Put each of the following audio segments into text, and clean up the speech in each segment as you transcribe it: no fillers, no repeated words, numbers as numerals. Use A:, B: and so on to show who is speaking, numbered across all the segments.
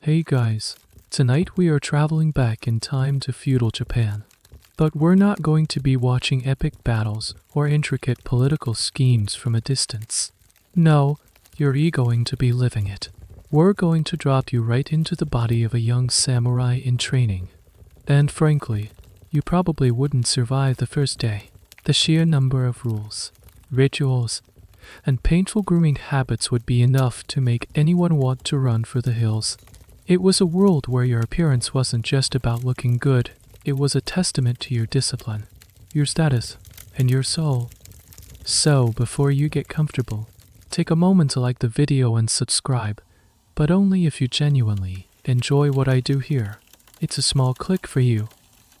A: Hey guys, tonight we are traveling back in time to feudal Japan. But we're not going to be watching epic battles or intricate political schemes from a distance. No, you're going to be living it. We're going to drop you right into the body of a young samurai in training. And frankly, you probably wouldn't survive the first day. The sheer number of rules, rituals, and painful grooming habits would be enough to make anyone want to run for the hills. It was a world where your appearance wasn't just about looking good, it was a testament to your discipline, your status, and your soul. So, before you get comfortable, take a moment to like the video and subscribe, but only if you genuinely enjoy what I do here. It's a small click for you,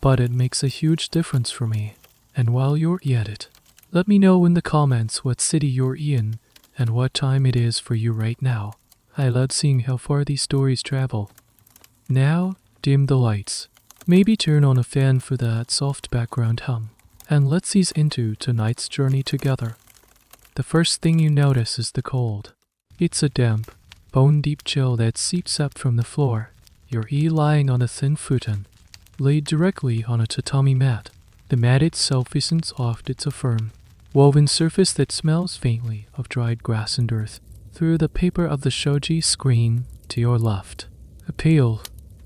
A: but it makes a huge difference for me. And while you're at it, let me know in the comments what city you're in and what time it is for you right now. I love seeing how far these stories travel. Now, dim the lights. Maybe turn on a fan for that soft background hum. And let's ease into tonight's journey together. The first thing you notice is the cold. It's a damp, bone-deep chill that seeps up from the floor. You're lying on a thin futon, laid directly on a tatami mat. The mat itself isn't soft, it's a firm, woven surface that smells faintly of dried grass and earth. Through the paper of the shoji screen to your left, a pale,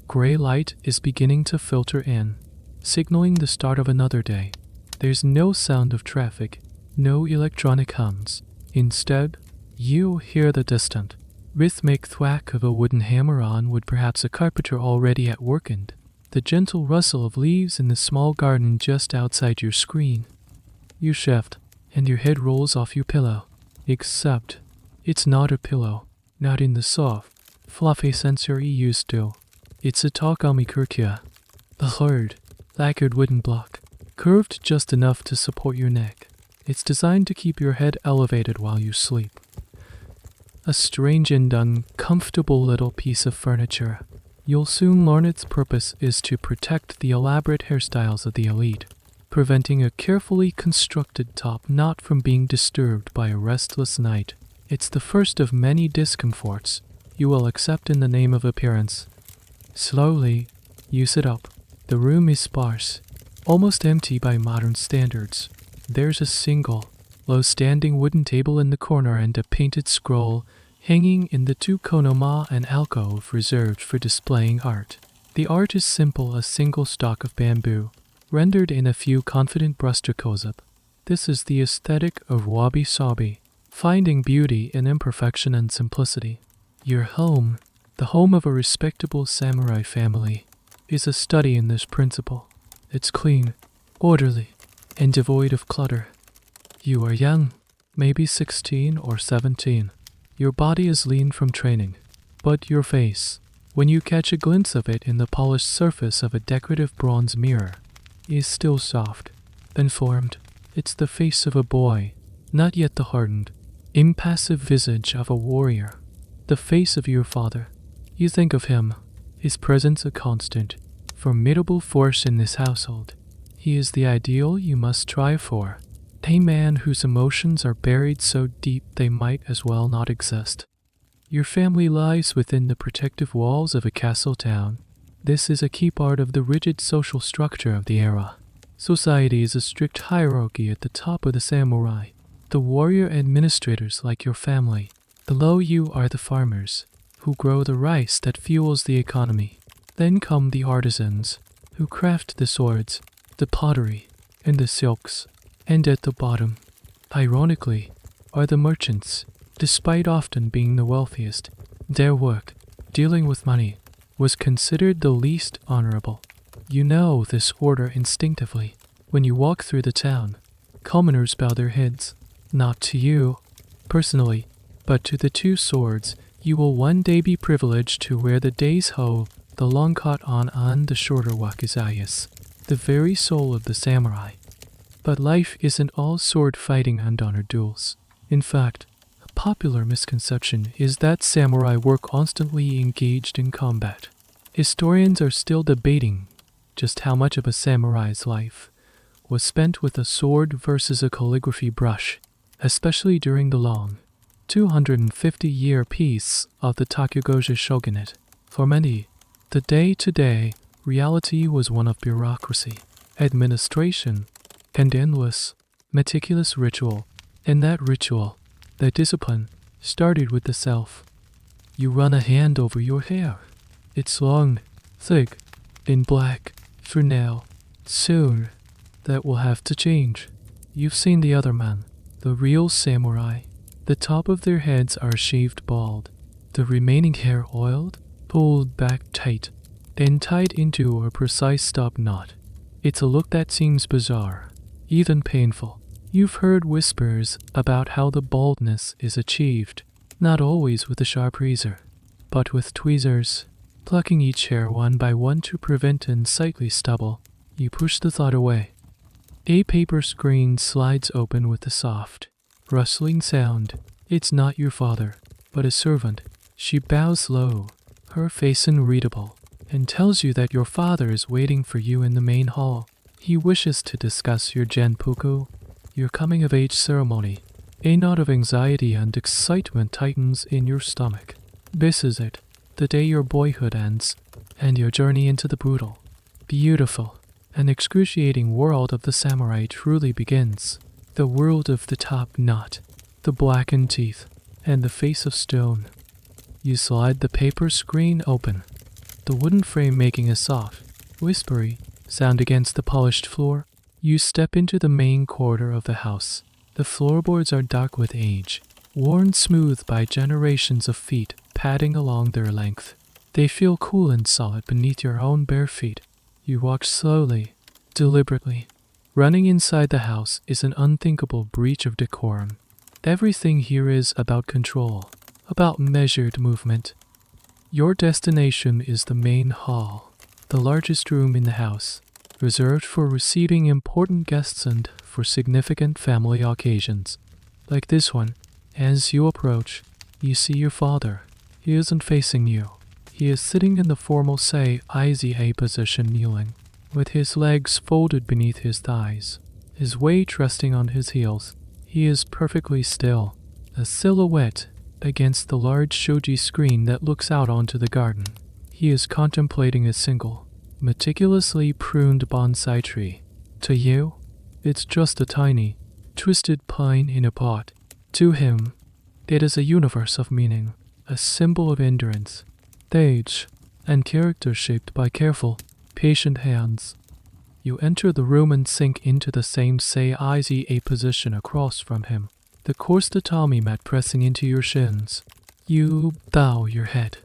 A: gray light is beginning to filter in, signaling the start of another day. There's no sound of traffic, no electronic hums. Instead, you hear the distant, rhythmic thwack of a wooden hammer on wood, perhaps a carpenter already at work, and the gentle rustle of leaves in the small garden just outside your screen. You shift, and your head rolls off your pillow. Except, it's not a pillow, not in the soft, fluffy sense you're used to. It's a takami kurkia, a hard, lacquered wooden block, curved just enough to support your neck. It's designed to keep your head elevated while you sleep. A strange and uncomfortable little piece of furniture. You'll soon learn its purpose is to protect the elaborate hairstyles of the elite, preventing a carefully constructed top knot from being disturbed by a restless night. It's the first of many discomforts you will accept in the name of appearance. Slowly, you sit up. The room is sparse, almost empty by modern standards. There's a single, low-standing wooden table in the corner and a painted scroll hanging in the two konoma and alcove reserved for displaying art. The art is simple, a single stalk of bamboo, rendered in a few confident brushstrokes. This is the aesthetic of wabi-sabi, finding beauty in imperfection and simplicity. Your home, the home of a respectable samurai family, is a study in this principle. It's clean, orderly, and devoid of clutter. You are young, maybe 16 or 17. Your body is lean from training, but your face, when you catch a glimpse of it in the polished surface of a decorative bronze mirror, is still soft and formed. It's the face of a boy, not yet the hardened, impassive visage of a warrior. The face of your father. You think of him, his presence a constant, formidable force in this household. He is the ideal you must strive for. A man whose emotions are buried so deep they might as well not exist. Your family lies within the protective walls of a castle town. This is a key part of the rigid social structure of the era. Society is a strict hierarchy at the top of the samurai. The warrior administrators like your family. Below you are the farmers, who grow the rice that fuels the economy. Then come the artisans, who craft the swords, the pottery, and the silks. And at the bottom, ironically, are the merchants. Despite often being the wealthiest, their work, dealing with money, was considered the least honorable. You know this order instinctively. When you walk through the town, commoners bow their heads, not to you, personally, but to the two swords. You will one day be privileged to wear the day's hoe, the long coat on the shorter wakizayas, the very soul of the samurai. But life isn't all sword fighting and honor duels. In fact, a popular misconception is that samurai were constantly engaged in combat. Historians are still debating just how much of a samurai's life was spent with a sword versus a calligraphy brush, especially during the long, 250-year peace of the Tokugawa shogunate. For many, the day-to-day reality was one of bureaucracy, administration, and endless, meticulous ritual. In that ritual, the discipline started with the self. You run a hand over your hair. It's long, thick, and black for now. Soon, that will have to change. You've seen the other man, the real samurai. The top of their heads are shaved bald, the remaining hair oiled, pulled back tight, then tied into a precise stop knot. It's a look that seems bizarre, even painful. You've heard whispers about how the baldness is achieved, not always with a sharp razor, but with tweezers, plucking each hair one by one to prevent unsightly stubble. You push the thought away. A paper screen slides open with a soft, rustling sound. It's not your father, but a servant. She bows low, her face unreadable, and tells you that your father is waiting for you in the main hall. He wishes to discuss your genpuku, your coming-of-age ceremony. A knot of anxiety and excitement tightens in your stomach. This is it, the day your boyhood ends, and your journey into the brutal, beautiful, and excruciating world of the samurai truly begins. The world of the top knot, the blackened teeth, and the face of stone. You slide the paper screen open, the wooden frame making a soft, whispery sound against the polished floor. You step into the main corridor of the house. The floorboards are dark with age, worn smooth by generations of feet padding along their length. They feel cool and solid beneath your own bare feet. You walk slowly, deliberately. Running inside the house is an unthinkable breach of decorum. Everything here is about control, about measured movement. Your destination is the main hall, the largest room in the house, reserved for receiving important guests and for significant family occasions. Like this one, as you approach, you see your father. He isn't facing you. He is sitting in the formal IZA position, kneeling, with his legs folded beneath his thighs, his weight resting on his heels. He is perfectly still, a silhouette against the large shoji screen that looks out onto the garden. He is contemplating a single, meticulously pruned bonsai tree. To you, it's just a tiny, twisted pine in a pot. To him, it is a universe of meaning, a symbol of endurance, age, and character shaped by careful, patient hands. You enter the room and sink into the same IZA position across from him, the coarse tatami mat pressing into your shins. You bow your head,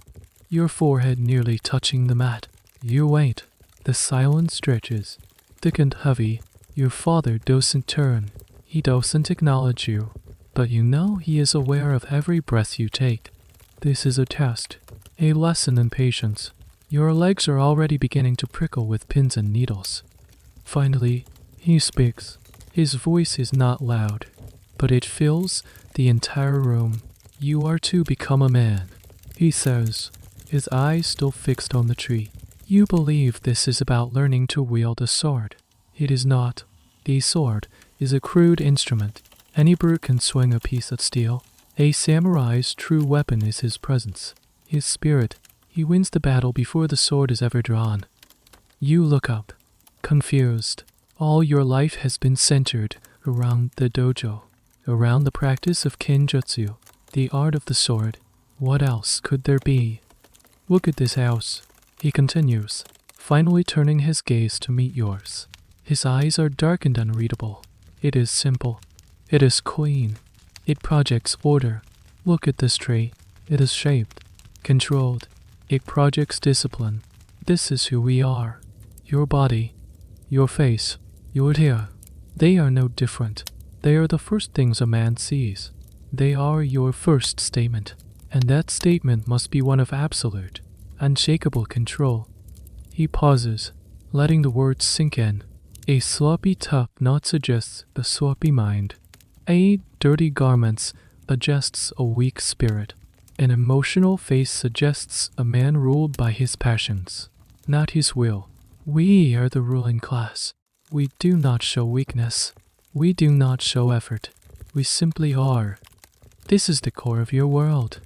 A: your forehead nearly touching the mat. You wait. The silence stretches, thick and heavy. Your father doesn't turn. He doesn't acknowledge you, but you know he is aware of every breath you take. This is a test, a lesson in patience. Your legs are already beginning to prickle with pins and needles. Finally, he speaks. His voice is not loud, but it fills the entire room. You are to become a man, he says, his eyes still fixed on the tree. You believe this is about learning to wield a sword. It is not. A sword is a crude instrument. Any brute can swing a piece of steel. A samurai's true weapon is his presence, his spirit. He wins the battle before the sword is ever drawn. You look up, confused. All your life has been centered around the dojo, around the practice of kenjutsu, the art of the sword. What else could there be? Look at this house, he continues, finally turning his gaze to meet yours. His eyes are dark and unreadable. It is simple. It is clean. It projects order. Look at this tree. It is shaped, controlled. It projects discipline. This is who we are. Your body, your face, your hair. They are no different. They are the first things a man sees. They are your first statement, and that statement must be one of absolute, unshakable control. He pauses, letting the words sink in. A sloppy top knot suggests a sloppy mind. A dirty garments suggests a weak spirit. An emotional face suggests a man ruled by his passions, not his will. We are the ruling class. We do not show weakness. We do not show effort. We simply are. This is the core of your world.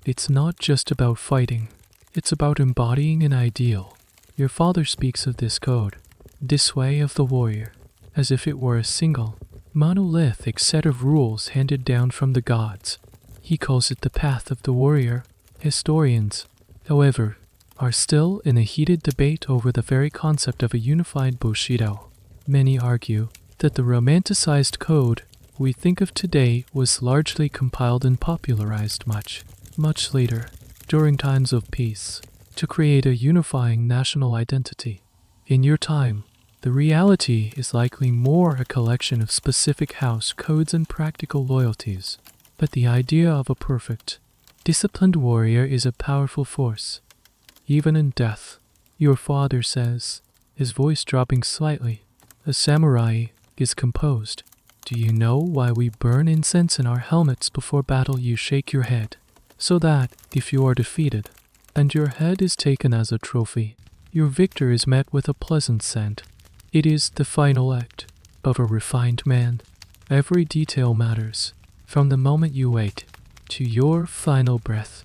A: It's not just about fighting. It's about embodying an ideal. Your father speaks of this code, this way of the warrior, as if it were a single, monolithic set of rules handed down from the gods. He calls it the path of the warrior. Historians, however, are still in a heated debate over the very concept of a unified Bushido. Many argue that the romanticized code we think of today was largely compiled and popularized much later, during times of peace, to create a unifying national identity. In your time, the reality is likely more a collection of specific house codes and practical loyalties, but the idea of a perfect, disciplined warrior is a powerful force. Even in death, your father says, his voice dropping slightly, a samurai is composed. Do you know why we burn incense in our helmets before battle? You shake your head, so that, if you are defeated, and your head is taken as a trophy, your victor is met with a pleasant scent. It is the final act of a refined man. Every detail matters, from the moment you wake to your final breath.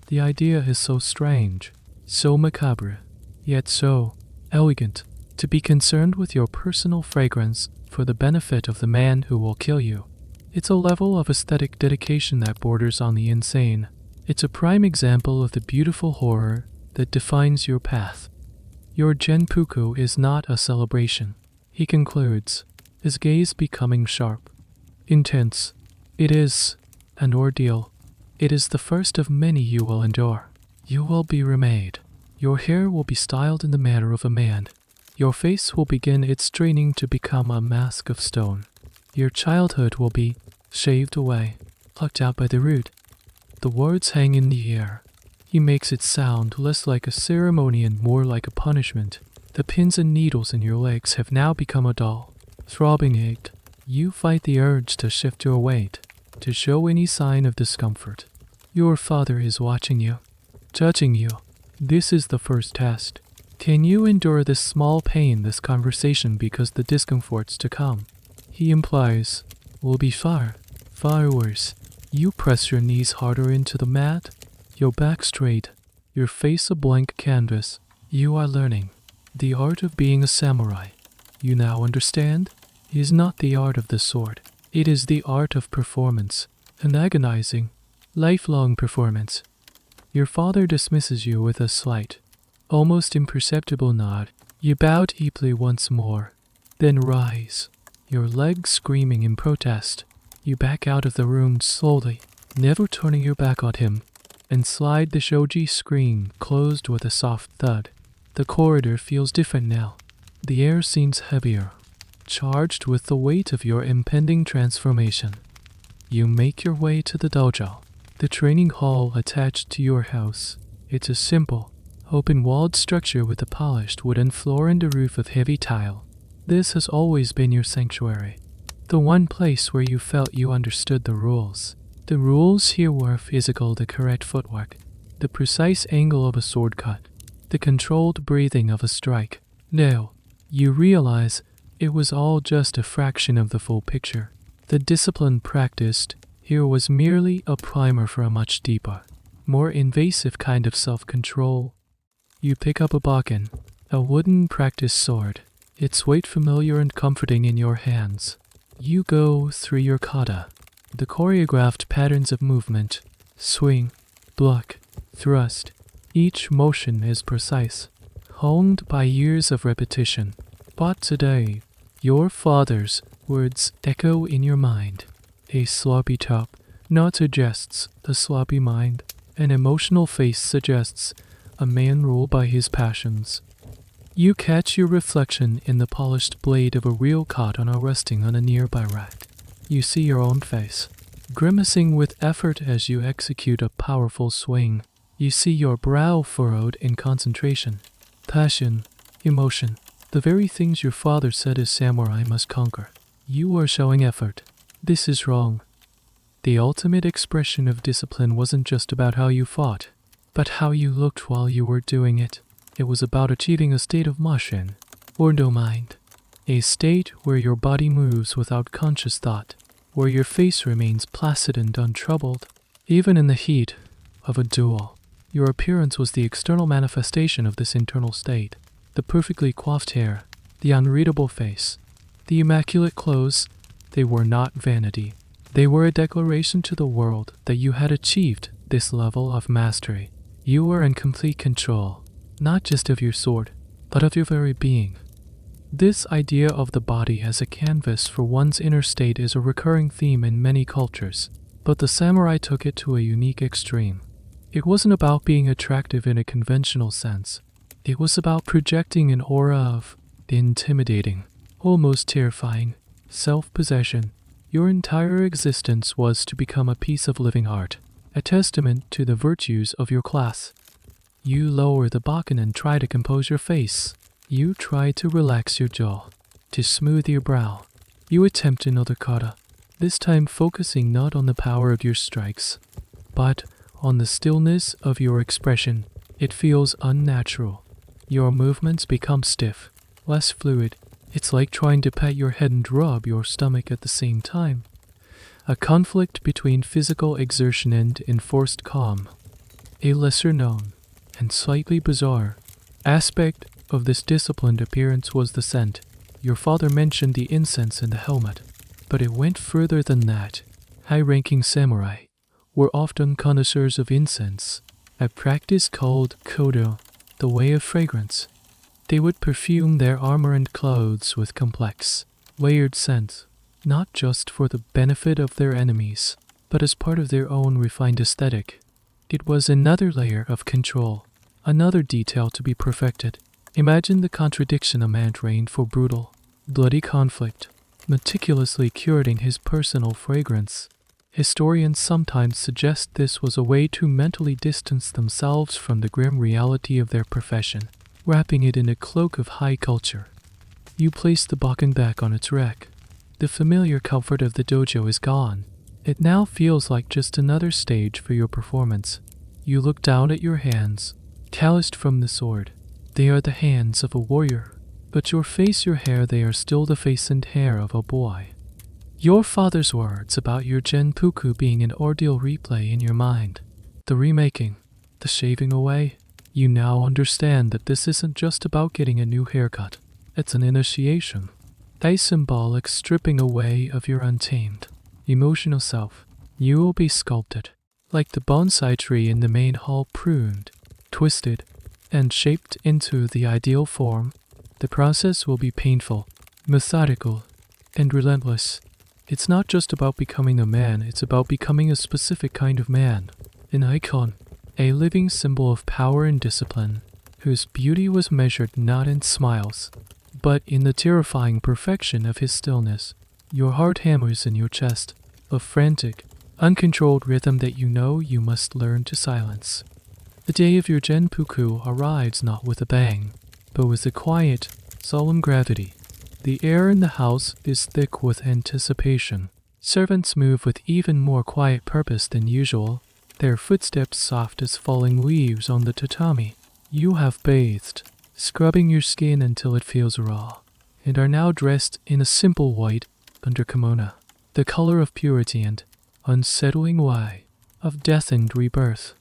A: The idea is so strange, so macabre, yet so elegant. To be concerned with your personal fragrance for the benefit of the man who will kill you. It's a level of aesthetic dedication that borders on the insane. It's a prime example of the beautiful horror that defines your path. Your genpuku is not a celebration, he concludes, his gaze becoming sharp, intense. It is an ordeal. It is the first of many you will endure. You will be remade. Your hair will be styled in the manner of a man. Your face will begin its training to become a mask of stone. Your childhood will be shaved away, plucked out by the root. The words hang in the air. He makes it sound less like a ceremony and more like a punishment. The pins and needles in your legs have now become a dull, throbbing ache. You fight the urge to shift your weight, to show any sign of discomfort. Your father is watching you, judging you. This is the first test. Can you endure this small pain, this conversation, because the discomforts to come, he implies, will be far, far worse. You press your knees harder into the mat, your back straight, your face a blank canvas. You are learning the art of being a samurai. You now understand? It is not the art of the sword. It is the art of performance, an agonizing, lifelong performance. Your father dismisses you with a slight, almost imperceptible nod. You bow deeply once more, then rise, your legs screaming in protest. You back out of the room slowly, never turning your back on him, and slide the shoji screen closed with a soft thud. The corridor feels different now. The air seems heavier, charged with the weight of your impending transformation. You make your way to the dojo, the training hall attached to your house. It's a simple, open-walled structure with a polished wooden floor and a roof of heavy tile. This has always been your sanctuary, the one place where you felt you understood the rules. The rules here were physical: the correct footwork, the precise angle of a sword cut, the controlled breathing of a strike. Now, you realize it was all just a fraction of the full picture. The discipline practiced here was merely a primer for a much deeper, more invasive kind of self-control. You pick up a baken, a wooden practice sword, its weight familiar and comforting in your hands. You go through your kata, the choreographed patterns of movement, swing, block, thrust. Each motion is precise, honed by years of repetition. But today, your father's words echo in your mind. A sloppy top nod suggests a sloppy mind. An emotional face suggests a man ruled by his passions. You catch your reflection in the polished blade of a real katana resting on a nearby rack. You see your own face, grimacing with effort as you execute a powerful swing. You see your brow furrowed in concentration. Passion, emotion, the very things your father said a samurai must conquer. You are showing effort. This is wrong. The ultimate expression of discipline wasn't just about how you fought, but how you looked while you were doing it. It was about achieving a state of mushin, or no mind, a state where your body moves without conscious thought, where your face remains placid and untroubled. Even in the heat of a duel, Your appearance was the external manifestation of this internal state. The perfectly coiffed hair, the unreadable face, the immaculate clothes, they were not vanity. They were a declaration to the world that you had achieved this level of mastery. You were in complete control, not just of your sword, but of your very being. This idea of the body as a canvas for one's inner state is a recurring theme in many cultures, but the samurai took it to a unique extreme. It wasn't about being attractive in a conventional sense. It was about projecting an aura of intimidating, almost terrifying, self-possession. Your entire existence was to become a piece of living art, a testament to the virtues of your class. You lower the bakken and try to compose your face. You try to relax your jaw, to smooth your brow. You attempt another kata, this time focusing not on the power of your strikes, but on the stillness of your expression. It feels unnatural. Your movements become stiff, less fluid. It's like trying to pat your head and rub your stomach at the same time. A conflict between physical exertion and enforced calm. A lesser known, and slightly bizarre, aspect of this disciplined appearance was the scent. Your father mentioned the incense in the helmet, but it went further than that. High-ranking samurai were often connoisseurs of incense, a practice called kodo, the way of fragrance. They would perfume their armor and clothes with complex, layered scents, not just for the benefit of their enemies, but as part of their own refined aesthetic. It was another layer of control, another detail to be perfected. Imagine the contradiction a man trained for brutal, bloody conflict, meticulously curating his personal fragrance. Historians sometimes suggest this was a way to mentally distance themselves from the grim reality of their profession, wrapping it in a cloak of high culture. You place the bakken back on its rack. The familiar comfort of the dojo is gone. It now feels like just another stage for your performance. You look down at your hands, calloused from the sword. They are the hands of a warrior, but your face, your hair, they are still the face and hair of a boy. Your father's words about your genpuku being an ordeal replay in your mind. The remaking, the shaving away. You now understand that this isn't just about getting a new haircut. It's an initiation, a symbolic stripping away of your untamed, emotional self. You will be sculpted, like the bonsai tree in the main hall, pruned, twisted, and shaped into the ideal form. The process will be painful, methodical, and relentless. It's not just about becoming a man, it's about becoming a specific kind of man. An icon, a living symbol of power and discipline, whose beauty was measured not in smiles, but in the terrifying perfection of his stillness. Your heart hammers in your chest, a frantic, uncontrolled rhythm that you know you must learn to silence. The day of your genpuku arrives not with a bang, but with a quiet, solemn gravity. The air in the house is thick with anticipation. Servants move with even more quiet purpose than usual, their footsteps soft as falling leaves on the tatami. You have bathed, scrubbing your skin until it feels raw, and are now dressed in a simple white under kimono, the color of purity and unsettling why of death and rebirth.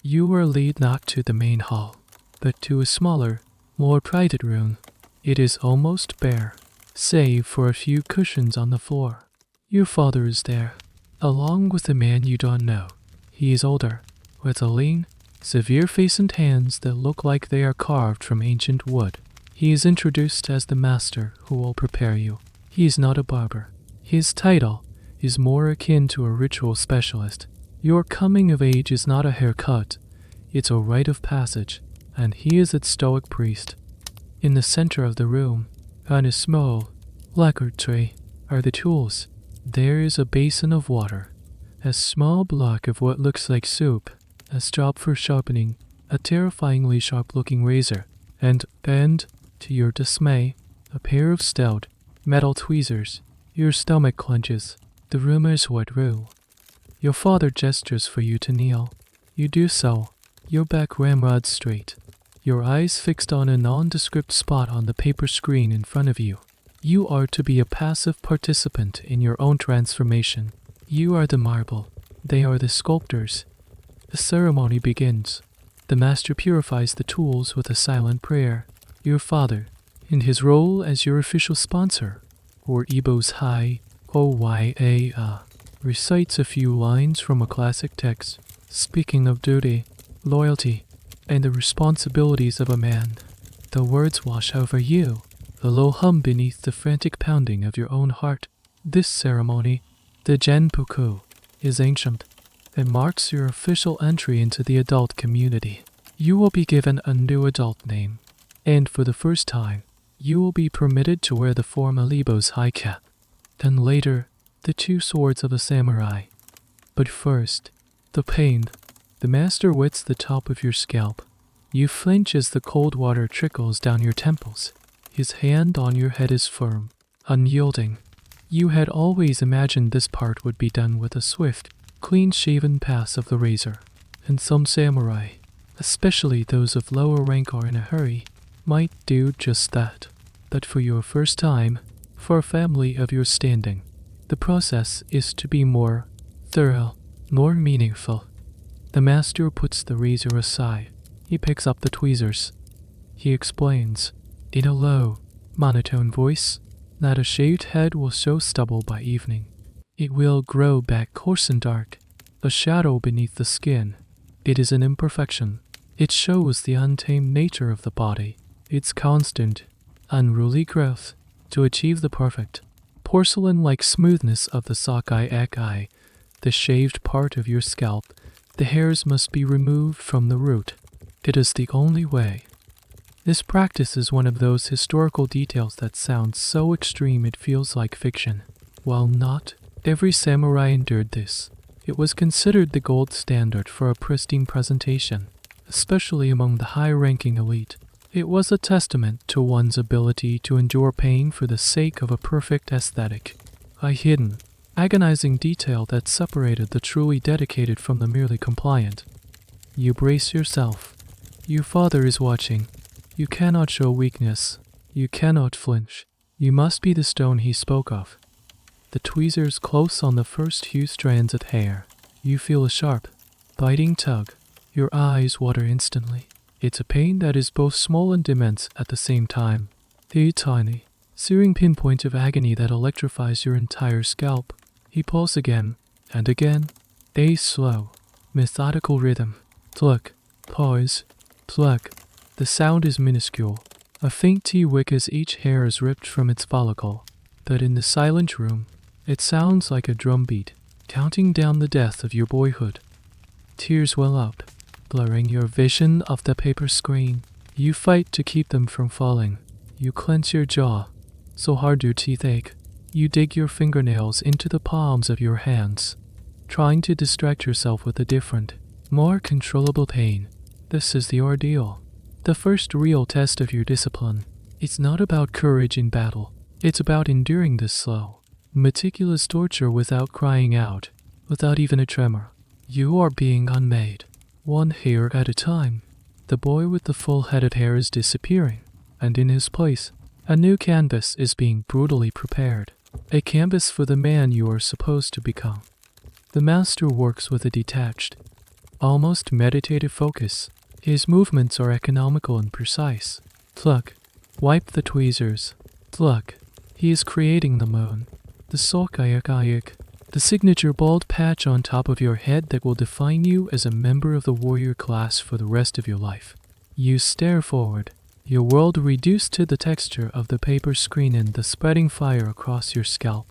A: You are led not to the main hall, but to a smaller, more private room. It is almost bare, save for a few cushions on the floor. Your father is there, along with a man you don't know. He is older, with a lean, severe face and hands that look like they are carved from ancient wood. He is introduced as the master who will prepare you. He is not a barber. His title is more akin to a ritual specialist. Your coming of age is not a haircut, it's a rite of passage, and he is its stoic priest. In the center of the room, on a small, lacquered tray, are the tools. There is a basin of water, a small block of what looks like soup, a strop for sharpening, a terrifyingly sharp-looking razor, and, to your dismay, a pair of stout, metal tweezers. Your stomach clenches. The room is what rule. Your father gestures for you to kneel. You do so, your back ramrod straight, your eyes fixed on a nondescript spot on the paper screen in front of you. You are to be a passive participant in your own transformation. You are the marble. They are the sculptors. The ceremony begins. The master purifies the tools with a silent prayer. Your father, in his role as your official sponsor, or Ibo's High Oya, recites a few lines from a classic text, speaking of duty, loyalty, and the responsibilities of a man. The words wash over you, a low hum beneath the frantic pounding of your own heart. This ceremony, the Genpuku, is ancient. It marks your official entry into the adult community. You will be given a new adult name, and for the first time, you will be permitted to wear the former Ibo's high cap, then later, the two swords of a samurai. But first, the pain. The master wets the top of your scalp. You flinch as the cold water trickles down your temples. His hand on your head is firm, unyielding. You had always imagined this part would be done with a swift, clean-shaven pass of the razor, and some samurai, especially those of lower rank or in a hurry, might do just that. But for your first time, for a family of your standing, the process is to be more thorough, more meaningful. The master puts the razor aside. He picks up the tweezers. He explains, in a low, monotone voice, that a shaved head will show stubble by evening. It will grow back coarse and dark, a shadow beneath the skin. It is an imperfection. It shows the untamed nature of the body, its constant, unruly growth, to achieve the perfect, porcelain-like smoothness of the sockeye eye, the shaved part of your scalp. The hairs must be removed from the root. It is the only way. This practice is one of those historical details that sounds so extreme it feels like fiction. While not every samurai endured this, it was considered the gold standard for a pristine presentation, especially among the high-ranking elite. It was a testament to one's ability to endure pain for the sake of a perfect aesthetic, a hidden, agonizing detail that separated the truly dedicated from the merely compliant. You brace yourself. Your father is watching. You cannot show weakness. You cannot flinch. You must be the stone he spoke of. The tweezers close on the first few strands of hair. You feel a sharp, biting tug. Your eyes water instantly. It's a pain that is both small and immense at the same time. The tiny, searing pinpoint of agony that electrifies your entire scalp. He pulls again and again. A slow, methodical rhythm. Pluck, pause, pluck. The sound is minuscule, a faint tea-wick as each hair is ripped from its follicle. But in the silent room, it sounds like a drumbeat, counting down the death of your boyhood. Tears well up, blurring your vision of the paper screen. You fight to keep them from falling. You clench your jaw, so hard your teeth ache. You dig your fingernails into the palms of your hands, trying to distract yourself with a different, more controllable pain. This is the ordeal, the first real test of your discipline. It's not about courage in battle. It's about enduring this slow, meticulous torture without crying out, without even a tremor. You are being unmade, one hair at a time. The boy with the full head of hair is disappearing, and in his place, a new canvas is being brutally prepared. A canvas for the man you are supposed to become. The master works with a detached, almost meditative focus. His movements are economical and precise. Pluck. Wipe the tweezers. Pluck. He is creating the moon, the sockeye, the signature bald patch on top of your head that will define you as a member of the warrior class for the rest of your life. You stare forward, your world reduced to the texture of the paper screen and the spreading fire across your scalp.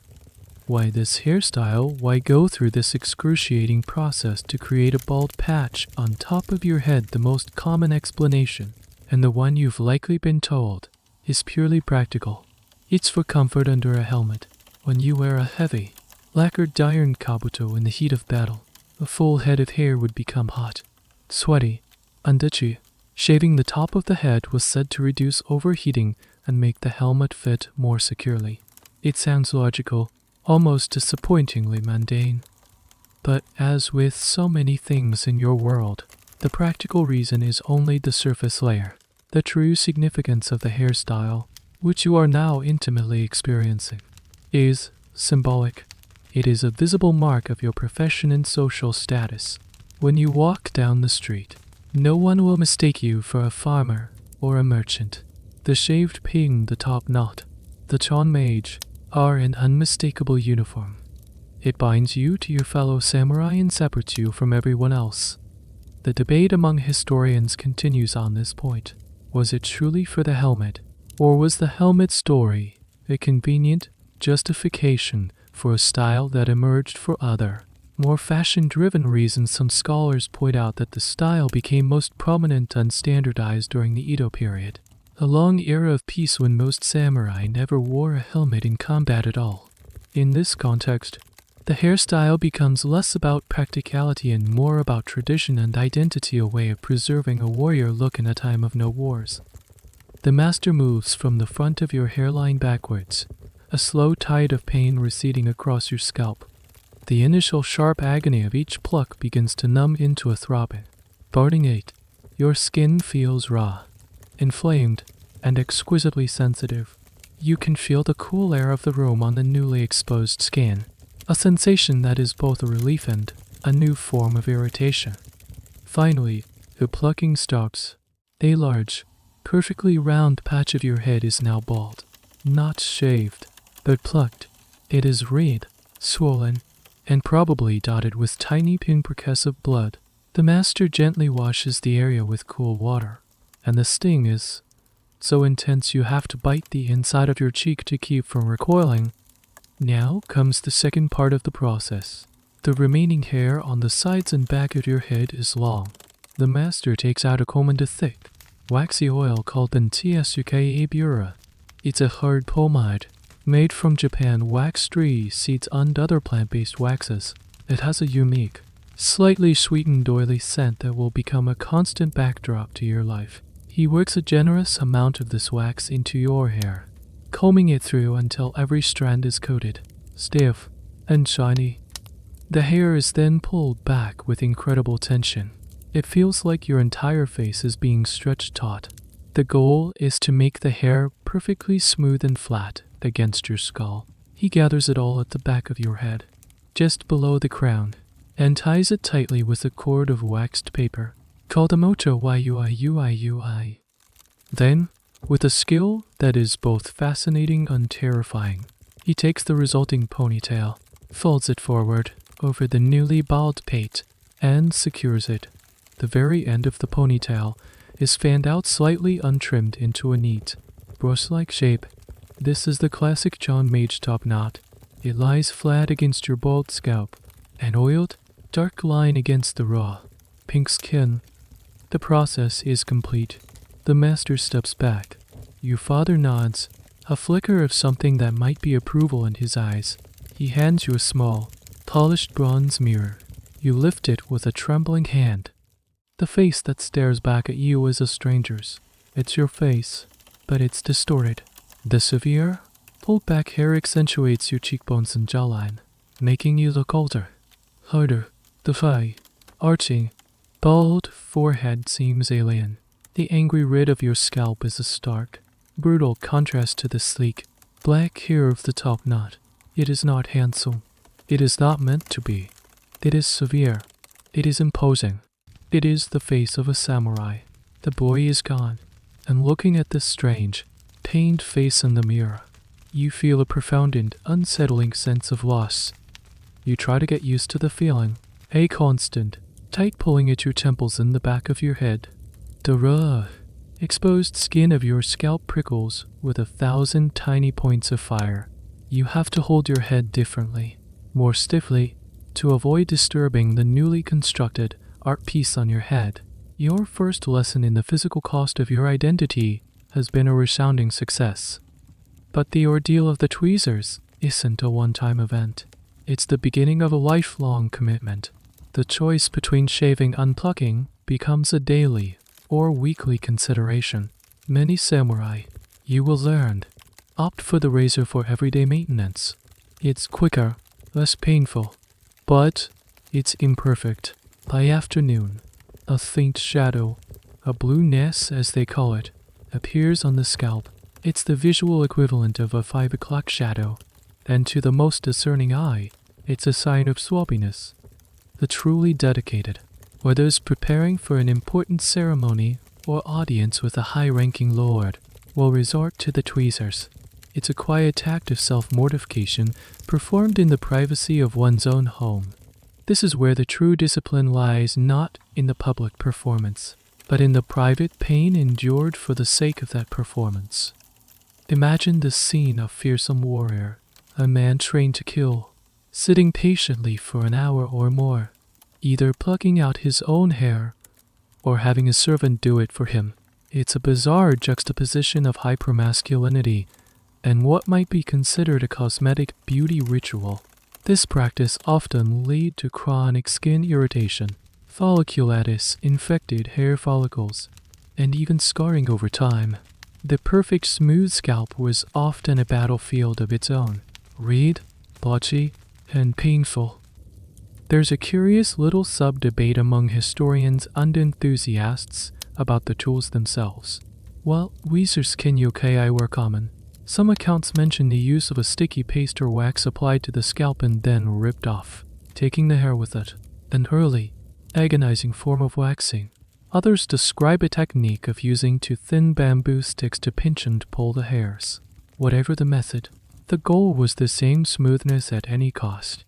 A: Why this hairstyle? Why go through this excruciating process to create a bald patch on top of your head? The most common explanation, and the one you've likely been told, is purely practical. It's for comfort under a helmet. When you wear a heavy, lacquered iron kabuto in the heat of battle, a full head of hair would become hot, sweaty, and itchy. Shaving the top of the head was said to reduce overheating and make the helmet fit more securely. It sounds logical, almost disappointingly mundane. But as with so many things in your world, the practical reason is only the surface layer. The true significance of the hairstyle, which you are now intimately experiencing, is symbolic. It is a visible mark of your profession and social status. When you walk down the street, No one will mistake you for a farmer or a merchant. The shaved pin, the top knot, the Chonmage are an unmistakable uniform. It binds you to your fellow samurai and separates you from everyone else. The debate among historians continues on this point. Was it truly for the helmet, or was the helmet story a convenient justification for a style that emerged for other, more fashion-driven reasons? Some scholars point out that the style became most prominent and standardized during the Edo period, a long era of peace when most samurai never wore a helmet in combat at all. In this context, the hairstyle becomes less about practicality and more about tradition and identity, a way of preserving a warrior look in a time of no wars. The master moves from the front of your hairline backwards, a slow tide of pain receding across your scalp. The initial sharp agony of each pluck begins to numb into a throbbing. Parting 8. Your skin feels raw, inflamed, and exquisitely sensitive. You can feel the cool air of the room on the newly exposed skin, a sensation that is both a relief and a new form of irritation. Finally, the plucking stops. A large, perfectly round patch of your head is now bald, not shaved, but plucked. It is red, swollen, and probably dotted with tiny pinpricks of blood. The master gently washes the area with cool water, and the sting is so intense you have to bite the inside of your cheek to keep from recoiling. Now comes the second part of the process. The remaining hair on the sides and back of your head is long. The master takes out a comb and a thick, waxy oil called the Tofugu Abura. It's a hard pomade made from Japan wax tree seeds and other plant-based waxes. It has a unique, slightly sweetened oily scent that will become a constant backdrop to your life. He works a generous amount of this wax into your hair, combing it through until every strand is coated, stiff, and shiny. The hair is then pulled back with incredible tension. It feels like your entire face is being stretched taut. The goal is to make the hair perfectly smooth and flat against your skull. He gathers it all at the back of your head, just below the crown, and ties it tightly with a cord of waxed paper, called a mocho yui. Then, with a skill that is both fascinating and terrifying, he takes the resulting ponytail, folds it forward over the newly bald pate, and secures it. The very end of the ponytail is fanned out slightly untrimmed into a neat, brush-like shape. This is the classic Chonmage top knot. It lies flat against your bald scalp, an oiled, dark line against the raw, pink skin. The process is complete. The master steps back. Your father nods, a flicker of something that might be approval in his eyes. He hands you a small, polished bronze mirror. You lift it with a trembling hand. The face that stares back at you is a stranger's. It's your face, but it's distorted. The severe, pulled back hair accentuates your cheekbones and jawline, making you look older, harder. The arching, bald forehead seems alien. The angry red of your scalp is a stark, brutal contrast to the sleek, black hair of the top knot. It is not handsome. It is not meant to be. It is severe. It is imposing. It is the face of a samurai. The boy is gone, and looking at this strange, pained face in the mirror, you feel a profound and unsettling sense of loss. You try to get used to the feeling, a constant, tight pulling at your temples and the back of your head. The raw, exposed skin of your scalp prickles with 1,000 tiny points of fire. You have to hold your head differently, more stiffly, to avoid disturbing the newly constructed art piece on your head. Your first lesson in the physical cost of your identity has been a resounding success. But the ordeal of the tweezers isn't a one-time event. It's the beginning of a lifelong commitment. The choice between shaving and plucking becomes a daily or weekly consideration. Many samurai, you will learn, opt for the razor for everyday maintenance. It's quicker, less painful, but it's imperfect. By afternoon, a faint shadow, a blue ness as they call it, appears on the scalp. It's the visual equivalent of a 5 o'clock shadow, and to the most discerning eye, it's a sign of swampiness. The truly dedicated or those preparing for an important ceremony or audience with a high-ranking lord, will resort to the tweezers. It's a quiet act of self-mortification performed in the privacy of one's own home. This is where the true discipline lies, not in the public performance, but in the private pain endured for the sake of that performance. Imagine the scene of fearsome warrior, a man trained to kill, sitting patiently for an hour or more, either plucking out his own hair or having a servant do it for him. It's a bizarre juxtaposition of hypermasculinity and what might be considered a cosmetic beauty ritual. This practice often leads to chronic skin irritation, folliculitis, infected hair follicles, and even scarring over time. The perfect smooth scalp was often a battlefield of its own, red, blotchy, and painful. There's a curious little sub-debate among historians and enthusiasts about the tools themselves. While tweezers can yokai were common, some accounts mention the use of a sticky paste or wax applied to the scalp and then ripped off, taking the hair with it, an early, agonizing form of waxing. Others describe a technique of using two thin bamboo sticks to pinch and pull the hairs. Whatever the method, the goal was the same: smoothness at any cost.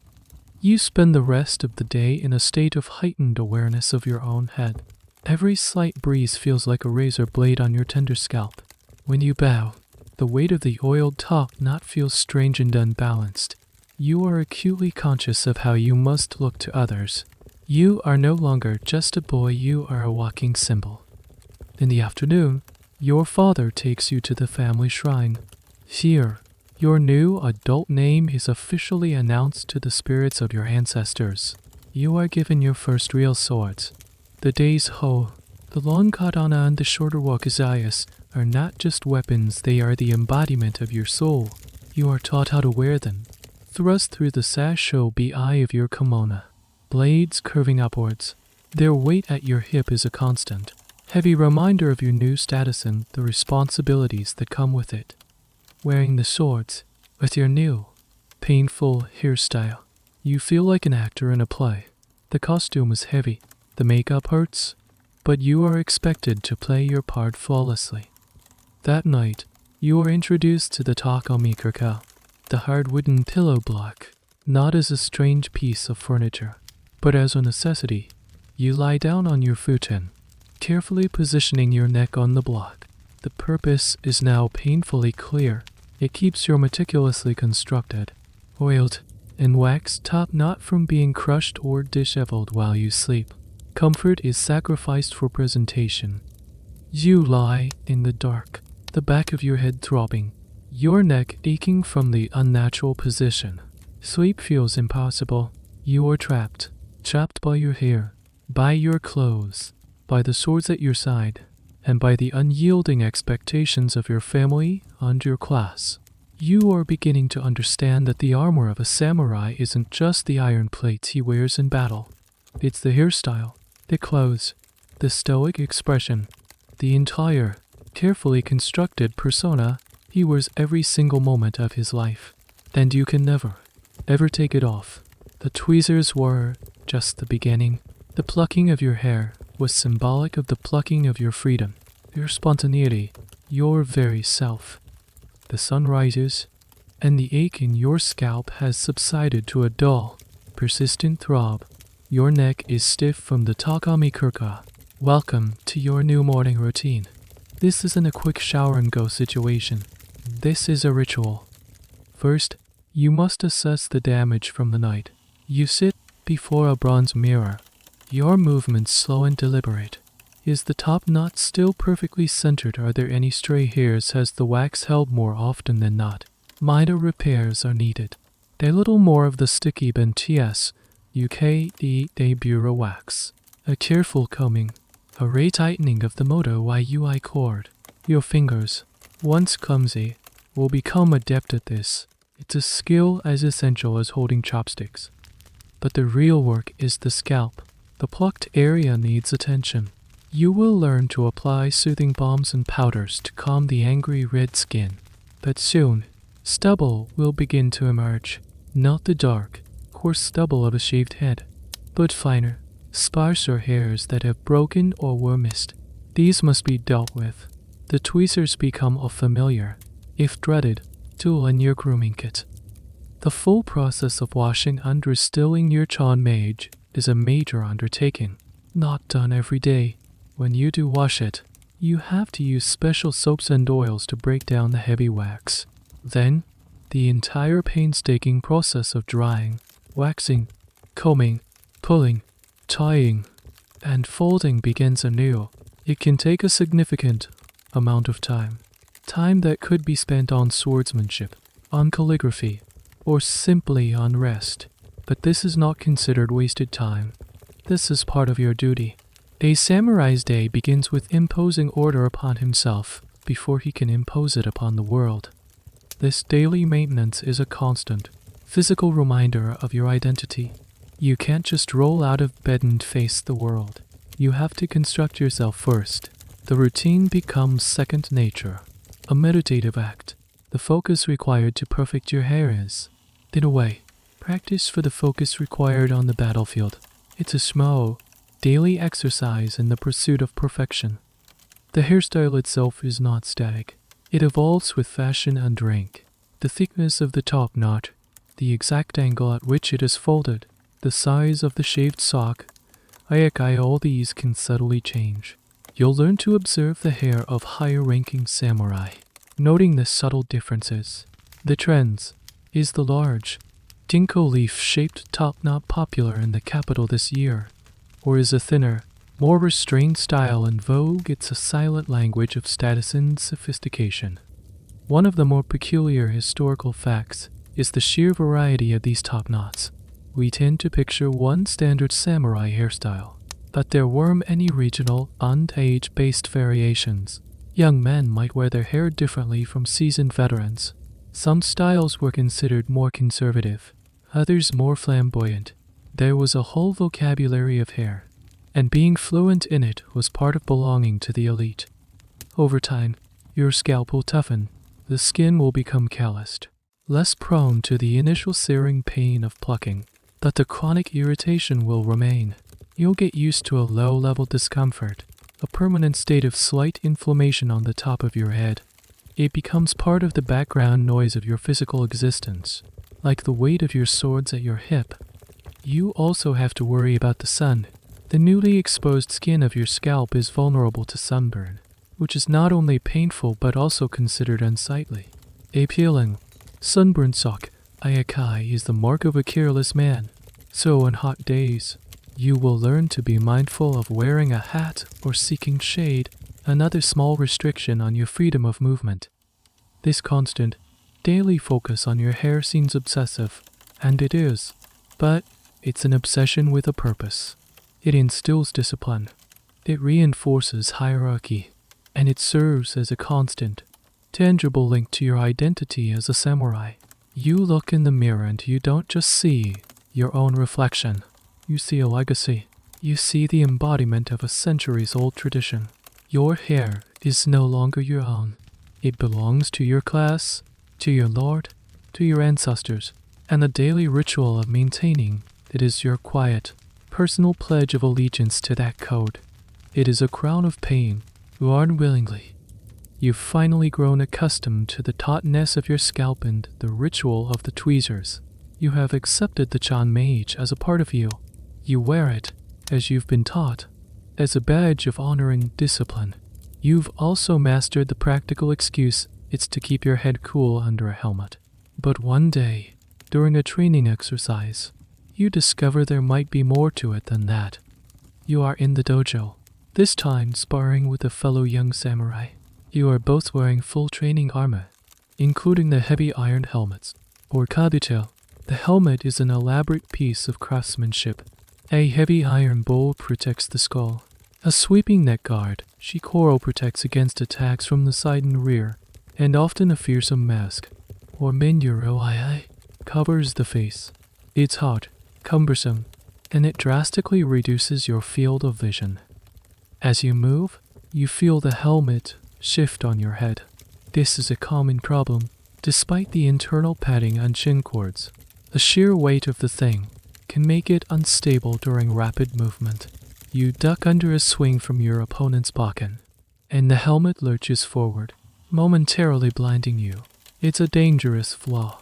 A: You spend the rest of the day in a state of heightened awareness of your own head. Every slight breeze feels like a razor blade on your tender scalp. When you bow, the weight of the oiled top knot feels strange and unbalanced. You are acutely conscious of how you must look to others. You are no longer just a boy, you are a walking symbol. In the afternoon, your father takes you to the family shrine. Here, your new adult name is officially announced to the spirits of your ancestors. You are given your first real swords. The day's hoe, the long katana and the shorter wakazayas are not just weapons, they are the embodiment of your soul. You are taught how to wear them. Thrust through the sash-o-bi of your kimono, blades curving upwards. Their weight at your hip is a constant, heavy reminder of your new status and the responsibilities that come with it. Wearing the swords, with your new, painful hairstyle, you feel like an actor in a play. The costume is heavy, the makeup hurts, but you are expected to play your part flawlessly. That night, you are introduced to the takamikirka, the hard wooden pillow block, not as a strange piece of furniture, but as a necessity. You lie down on your futon, carefully positioning your neck on the block. The purpose is now painfully clear. It keeps your meticulously constructed, oiled, and waxed top knot from being crushed or disheveled while you sleep. Comfort is sacrificed for presentation. You lie in the dark, the back of your head throbbing, your neck aching from the unnatural position. Sleep feels impossible. You are trapped by your hair, by your clothes, by the swords at your side, and by the unyielding expectations of your family and your class. You are beginning to understand that the armor of a samurai isn't just the iron plates he wears in battle. It's the hairstyle, the clothes, the stoic expression, the entire, carefully constructed persona he wears every single moment of his life. And you can never, ever take it off. The tweezers were just the beginning. The plucking of your hair was symbolic of the plucking of your freedom, your spontaneity, your very self. The sun rises, and the ache in your scalp has subsided to a dull, persistent throb. Your neck is stiff from the takamikirka. Welcome to your new morning routine. This isn't a quick shower and go situation. This is a ritual. First, you must assess the damage from the night. You sit before a bronze mirror. Your movements slow and deliberate. Is the top knot still perfectly centered? Are there any stray hairs? Has the wax held more often than not? Minor repairs are needed. A little more of the sticky BTS UKD Bureau wax. A careful combing. A retightening of the moto YUI cord. Your fingers, once clumsy, will become adept at this. It's a skill as essential as holding chopsticks. But the real work is the scalp. The plucked area needs attention. You will learn to apply soothing balms and powders to calm the angry red skin. But soon, stubble will begin to emerge. Not the dark, coarse stubble of a shaved head, but finer, sparser hairs that have broken or were missed. These must be dealt with. The tweezers become a familiar, if dreaded, tool in your grooming kit. The full process of washing and distilling your Chonmage is a major undertaking, not done every day. When you do wash it, you have to use special soaps and oils to break down the heavy wax. Then, the entire painstaking process of drying, waxing, combing, pulling, tying, and folding begins anew. It can take a significant amount of time. Time that could be spent on swordsmanship, on calligraphy, or simply on rest. But this is not considered wasted time. This is part of your duty. A samurai's day begins with imposing order upon himself before he can impose it upon the world. This daily maintenance is a constant, physical reminder of your identity. You can't just roll out of bed and face the world. You have to construct yourself first. The routine becomes second nature, a meditative act. The focus required to perfect your hair is, in a way, practice for the focus required on the battlefield. It's a small, daily exercise in the pursuit of perfection. The hairstyle itself is not static. It evolves with fashion and rank. The thickness of the top knot, the exact angle at which it is folded, the size of the shaved sock, all these can subtly change. You'll learn to observe the hair of higher-ranking samurai, noting the subtle differences. The trends. Is the large, ginkgo leaf-shaped top knot popular in the capital this year? Or is a thinner, more restrained style in vogue? It's a silent language of status and sophistication. One of the more peculiar historical facts is the sheer variety of these top knots. We tend to picture one standard samurai hairstyle, but there were many regional and age-based variations. Young men might wear their hair differently from seasoned veterans. Some styles were considered more conservative, others more flamboyant. There was a whole vocabulary of hair, and being fluent in it was part of belonging to the elite. Over time, your scalp will toughen, the skin will become calloused, less prone to the initial searing pain of plucking, but the chronic irritation will remain. You'll get used to a low-level discomfort, a permanent state of slight inflammation on the top of your head. It becomes part of the background noise of your physical existence, like the weight of your swords at your hip. You also have to worry about the sun. The newly exposed skin of your scalp is vulnerable to sunburn, which is not only painful but also considered unsightly. A peeling, sunburned sock, is the mark of a careless man. So on hot days, you will learn to be mindful of wearing a hat or seeking shade, another small restriction on your freedom of movement. This constant, daily focus on your hair seems obsessive, and it is, but it's an obsession with a purpose. It instills discipline, it reinforces hierarchy, and it serves as a constant, tangible link to your identity as a samurai. You look in the mirror and you don't just see your own reflection. You see a legacy. You see the embodiment of a centuries-old tradition. Your hair is no longer your own. It belongs to your class, to your lord, to your ancestors, and the daily ritual of maintaining it is your quiet, personal pledge of allegiance to that code. It is a crown of pain, who unwillingly. You've finally grown accustomed to the tautness of your scalp and the ritual of the tweezers. You have accepted the Chonmage as a part of you. You wear it, as you've been taught, as a badge of honor and discipline. You've also mastered the practical excuse it's to keep your head cool under a helmet. But one day, during a training exercise, you discover there might be more to it than that. You are in the dojo, this time sparring with a fellow young samurai. You are both wearing full training armor, including the heavy iron helmets, or kabuto. The helmet is an elaborate piece of craftsmanship. A heavy iron bowl protects the skull. A sweeping neck guard, shikoro, protects against attacks from the side and rear, and often a fearsome mask, or menuro, covers the face. It's hot, cumbersome, and it drastically reduces your field of vision. As you move, you feel the helmet shift on your head. This is a common problem, despite the internal padding and chin cords. The sheer weight of the thing, can make it unstable during rapid movement. You duck under a swing from your opponent's bakken, and the helmet lurches forward, momentarily blinding you. It's a dangerous flaw.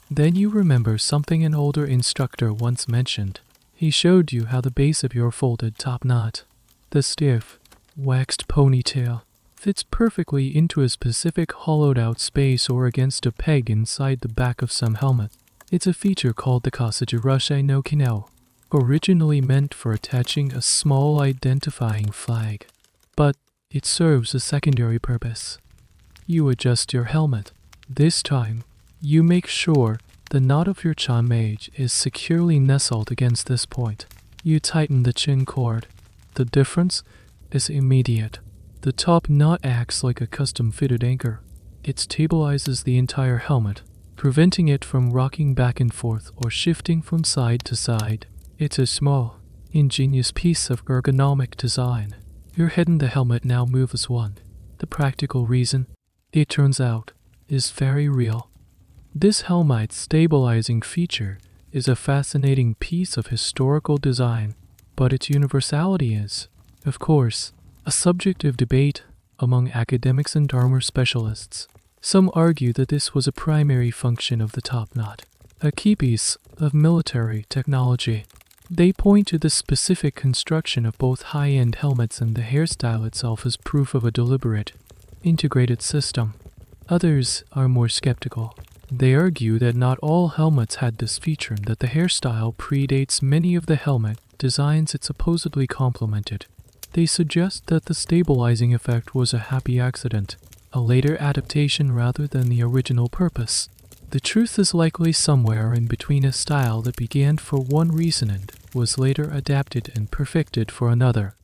A: Then you remember something an older instructor once mentioned. He showed you how the base of your folded top knot, the stiff, waxed ponytail, fits perfectly into a specific hollowed-out space or against a peg inside the back of some helmet. It's a feature called the Kasajirashe no Kinao, originally meant for attaching a small identifying flag. But it serves a secondary purpose. You adjust your helmet. This time, you make sure the knot of your Chonmage is securely nestled against this point. You tighten the chin cord. The difference is immediate. The top knot acts like a custom-fitted anchor. It stabilizes the entire helmet, preventing it from rocking back and forth or shifting from side to side. It's a small, ingenious piece of ergonomic design. Your head and the helmet now move as one. The practical reason, it turns out, is very real. This helmet's stabilizing feature is a fascinating piece of historical design, but its universality is, of course, a subject of debate among academics and armor specialists. Some argue that this was a primary function of the top knot, a key piece of military technology. They point to the specific construction of both high-end helmets and the hairstyle itself as proof of a deliberate, integrated system. Others are more skeptical. They argue that not all helmets had this feature and that the hairstyle predates many of the helmet designs it supposedly complemented. They suggest that the stabilizing effect was a happy accident, a later adaptation rather than the original purpose. The truth is likely somewhere in between a style that began for one reason and was later adapted and perfected for another.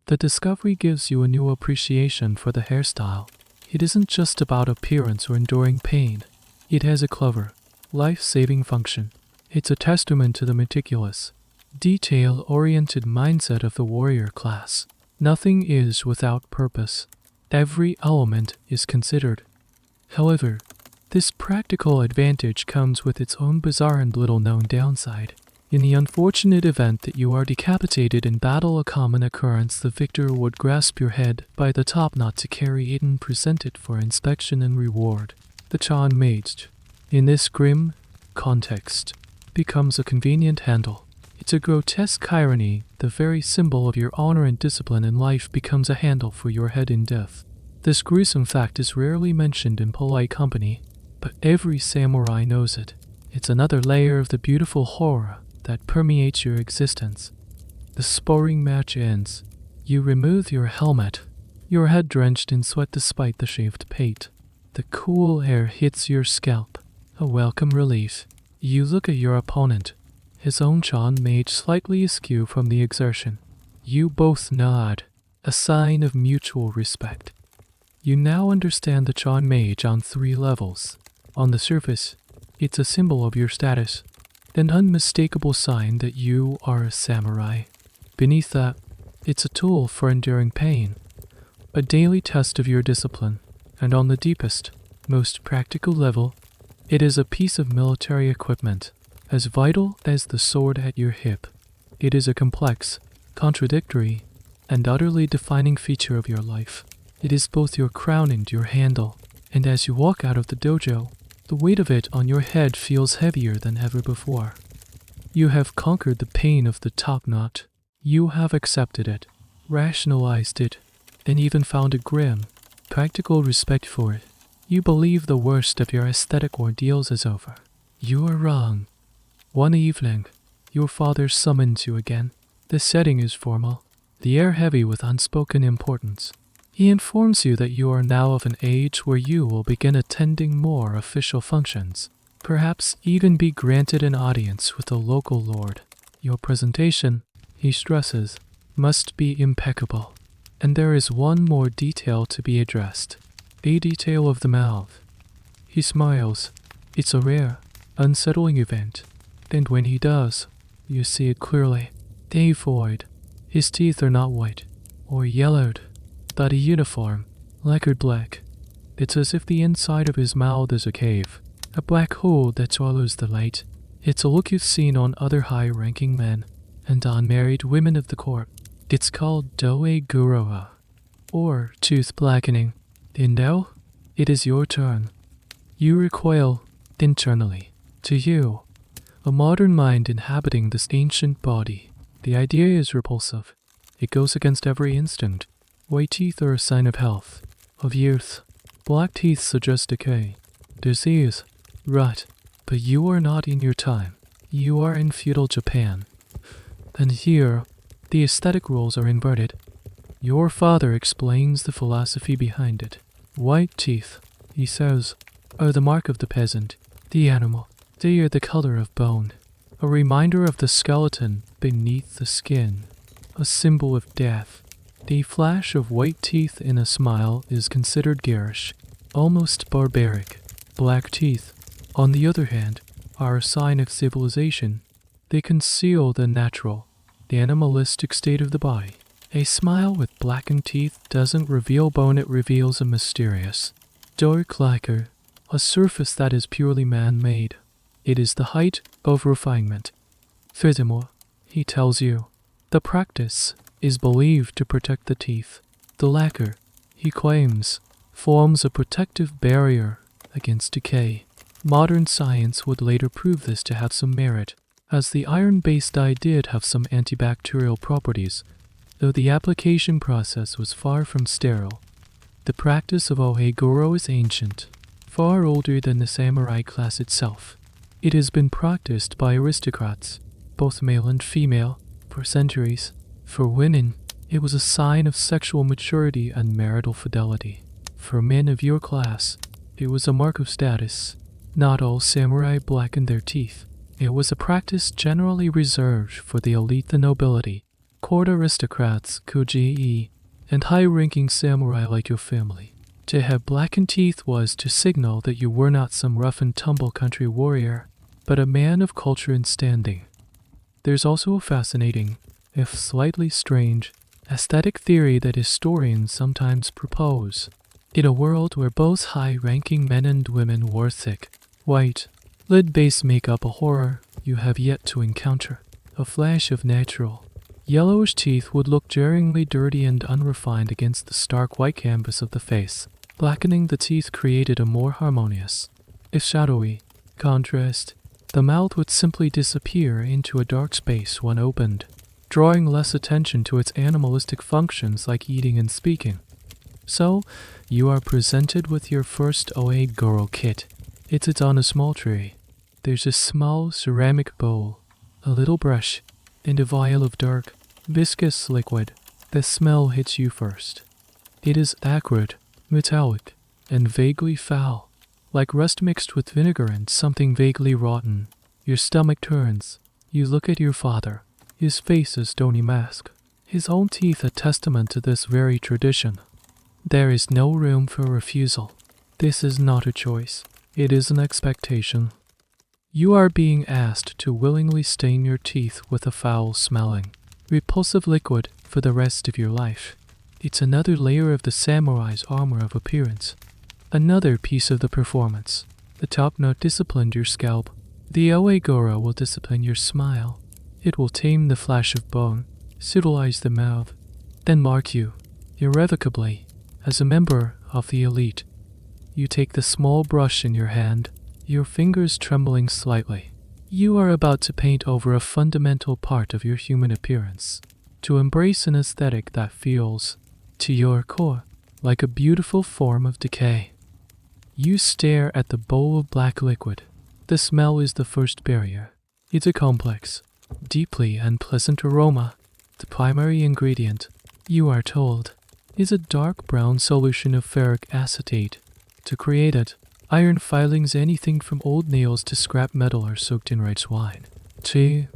A: The discovery gives you a new appreciation for the hairstyle. It isn't just about appearance or enduring pain. It has a clever, life-saving function. It's a testament to the meticulous, detail-oriented mindset of the warrior class. Nothing is without purpose. Every element is considered. However, this practical advantage comes with its own bizarre and little-known downside. In the unfortunate event that you are decapitated in battle, a common occurrence, the victor would grasp your head by the top knot to carry it and present it for inspection and reward. The Chonmage, in this grim context, becomes a convenient handle. It's a grotesque irony. The very symbol of your honor and discipline in life becomes a handle for your head in death. This gruesome fact is rarely mentioned in polite company, but every samurai knows it. It's another layer of the beautiful horror that permeates your existence. The sparring match ends. You remove your helmet, your head drenched in sweat despite the shaved pate. The cool air hits your scalp, a welcome relief. You look at your opponent, his own Chonmage slightly askew from the exertion. You both nod, a sign of mutual respect. You now understand the Chonmage on 3 levels. On the surface, it's a symbol of your status, an unmistakable sign that you are a samurai. Beneath that, it's a tool for enduring pain, a daily test of your discipline. And on the deepest, most practical level, it is a piece of military equipment, as vital as the sword at your hip. It is a complex, contradictory, and utterly defining feature of your life. It is both your crown and your handle, and as you walk out of the dojo, the weight of it on your head feels heavier than ever before. You have conquered the pain of the top knot. You have accepted it, rationalized it, and even found a grim, practical respect for it. You believe the worst of your aesthetic ordeals is over. You are wrong. One evening, your father summons you again. The setting is formal, the air heavy with unspoken importance. He informs you that you are now of an age where you will begin attending more official functions, perhaps even be granted an audience with the local lord. Your presentation, he stresses, must be impeccable. And there is one more detail to be addressed, a detail of the mouth. He smiles. It's a rare, unsettling event, and when he does, you see it clearly. Devoid. His teeth are not white, or yellowed, but a uniform, lacquered black. It's as if the inside of his mouth is a cave, a black hole that swallows the light, It's a look you've seen on other high-ranking men and unmarried women of the court. It's called Ohaguro, or tooth blackening. And now, it is your turn. You recoil internally. To you, a modern mind inhabiting this ancient body, the idea is repulsive. It goes against every instinct. White teeth are a sign of health, of youth. Black teeth suggest decay, disease, rot. But you are not in your time. You are in feudal Japan. And here, the aesthetic roles are inverted. Your father explains the philosophy behind it. White teeth, he says, are the mark of the peasant, the animal. They are the color of bone, a reminder of the skeleton beneath the skin, a symbol of death. The flash of white teeth in a smile is considered garish, almost barbaric. Black teeth, on the other hand, are a sign of civilization. They conceal the natural, the animalistic state of the body. A smile with blackened teeth doesn't reveal bone, it reveals a mysterious, dark lacquer, a surface that is purely man-made. It is the height of refinement. Furthermore, he tells you, the practice is believed to protect the teeth. The lacquer, he claims, forms a protective barrier against decay. Modern science would later prove this to have some merit, as the iron-based dye did have some antibacterial properties, though the application process was far from sterile. The practice of Ohaguro is ancient, far older than the samurai class itself. It has been practiced by aristocrats, both male and female, for centuries. For women, it was a sign of sexual maturity and marital fidelity. For men of your class, it was a mark of status. Not all samurai blackened their teeth. It was a practice generally reserved for the elite, the nobility, court aristocrats, kuji, and high-ranking samurai like your family. To have blackened teeth was to signal that you were not some rough-and-tumble country warrior, but a man of culture and standing. There's also a fascinating, if slightly strange, aesthetic theory that historians sometimes propose. In a world where both high-ranking men and women wore thick, white, lid-based makeup, a horror you have yet to encounter, a flash of natural, yellowish teeth would look jarringly dirty and unrefined against the stark white canvas of the face. Blackening the teeth created a more harmonious, if shadowy, contrast. The mouth would simply disappear into a dark space when opened, drawing less attention to its animalistic functions like eating and speaking. So, you are presented with your first Ohaguro kit. It's on a small tray. There's a small ceramic bowl, a little brush, and a vial of dark, viscous liquid. The smell hits you first. It is acrid, metallic, and vaguely foul, like rust mixed with vinegar and something vaguely rotten. Your stomach turns. You look at your father. His face is stony mask. His own teeth a testament to this very tradition. There is no room for refusal. This is not a choice. It is an expectation. You are being asked to willingly stain your teeth with a foul-smelling, repulsive liquid for the rest of your life. It's another layer of the samurai's armor of appearance. Another piece of the performance. The top note disciplined your scalp. The Ohaguro will discipline your smile. It will tame the flash of bone, civilize the mouth, then mark you, irrevocably, as a member of the elite. You take the small brush in your hand, your fingers trembling slightly. You are about to paint over a fundamental part of your human appearance, to embrace an aesthetic that feels, to your core, like a beautiful form of decay. You stare at the bowl of black liquid. The smell is the first barrier. It's a complex, deeply unpleasant aroma. The primary ingredient, you are told, is a dark brown solution of ferric acetate. To create it, iron filings, anything from old nails to scrap metal, are soaked in rice wine, tea,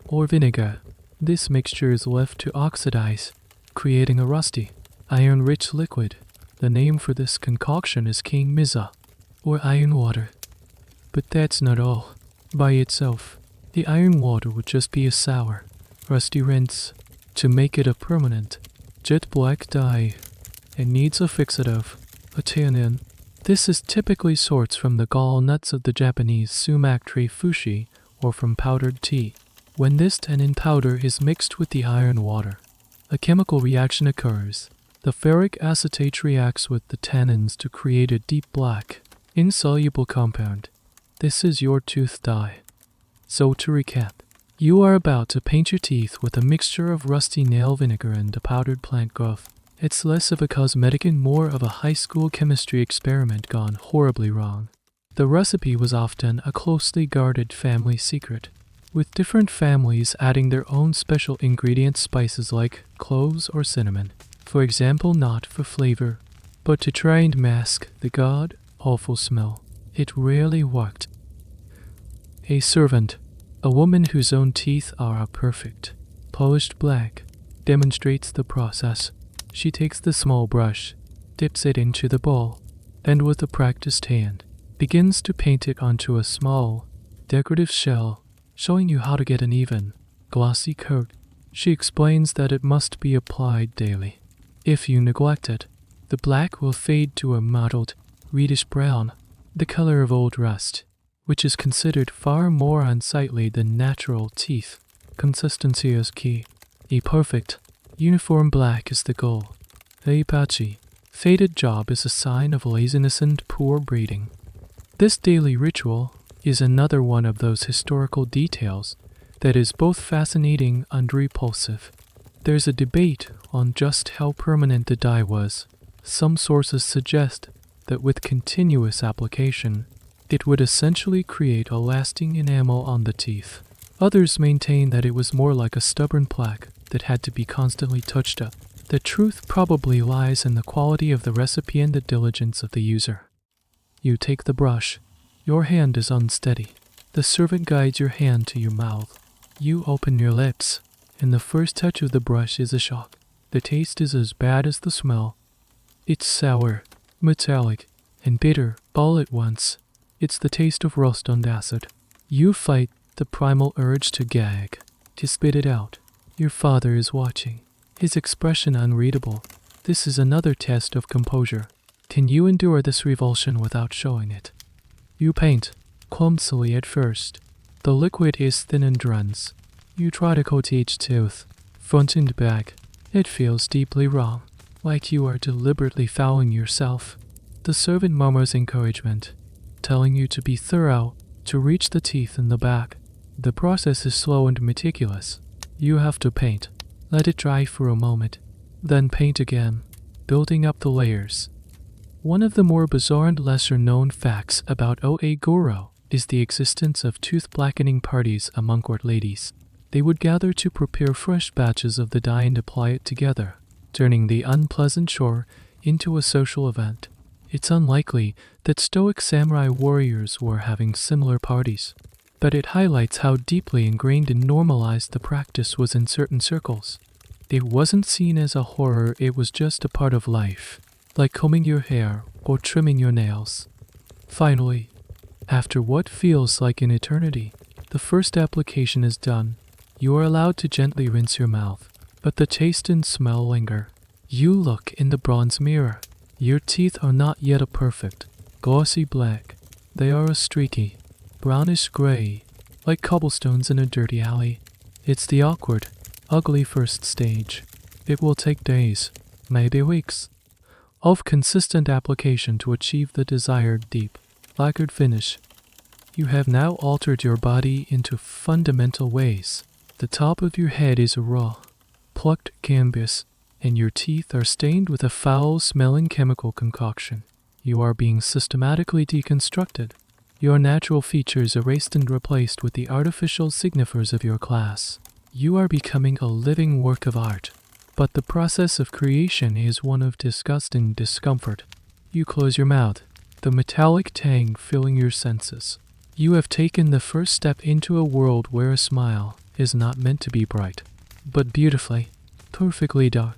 A: or vinegar. This mixture is left to oxidize, creating a rusty, iron-rich liquid. The name for this concoction is king miza, or iron water. But that's not all. By itself, the iron water would just be a sour, rusty rinse. To make it a permanent, jet black dye, it needs a fixative, a tannin. This is typically sourced from the gall nuts of the Japanese sumac tree fushi, or from powdered tea. When this tannin powder is mixed with the iron water, a chemical reaction occurs. The ferric acetate reacts with the tannins to create a deep black, insoluble compound. This is your tooth dye. So to recap, you are about to paint your teeth with a mixture of rusty nail vinegar and a powdered plant growth. It's less of a cosmetic and more of a high school chemistry experiment gone horribly wrong. The recipe was often a closely guarded family secret, with different families adding their own special ingredient spices like cloves or cinnamon. For example, not for flavor, but to try and mask the god-awful smell. It rarely worked. A servant, a woman whose own teeth are perfect, polished black, demonstrates the process. She takes the small brush, dips it into the bowl, and with a practiced hand, begins to paint it onto a small, decorative shell, showing you how to get an even, glossy coat. She explains that it must be applied daily. If you neglect it, the black will fade to a mottled, reddish brown, the color of old rust, which is considered far more unsightly than natural teeth. Consistency is key. A perfect, uniform black is the goal. A patchy, faded job is a sign of laziness and poor breeding. This daily ritual is another one of those historical details that is both fascinating and repulsive. There's a debate on just how permanent the dye was. Some sources suggest that with continuous application, it would essentially create a lasting enamel on the teeth. Others maintain that it was more like a stubborn plaque that had to be constantly touched up. The truth probably lies in the quality of the recipe and the diligence of the user. You take the brush. Your hand is unsteady. The servant guides your hand to your mouth. You open your lips, and the first touch of the brush is a shock. The taste is as bad as the smell. It's sour, metallic, and bitter all at once. It's the taste of rust on acid. You fight the primal urge to gag, to spit it out. Your father is watching, his expression unreadable. This is another test of composure. Can you endure this revulsion without showing it? You paint, clumsily at first. The liquid is thin and runs. You try to coat each tooth, front and back. It feels deeply wrong, like you are deliberately fouling yourself. The servant murmurs encouragement, telling you to be thorough, to reach the teeth in the back. The process is slow and meticulous. You have to paint, let it dry for a moment, then paint again, building up the layers. One of the more bizarre and lesser-known facts about Ohaguro is the existence of tooth blackening parties among court ladies. They would gather to prepare fresh batches of the dye and apply it together, turning the unpleasant chore into a social event. It's unlikely that stoic samurai warriors were having similar parties, but it highlights how deeply ingrained and normalized the practice was in certain circles. It wasn't seen as a horror, it was just a part of life, like combing your hair or trimming your nails. Finally, after what feels like an eternity, the first application is done. You are allowed to gently rinse your mouth, but the taste and smell linger. You look in the bronze mirror. Your teeth are not yet a perfect, glossy black. They are a streaky, brownish gray, like cobblestones in a dirty alley. It's the awkward, ugly first stage. It will take days, maybe weeks, of consistent application to achieve the desired deep, lacquered finish. You have now altered your body into fundamental ways. The top of your head is raw, plucked canvas, and your teeth are stained with a foul-smelling chemical concoction. You are being systematically deconstructed, your natural features erased and replaced with the artificial signifiers of your class. You are becoming a living work of art, but the process of creation is one of disgust and discomfort. You close your mouth, the metallic tang filling your senses. You have taken the first step into a world where a smile is not meant to be bright, but beautifully, perfectly dark.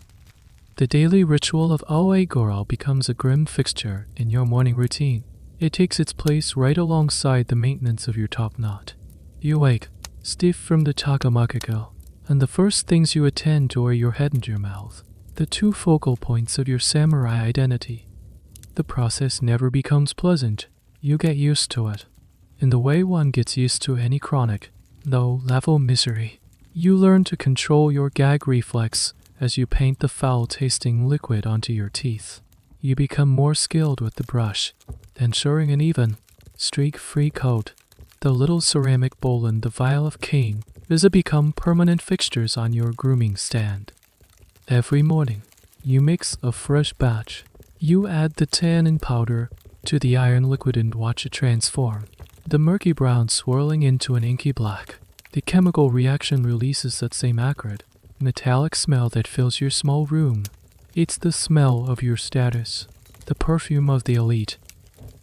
A: The daily ritual of Ohaguro becomes a grim fixture in your morning routine. It takes its place right alongside the maintenance of your top knot. You wake, stiff from the takamaki, and the first things you attend to are your head and your mouth, the two focal points of your samurai identity. The process never becomes pleasant. You get used to it. in the way one gets used to any chronic, low-level misery. You learn to control your gag reflex as you paint the foul-tasting liquid onto your teeth. You become more skilled with the brush, ensuring an even, streak-free coat. The little ceramic bowl and the vial of cane become permanent fixtures on your grooming stand. Every morning, you mix a fresh batch. You add the tannin powder to the iron liquid and watch it transform, the murky brown swirling into an inky black. The chemical reaction releases that same acrid, metallic smell that fills your small room. It's the smell of your status, the perfume of the elite.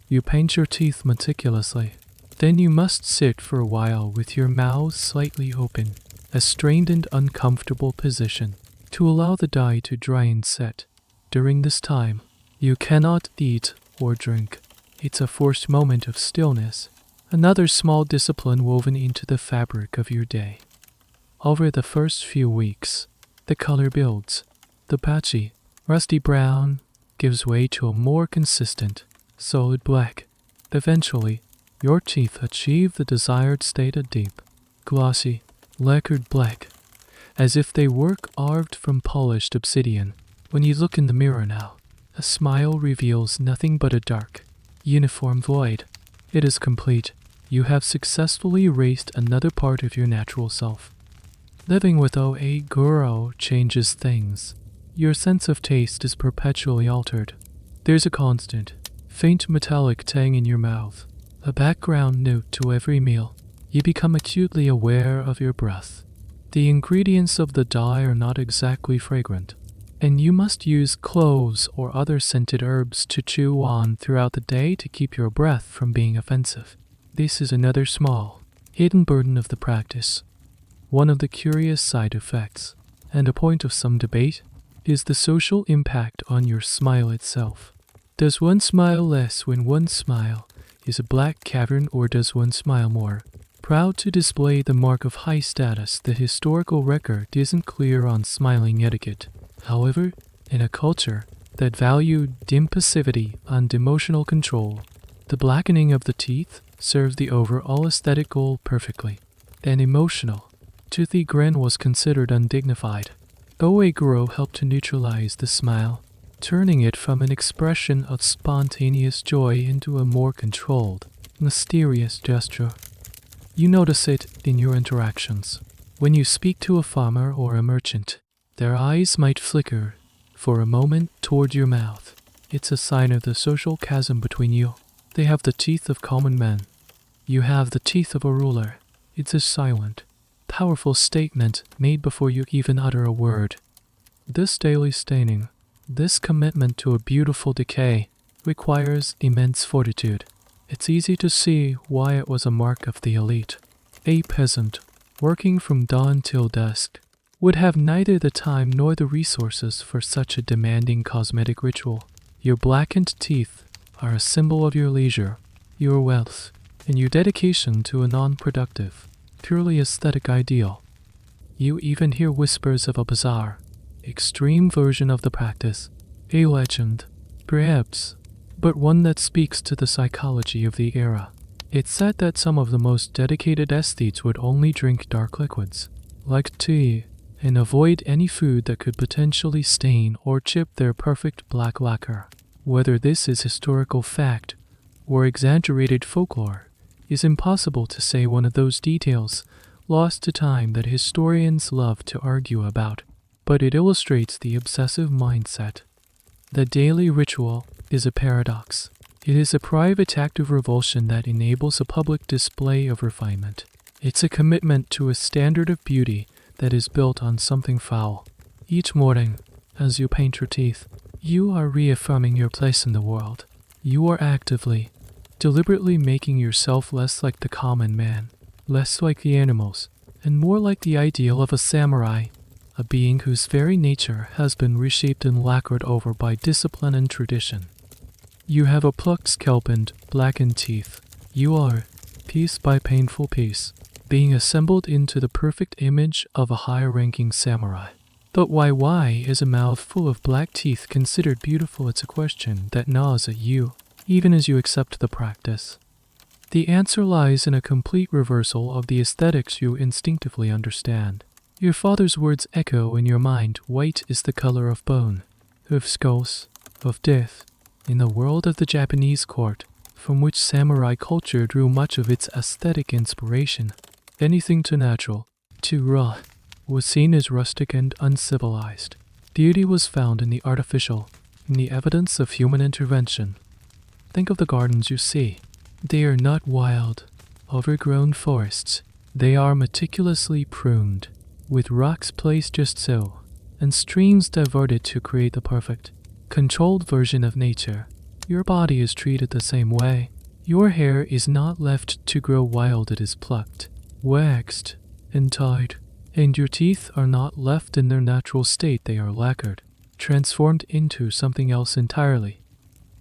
A: You paint your teeth meticulously. Then you must sit for a while with your mouth slightly open, a strained and uncomfortable position, to allow the dye to dry and set. During this time, you cannot eat or drink. It's a forced moment of stillness, another small discipline woven into the fabric of your day. Over the first few weeks, the color builds. The patchy, rusty brown gives way to a more consistent, solid black. Eventually, your teeth achieve the desired state of deep, glossy, lacquered black, as if they were carved from polished obsidian. When you look in the mirror now, a smile reveals nothing but a dark, uniform void. It is complete. You have successfully erased another part of your natural self. Living with Ohaguro changes things. Your sense of taste is perpetually altered. There's a constant, faint metallic tang in your mouth, a background note to every meal. You become acutely aware of your breath. The ingredients of the dye are not exactly fragrant, and you must use cloves or other scented herbs to chew on throughout the day to keep your breath from being offensive. This is another small, hidden burden of the practice. One of the curious side effects, and a point of some debate, is the social impact on your smile itself. Does one smile less when one smile is a black cavern, or does one smile more? Proud to display the mark of high status, the historical record isn't clear on smiling etiquette. However, in a culture that valued impassivity and emotional control, the blackening of the teeth served the overall aesthetic goal perfectly. An emotional, toothy grin was considered undignified. Ohaguro helped to neutralize the smile, turning it from an expression of spontaneous joy into a more controlled, mysterious gesture. You notice it in your interactions. When you speak to a farmer or a merchant, their eyes might flicker for a moment toward your mouth. It's a sign of the social chasm between you. They have the teeth of common men. You have the teeth of a ruler. It's a silent, powerful statement made before you even utter a word. This daily staining, this commitment to a beautiful decay, requires immense fortitude. It's easy to see why it was a mark of the elite. A peasant, working from dawn till dusk, would have neither the time nor the resources for such a demanding cosmetic ritual. Your blackened teeth are a symbol of your leisure, your wealth, and your dedication to a non-productive, purely aesthetic ideal. You even hear whispers of a bizarre, extreme version of the practice, a legend, perhaps, but one that speaks to the psychology of the era. It's said that some of the most dedicated aesthetes would only drink dark liquids, like tea, and avoid any food that could potentially stain or chip their perfect black lacquer. Whether this is historical fact or exaggerated folklore is impossible to say. One of those details lost to time that historians love to argue about, but it illustrates the obsessive mindset. The daily ritual is a paradox. It is a private act of revulsion that enables a public display of refinement. It's a commitment to a standard of beauty that is built on something foul. Each morning, as you paint your teeth, you are reaffirming your place in the world. You are actively, deliberately making yourself less like the common man, less like the animals, and more like the ideal of a samurai, a being whose very nature has been reshaped and lacquered over by discipline and tradition. You have a plucked scalp and blackened teeth. You are, piece by painful piece, being assembled into the perfect image of a higher-ranking samurai. But why is a mouth full of black teeth considered beautiful? It's a question that gnaws at you, even as you accept the practice. The answer lies in a complete reversal of the aesthetics you instinctively understand. Your father's words echo in your mind. White is the color of bone, of skulls, of death. In the world of the Japanese court, from which samurai culture drew much of its aesthetic inspiration, anything too natural, too raw, was seen as rustic and uncivilized. Beauty was found in the artificial, in the evidence of human intervention. Think of the gardens you see. They are not wild, overgrown forests. They are meticulously pruned, with rocks placed just so, and streams diverted to create the perfect, controlled version of nature. Your body is treated the same way. Your hair is not left to grow wild, it is plucked, waxed, and tied. And your teeth are not left in their natural state, they are lacquered, transformed into something else entirely.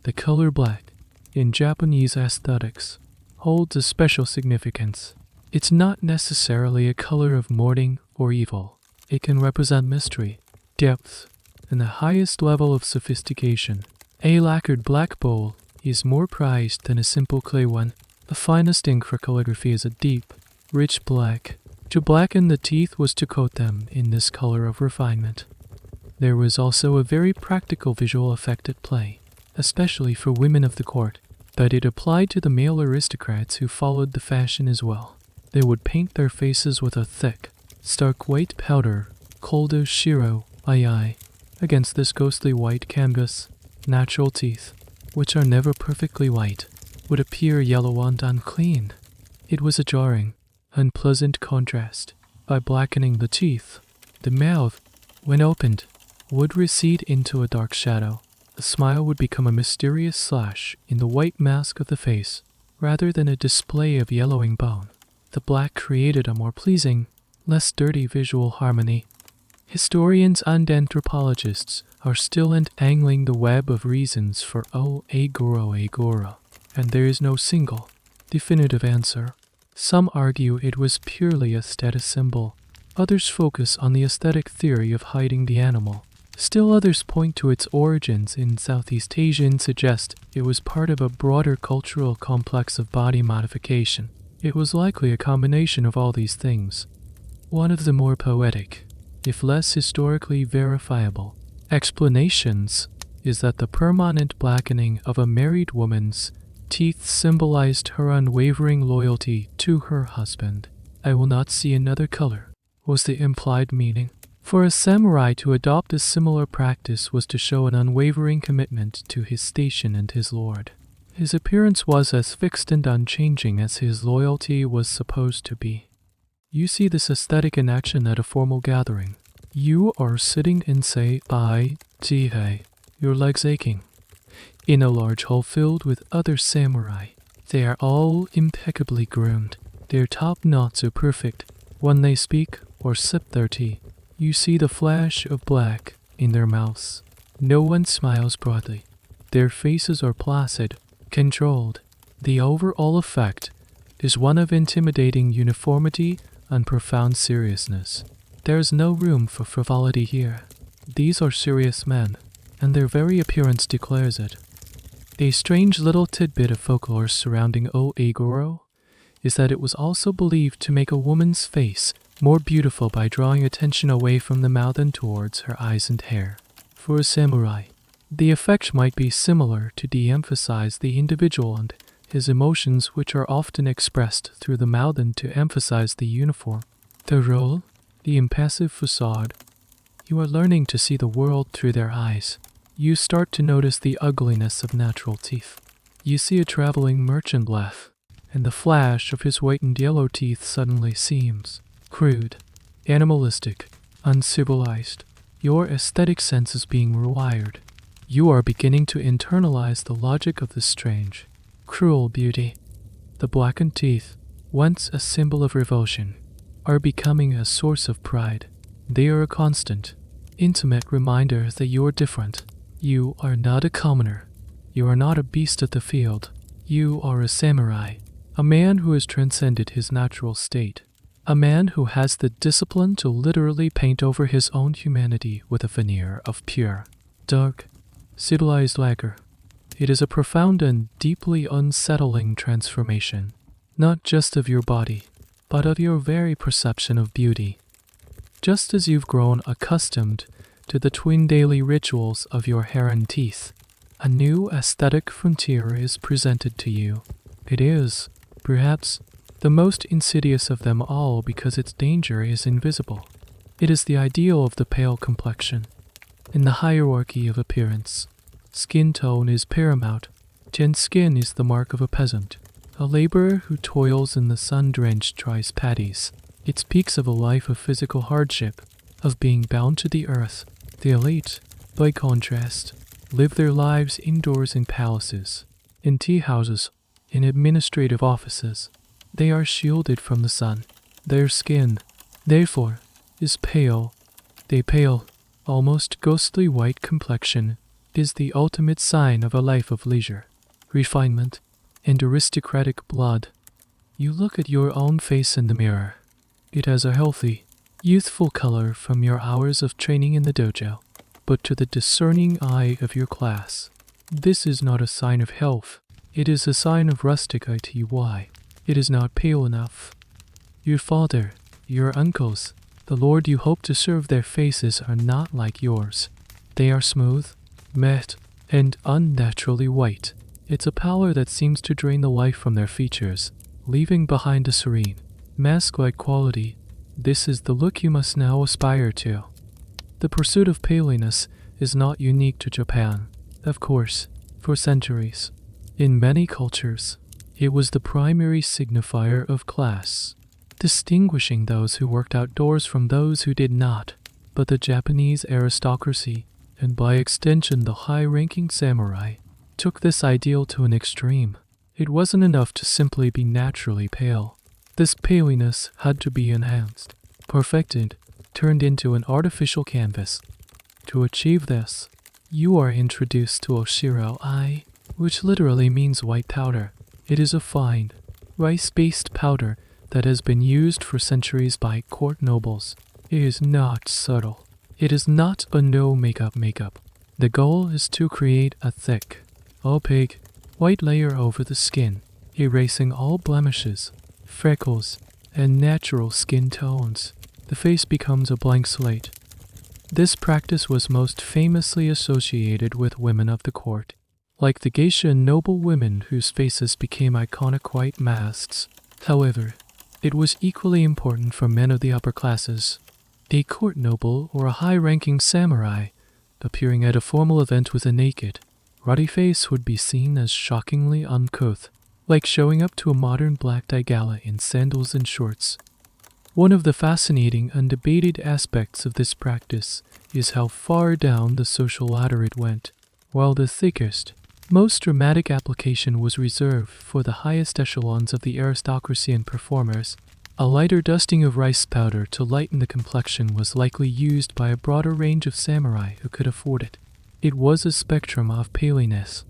A: The color black, in Japanese aesthetics, holds a special significance. It's not necessarily a color of mourning or evil. It can represent mystery, depth, and the highest level of sophistication. A lacquered black bowl is more prized than a simple clay one. The finest ink for calligraphy is a deep, rich black. To blacken the teeth was to coat them in this color of refinement. There was also a very practical visual effect at play, especially for women of the court, but it applied to the male aristocrats who followed the fashion as well. They would paint their faces with a thick, stark white powder, called a shiro, ai, against this ghostly white canvas. Natural teeth, which are never perfectly white, would appear yellow and unclean. It was a jarring, unpleasant contrast. By blackening the teeth, the mouth, when opened, would recede into a dark shadow. The smile would become a mysterious slash in the white mask of the face, rather than a display of yellowing bone. The black created a more pleasing, less dirty visual harmony. Historians and anthropologists are still untangling the web of reasons for Ohaguro, and there is no single, definitive answer. Some argue it was purely a status symbol. Others focus on the aesthetic theory of hiding the animal. Still others point to its origins in Southeast Asia and suggest it was part of a broader cultural complex of body modification. It was likely a combination of all these things. One of the more poetic, if less historically verifiable, explanations is that the permanent blackening of a married woman's teeth symbolized her unwavering loyalty to her husband. I will not see another color, was the implied meaning. For a samurai to adopt a similar practice was to show an unwavering commitment to his station and his lord. His appearance was as fixed and unchanging as his loyalty was supposed to be. You see this aesthetic in action at a formal gathering. You are sitting in, say, Jihei, your legs aching, in a large hall filled with other samurai. They are all impeccably groomed. Their top knots are perfect. When they speak or sip their tea, you see the flash of black in their mouths. No one smiles broadly. Their faces are placid, controlled. The overall effect is one of intimidating uniformity and profound seriousness. There is no room for frivolity here. These are serious men, and their very appearance declares it. A strange little tidbit of folklore surrounding Ohaguro is that it was also believed to make a woman's face more beautiful by drawing attention away from the mouth and towards her eyes and hair. For a samurai, the effect might be similar to de-emphasize the individual and his emotions, which are often expressed through the mouth, and to emphasize the uniform, the role, the impassive facade. You are learning to see the world through their eyes. You start to notice the ugliness of natural teeth. You see a traveling merchant laugh, and the flash of his white and yellow teeth suddenly seems crude, animalistic, uncivilized. Your aesthetic sense is being rewired. You are beginning to internalize the logic of the strange, cruel beauty. The blackened teeth, once a symbol of revulsion, are becoming a source of pride. They are a constant, intimate reminder that you are different. You are not a commoner. You are not a beast of the field. You are a samurai, a man who has transcended his natural state, a man who has the discipline to literally paint over his own humanity with a veneer of pure, dark, civilized lacquer. It is a profound and deeply unsettling transformation. not just of your body, but of your very perception of beauty. Just as you've grown accustomed to the twin daily rituals of your hair and teeth, a new aesthetic frontier is presented to you. It is, perhaps, the most insidious of them all because its danger is invisible. It is the ideal of the pale complexion. In the hierarchy of appearance, skin tone is paramount. Tan skin is the mark of a peasant, a laborer who toils in the sun-drenched rice paddies. It speaks of a life of physical hardship, of being bound to the earth. The elite, by contrast, live their lives indoors in palaces, in tea houses, in administrative offices. They are shielded from the sun. Their skin, therefore, is pale. The pale, almost ghostly white complexion is the ultimate sign of a life of leisure, refinement, and aristocratic blood. You look at your own face in the mirror. It has a healthy, youthful color from your hours of training in the dojo, but to the discerning eye of your class, this is not a sign of health. It is a sign of rustic ity. It is not pale enough. Your father, your uncles, the lord you hope to serve, their faces are not like yours. They are smooth, matte, and unnaturally white. It's a pallor that seems to drain the life from their features, leaving behind a serene, mask-like quality. This is the look you must now aspire to. The pursuit of paleness is not unique to Japan. Of course, for centuries, in many cultures, it was the primary signifier of class, distinguishing those who worked outdoors from those who did not. But the Japanese aristocracy, and by extension the high-ranking samurai, took this ideal to an extreme. It wasn't enough to simply be naturally pale. This paleness had to be enhanced, perfected, turned into an artificial canvas. To achieve this, you are introduced to oshiro-ai, which literally means white powder. It is a fine, rice-based powder that has been used for centuries by court nobles. It is not subtle. It is not a no-makeup. The goal is to create a thick, opaque, white layer over the skin, erasing all blemishes, freckles, and natural skin tones. The face becomes a blank slate. This practice was most famously associated with women of the court, like the geisha and noble women whose faces became iconic white masks. However, it was equally important for men of the upper classes. A court noble or a high-ranking samurai appearing at a formal event with a naked, ruddy face would be seen as shockingly uncouth, like showing up to a modern black-tie gala in sandals and shorts. One of the fascinating and debated aspects of this practice is how far down the social ladder it went. While the thickest, most dramatic application was reserved for the highest echelons of the aristocracy and performers, a lighter dusting of rice powder to lighten the complexion was likely used by a broader range of samurai who could afford it. It was a spectrum of paleness.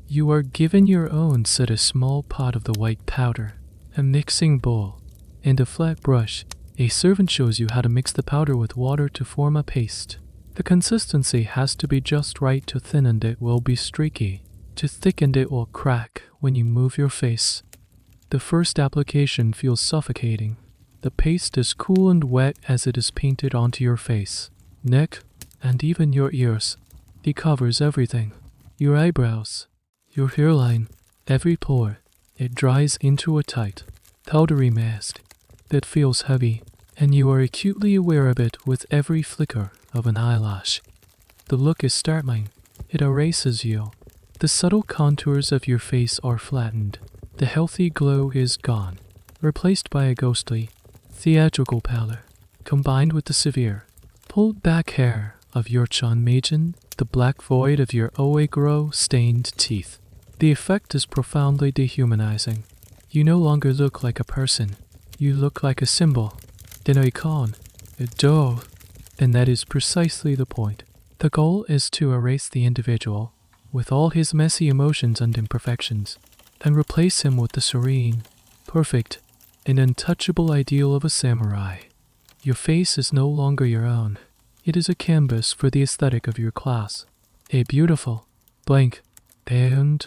A: You are given your own set a small pot of the white powder, a mixing bowl, and a flat brush. A servant shows you how to mix the powder with water to form a paste. The consistency has to be just right. To thin and it will be streaky. To thicken it will crack when you move your face. The first application feels suffocating. The paste is cool and wet as it is painted onto your face, neck, and even your ears. It covers everything. Your eyebrows, your hairline, every pore. It dries into a tight, powdery mask that feels heavy, and you are acutely aware of it with every flicker of an eyelash. The look is startling. It erases you. The subtle contours of your face are flattened. The healthy glow is gone, replaced by a ghostly, theatrical pallor, combined with the severe, pulled-back hair of your Chonmage, the black void of your Ohaguro stained teeth. The effect is profoundly dehumanizing. You no longer look like a person. You look like a symbol, an icon, a doll, and that is precisely the point. The goal is to erase the individual, with all his messy emotions and imperfections, and replace him with the serene, perfect, and untouchable ideal of a samurai. Your face is no longer your own. It is a canvas for the aesthetic of your class. A beautiful, blank, and,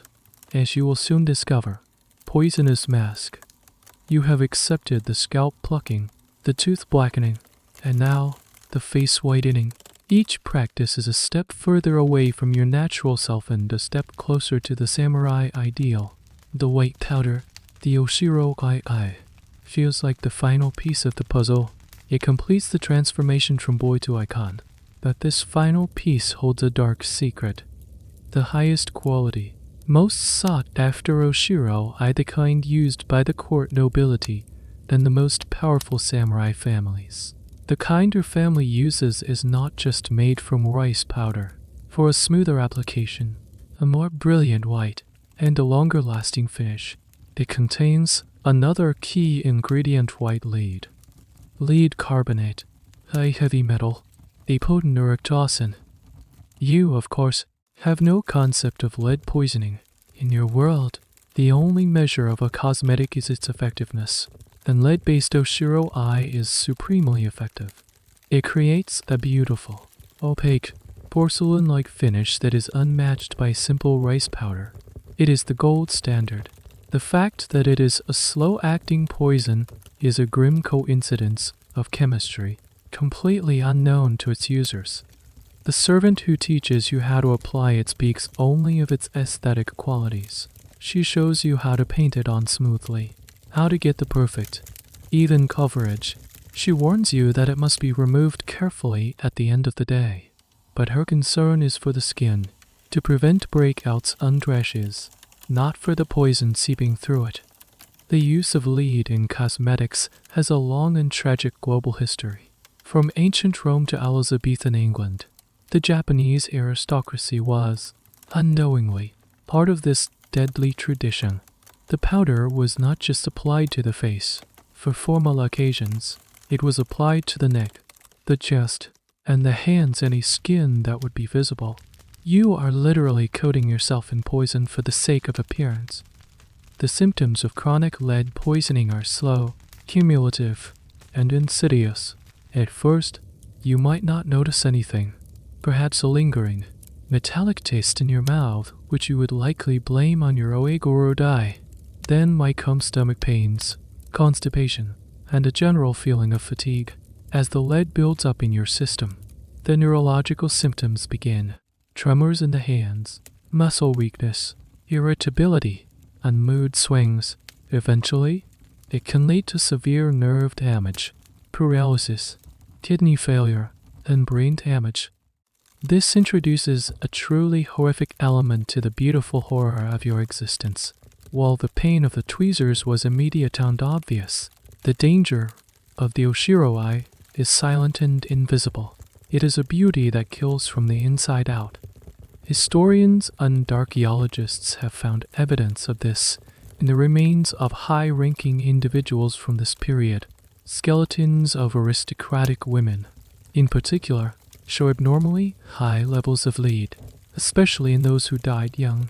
A: as you will soon discover, poisonous mask. You have accepted the scalp plucking, the tooth blackening, and now the face whitening. Each practice is a step further away from your natural self and a step closer to the samurai ideal. The white powder, the Oshiro Kai, feels like the final piece of the puzzle. It completes the transformation from boy to icon. But this final piece holds a dark secret. The highest quality, most sought after Oshiro, the kind used by the court nobility, than the most powerful samurai families. The kind your family uses is not just made from rice powder. For a smoother application, a more brilliant white, and a longer lasting finish, it contains another key ingredient: white lead. Lead carbonate, a heavy metal, a potent neurotoxin. You, of course, have no concept of lead poisoning. In your world, the only measure of a cosmetic is its effectiveness, and lead-based Oshiro is supremely effective. It creates a beautiful, opaque, porcelain-like finish that is unmatched by simple rice powder. It is the gold standard. The fact that it is a slow-acting poison is a grim coincidence of chemistry, completely unknown to its users. The servant who teaches you how to apply it speaks only of its aesthetic qualities. She shows you how to paint it on smoothly, how to get the perfect, even coverage. She warns you that it must be removed carefully at the end of the day. But her concern is for the skin, to prevent breakouts and rashes, not for the poison seeping through it. The use of lead in cosmetics has a long and tragic global history. From ancient Rome to Elizabethan England, the Japanese aristocracy was, unknowingly, part of this deadly tradition. The powder was not just applied to the face. For formal occasions, it was applied to the neck, the chest, and the hands, any skin that would be visible. You are literally coating yourself in poison for the sake of appearance. The symptoms of chronic lead poisoning are slow, cumulative, and insidious. At first, you might not notice anything. Perhaps a lingering, metallic taste in your mouth, which you would likely blame on your Ohaguro dye. Then might come stomach pains, constipation, and a general feeling of fatigue. As the lead builds up in your system, the neurological symptoms begin. Tremors in the hands, muscle weakness, irritability, and mood swings. Eventually, it can lead to severe nerve damage, paralysis, kidney failure, and brain damage. This introduces a truly horrific element to the beautiful horror of your existence. While the pain of the tweezers was immediate and obvious, the danger of the Oshiro is silent and invisible. It is a beauty that kills from the inside out. Historians and archaeologists have found evidence of this in the remains of high-ranking individuals from this period. Skeletons of aristocratic women, in particular, show abnormally high levels of lead, especially in those who died young.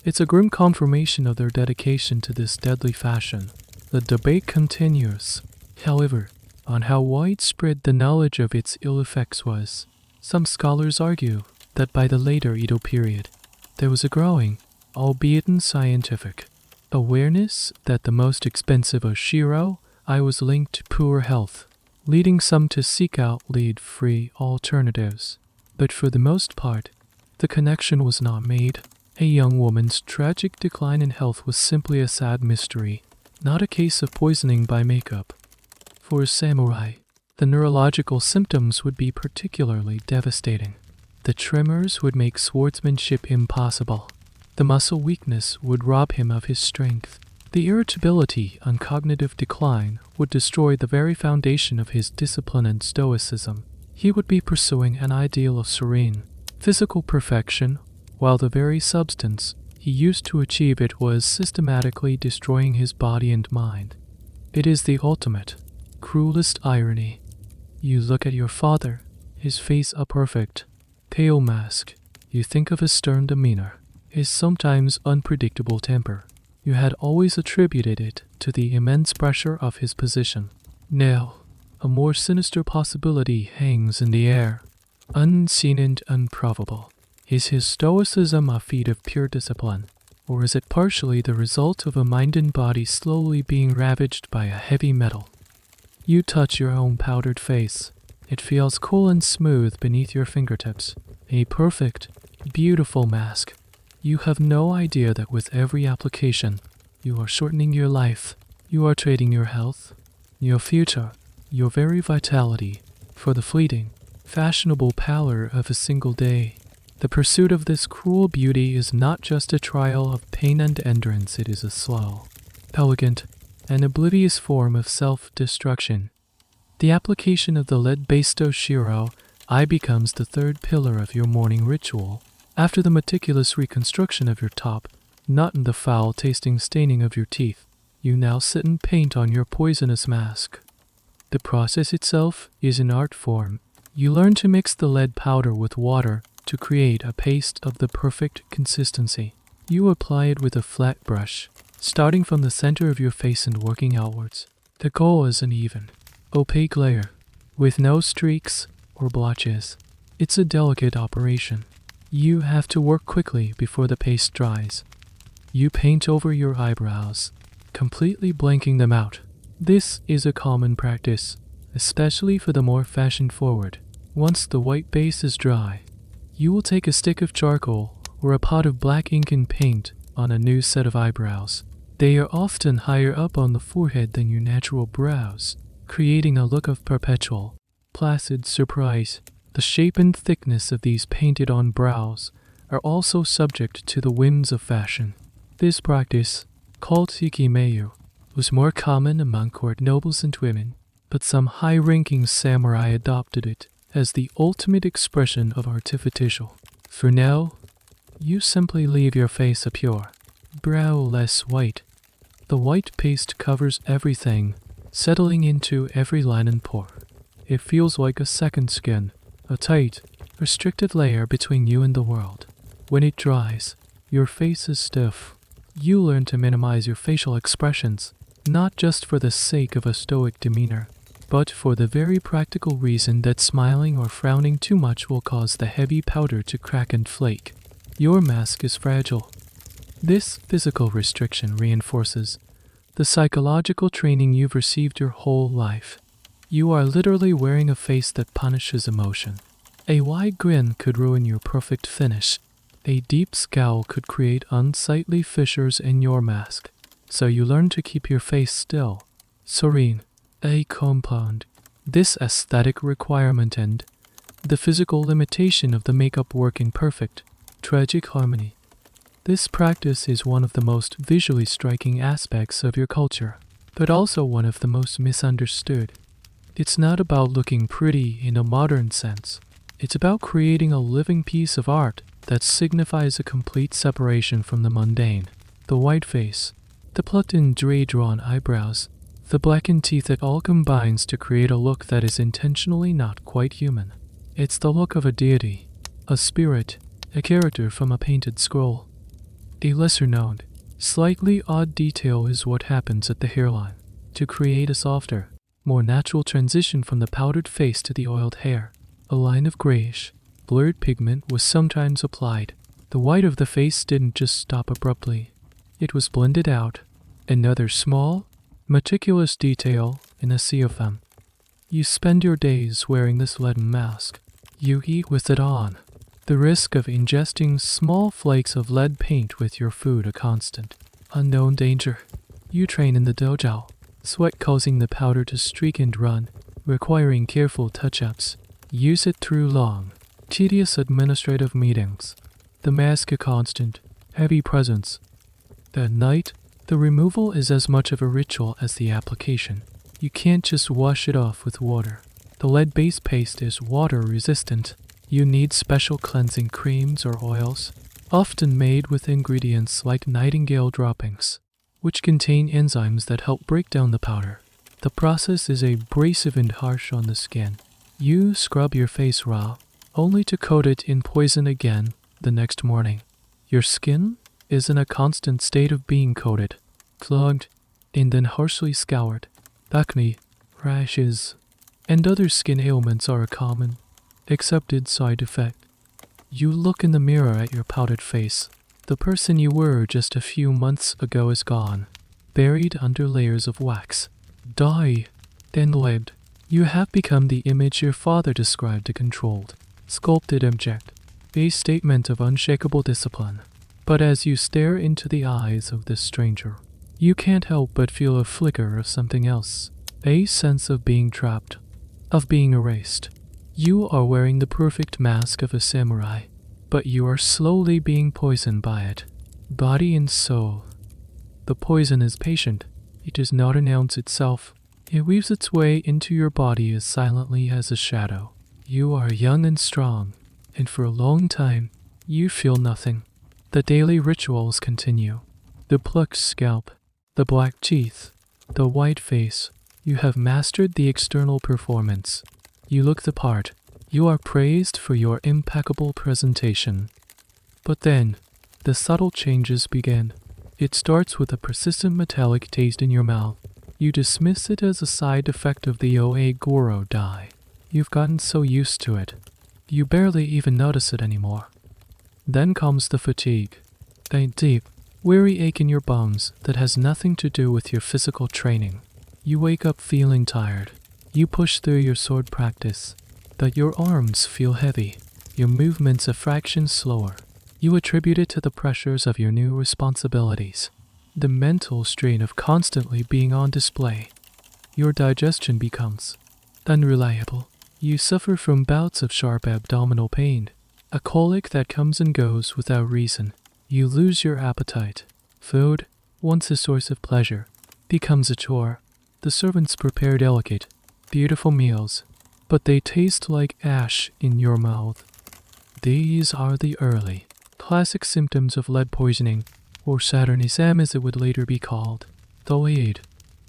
A: It's a grim confirmation of their dedication to this deadly fashion. The debate continues, however, on how widespread the knowledge of its ill effects was. Some scholars argue that by the later Edo period, there was a growing, albeit unscientific, awareness that the most expensive Oshiro was linked to poor health, leading some to seek out lead-free alternatives. But for the most part, the connection was not made. A young woman's tragic decline in health was simply a sad mystery, not a case of poisoning by makeup. For a samurai, the neurological symptoms would be particularly devastating. The tremors would make swordsmanship impossible. The muscle weakness would rob him of his strength. The irritability and cognitive decline would destroy the very foundation of his discipline and stoicism. He would be pursuing an ideal of serene, physical perfection, while the very substance he used to achieve it was systematically destroying his body and mind. It is the ultimate, cruelest irony. You look at your father, his face a perfect, pale mask. You think of his stern demeanor, his sometimes unpredictable temper. You had always attributed it to the immense pressure of his position. Now, a more sinister possibility hangs in the air. Unseen and improbable. Is his stoicism a feat of pure discipline, Or is it partially the result of a mind and body slowly being ravaged by a heavy metal? You touch your own powdered face. It feels cool and smooth beneath your fingertips. A perfect, beautiful mask. You have no idea that with every application, you are shortening your life. You are trading your health, your future, your very vitality for the fleeting, fashionable pallor of a single day. The pursuit of this cruel beauty is not just a trial of pain and endurance, it is a slow, elegant, and oblivious form of self-destruction. The application of the lead-based Oshiro eye becomes the third pillar of your morning ritual. After the meticulous reconstruction of your top, not in the foul-tasting staining of your teeth, you now sit and paint on your poisonous mask. The process itself is an art form. You learn to mix the lead powder with water to create a paste of the perfect consistency. You apply it with a flat brush, starting from the center of your face and working outwards. The goal is an even, opaque layer, with no streaks or blotches. It's a delicate operation. You have to work quickly before the paste dries. You paint over your eyebrows, completely blanking them out. This is a common practice, especially for the more fashion-forward. Once the white base is dry, you will take a stick of charcoal or a pot of black ink and paint on a new set of eyebrows. They are often higher up on the forehead than your natural brows, creating a look of perpetual, placid surprise. The shape and thickness of these painted-on brows are also subject to the whims of fashion. This practice, called Shikimeyu, was more common among court nobles and women, but some high-ranking samurai adopted it as the ultimate expression of artificial. For now, you simply leave your face a pure, brow-less white. The white paste covers everything, settling into every line and pore. It feels like a second skin, a tight, restricted layer between you and the world. When it dries, your face is stiff. You learn to minimize your facial expressions, not just for the sake of a stoic demeanor, but for the very practical reason that smiling or frowning too much will cause the heavy powder to crack and flake. Your mask is fragile. This physical restriction reinforces the psychological training you've received your whole life. You are literally wearing a face that punishes emotion. A wide grin could ruin your perfect finish. A deep scowl could create unsightly fissures in your mask. So you learn to keep your face still, serene, a compound. This aesthetic requirement and the physical limitation of the makeup work in perfect, tragic harmony. This practice is one of the most visually striking aspects of your culture, but also one of the most misunderstood. It's not about looking pretty in a modern sense. It's about creating a living piece of art that signifies a complete separation from the mundane. The white face, the plucked and drawn eyebrows, the blackened teeth, it all combines to create a look that is intentionally not quite human. It's the look of a deity, a spirit, a character from a painted scroll. A lesser-known, slightly odd detail is what happens at the hairline to create a softer, more natural transition from the powdered face to the oiled hair. A line of grayish, blurred pigment was sometimes applied. The white of the face didn't just stop abruptly. It was blended out, another small, meticulous detail in a sea of them. You spend your days wearing this leaden mask. You eat with it on. The risk of ingesting small flakes of lead paint with your food a constant, unknown danger. You train in the dojo, sweat causing the powder to streak and run, requiring careful touch-ups. Use it through long, tedious administrative meetings. The mask a constant, heavy presence. At night, the removal is as much of a ritual as the application. You can't just wash it off with water. The lead-based paste is water-resistant. You need special cleansing creams or oils, often made with ingredients like nightingale droppings, which contain enzymes that help break down the powder. The process is abrasive and harsh on the skin. You scrub your face raw, only to coat it in poison again the next morning. Your skin is in a constant state of being coated, clogged, and then harshly scoured. Acne, rashes, and other skin ailments are a common, accepted side effect. You look in the mirror at your powdered face. The person you were just a few months ago is gone, buried under layers of wax. Die, then lived. You have become the image your father described a controlled, sculpted object, a statement of unshakable discipline. But as you stare into the eyes of this stranger, you can't help but feel a flicker of something else, a sense of being trapped, of being erased. You are wearing the perfect mask of a samurai, but you are slowly being poisoned by it, body and soul. The poison is patient. It does not announce itself. It weaves its way into your body as silently as a shadow. You are young and strong, and for a long time, you feel nothing. The daily rituals continue. The plucked scalp, the black teeth, the white face. You have mastered the external performance. You look the part. You are praised for your impeccable presentation. But then, the subtle changes begin. It starts with a persistent metallic taste in your mouth. You dismiss it as a side effect of the Ohaguro dye. You've gotten so used to it, you barely even notice it anymore. Then comes the fatigue, a deep, weary ache in your bones that has nothing to do with your physical training. You wake up feeling tired. You push through your sword practice, but your arms feel heavy, your movements a fraction slower. You attribute it to the pressures of your new responsibilities, the mental strain of constantly being on display. Your digestion becomes unreliable. You suffer from bouts of sharp abdominal pain, a colic that comes and goes without reason. You lose your appetite. Food, once a source of pleasure, becomes a chore. The servants prepare delicate, beautiful meals, but they taste like ash in your mouth. These are the early, classic symptoms of lead poisoning, or saturnism as it would later be called. The lead,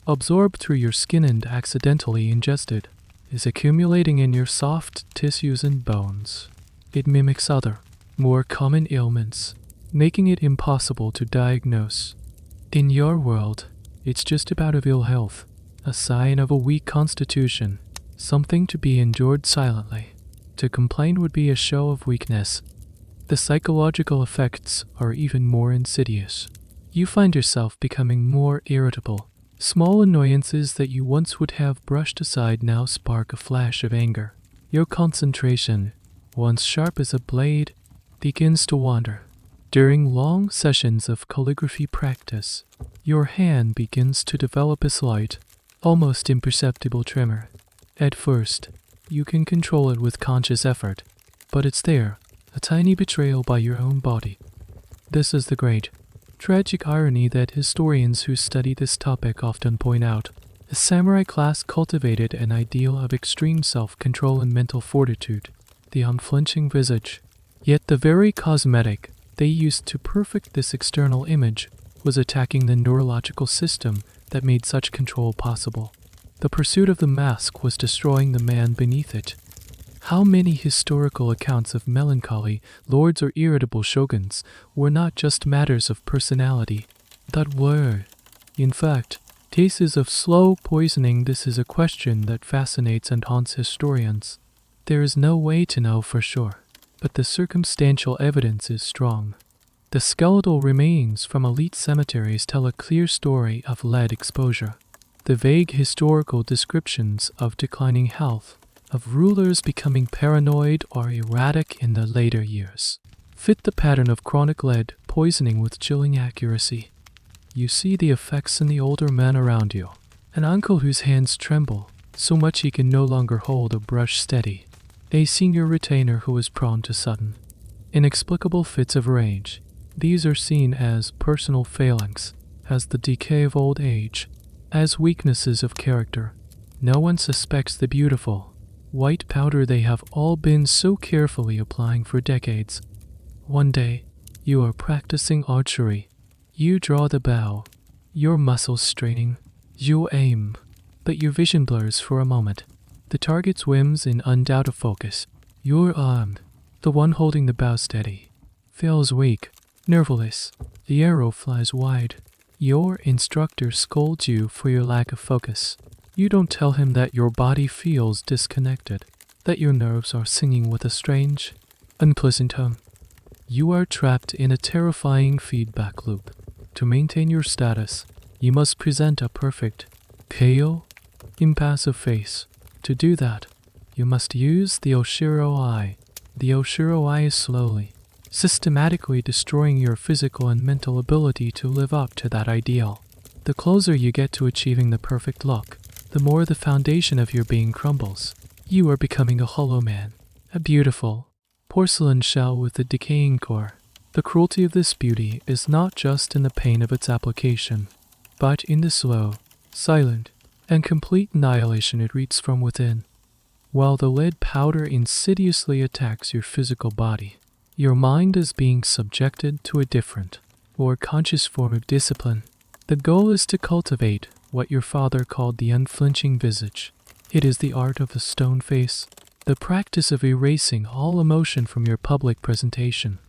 A: absorbed through your skin and accidentally ingested, is accumulating in your soft tissues and bones. It mimics other, more common ailments, making it impossible to diagnose. In your world, it's just about of ill health, a sign of a weak constitution, something to be endured silently. To complain would be a show of weakness. The psychological effects are even more insidious. You find yourself becoming more irritable. Small annoyances that you once would have brushed aside now spark a flash of anger. Your concentration, once sharp as a blade, begins to wander. During long sessions of calligraphy practice, your hand begins to develop a slight, almost imperceptible tremor. At first, you can control it with conscious effort, but it's there, a tiny betrayal by your own body. This is the great, tragic irony that historians who study this topic often point out. The samurai class cultivated an ideal of extreme self-control and mental fortitude, the unflinching visage. Yet the very cosmetic they used to perfect this external image was attacking the neurological system that made such control possible. The pursuit of the mask was destroying the man beneath it. How many historical accounts of melancholy lords or irritable shoguns were not just matters of personality, but were, in fact, cases of slow poisoning? This is a question that fascinates and haunts historians. There is no way to know for sure, but the circumstantial evidence is strong. The skeletal remains from elite cemeteries tell a clear story of lead exposure. The vague historical descriptions of declining health, of rulers becoming paranoid or erratic in the later years, fit the pattern of chronic lead poisoning with chilling accuracy. You see the effects in the older men around you. An uncle whose hands tremble so much he can no longer hold a brush steady. A senior retainer who is prone to sudden, inexplicable fits of rage. These are seen as personal failings, as the decay of old age, as weaknesses of character. No one suspects the beautiful, white powder they have all been so carefully applying for decades. One day, you are practicing archery. You draw the bow, your muscles straining. You aim, but your vision blurs for a moment. The target swims in undoubted focus. Your arm, the one holding the bow steady, feels weak, nerveless. The arrow flies wide. Your instructor scolds you for your lack of focus. You don't tell him that your body feels disconnected, that your nerves are singing with a strange, unpleasant hum. You are trapped in a terrifying feedback loop. To maintain your status, you must present a perfect, pale, impassive face. To do that, you must use the Oshiro eye. The Oshiro eye is slowly, systematically destroying your physical and mental ability to live up to that ideal. The closer you get to achieving the perfect look, the more the foundation of your being crumbles. You are becoming a hollow man, a beautiful porcelain shell with a decaying core. The cruelty of this beauty is not just in the pain of its application, but in the slow, silent, and complete annihilation it wreaks from within. While the lead powder insidiously attacks your physical body, your mind is being subjected to a different, more conscious form of discipline. The goal is to cultivate what your father called the unflinching visage. It is the art of the stone face, the practice of erasing all emotion from your public presentation.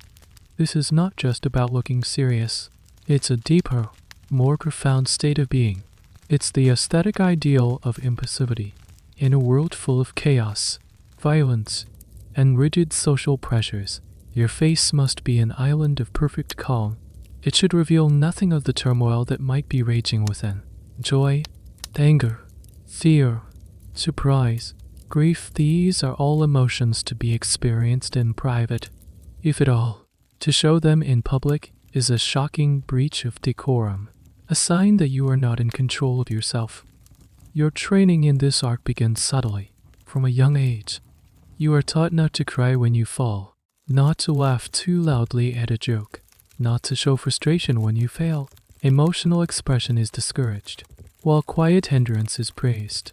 A: This is not just about looking serious. It's a deeper, more profound state of being. It's the aesthetic ideal of impassivity. In a world full of chaos, violence, and rigid social pressures, your face must be an island of perfect calm. It should reveal nothing of the turmoil that might be raging within. Joy, anger, fear, surprise, grief, these are all emotions to be experienced in private, if at all. To show them in public is a shocking breach of decorum, a sign that you are not in control of yourself. Your training in this art begins subtly, from a young age. You are taught not to cry when you fall, not to laugh too loudly at a joke, not to show frustration when you fail. Emotional expression is discouraged, while quiet endurance is praised.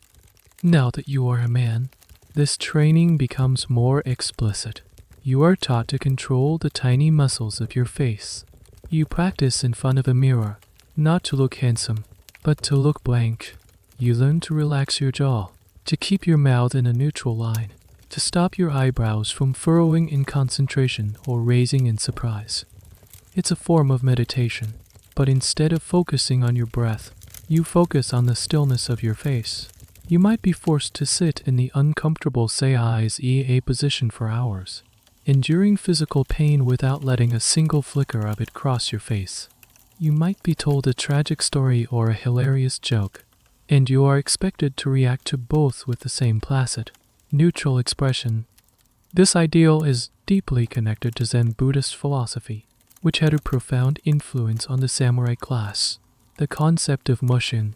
A: Now that you are a man, this training becomes more explicit. You are taught to control the tiny muscles of your face. You practice in front of a mirror, not to look handsome, but to look blank. You learn to relax your jaw, to keep your mouth in a neutral line, to stop your eyebrows from furrowing in concentration or raising in surprise. It's a form of meditation, but instead of focusing on your breath, you focus on the stillness of your face. You might be forced to sit in the uncomfortable seis-e position for hours, enduring physical pain without letting a single flicker of it cross your face. You might be told a tragic story or a hilarious joke, and you are expected to react to both with the same placid, neutral expression. This ideal is deeply connected to Zen Buddhist philosophy, which had a profound influence on the samurai class. The concept of mushin,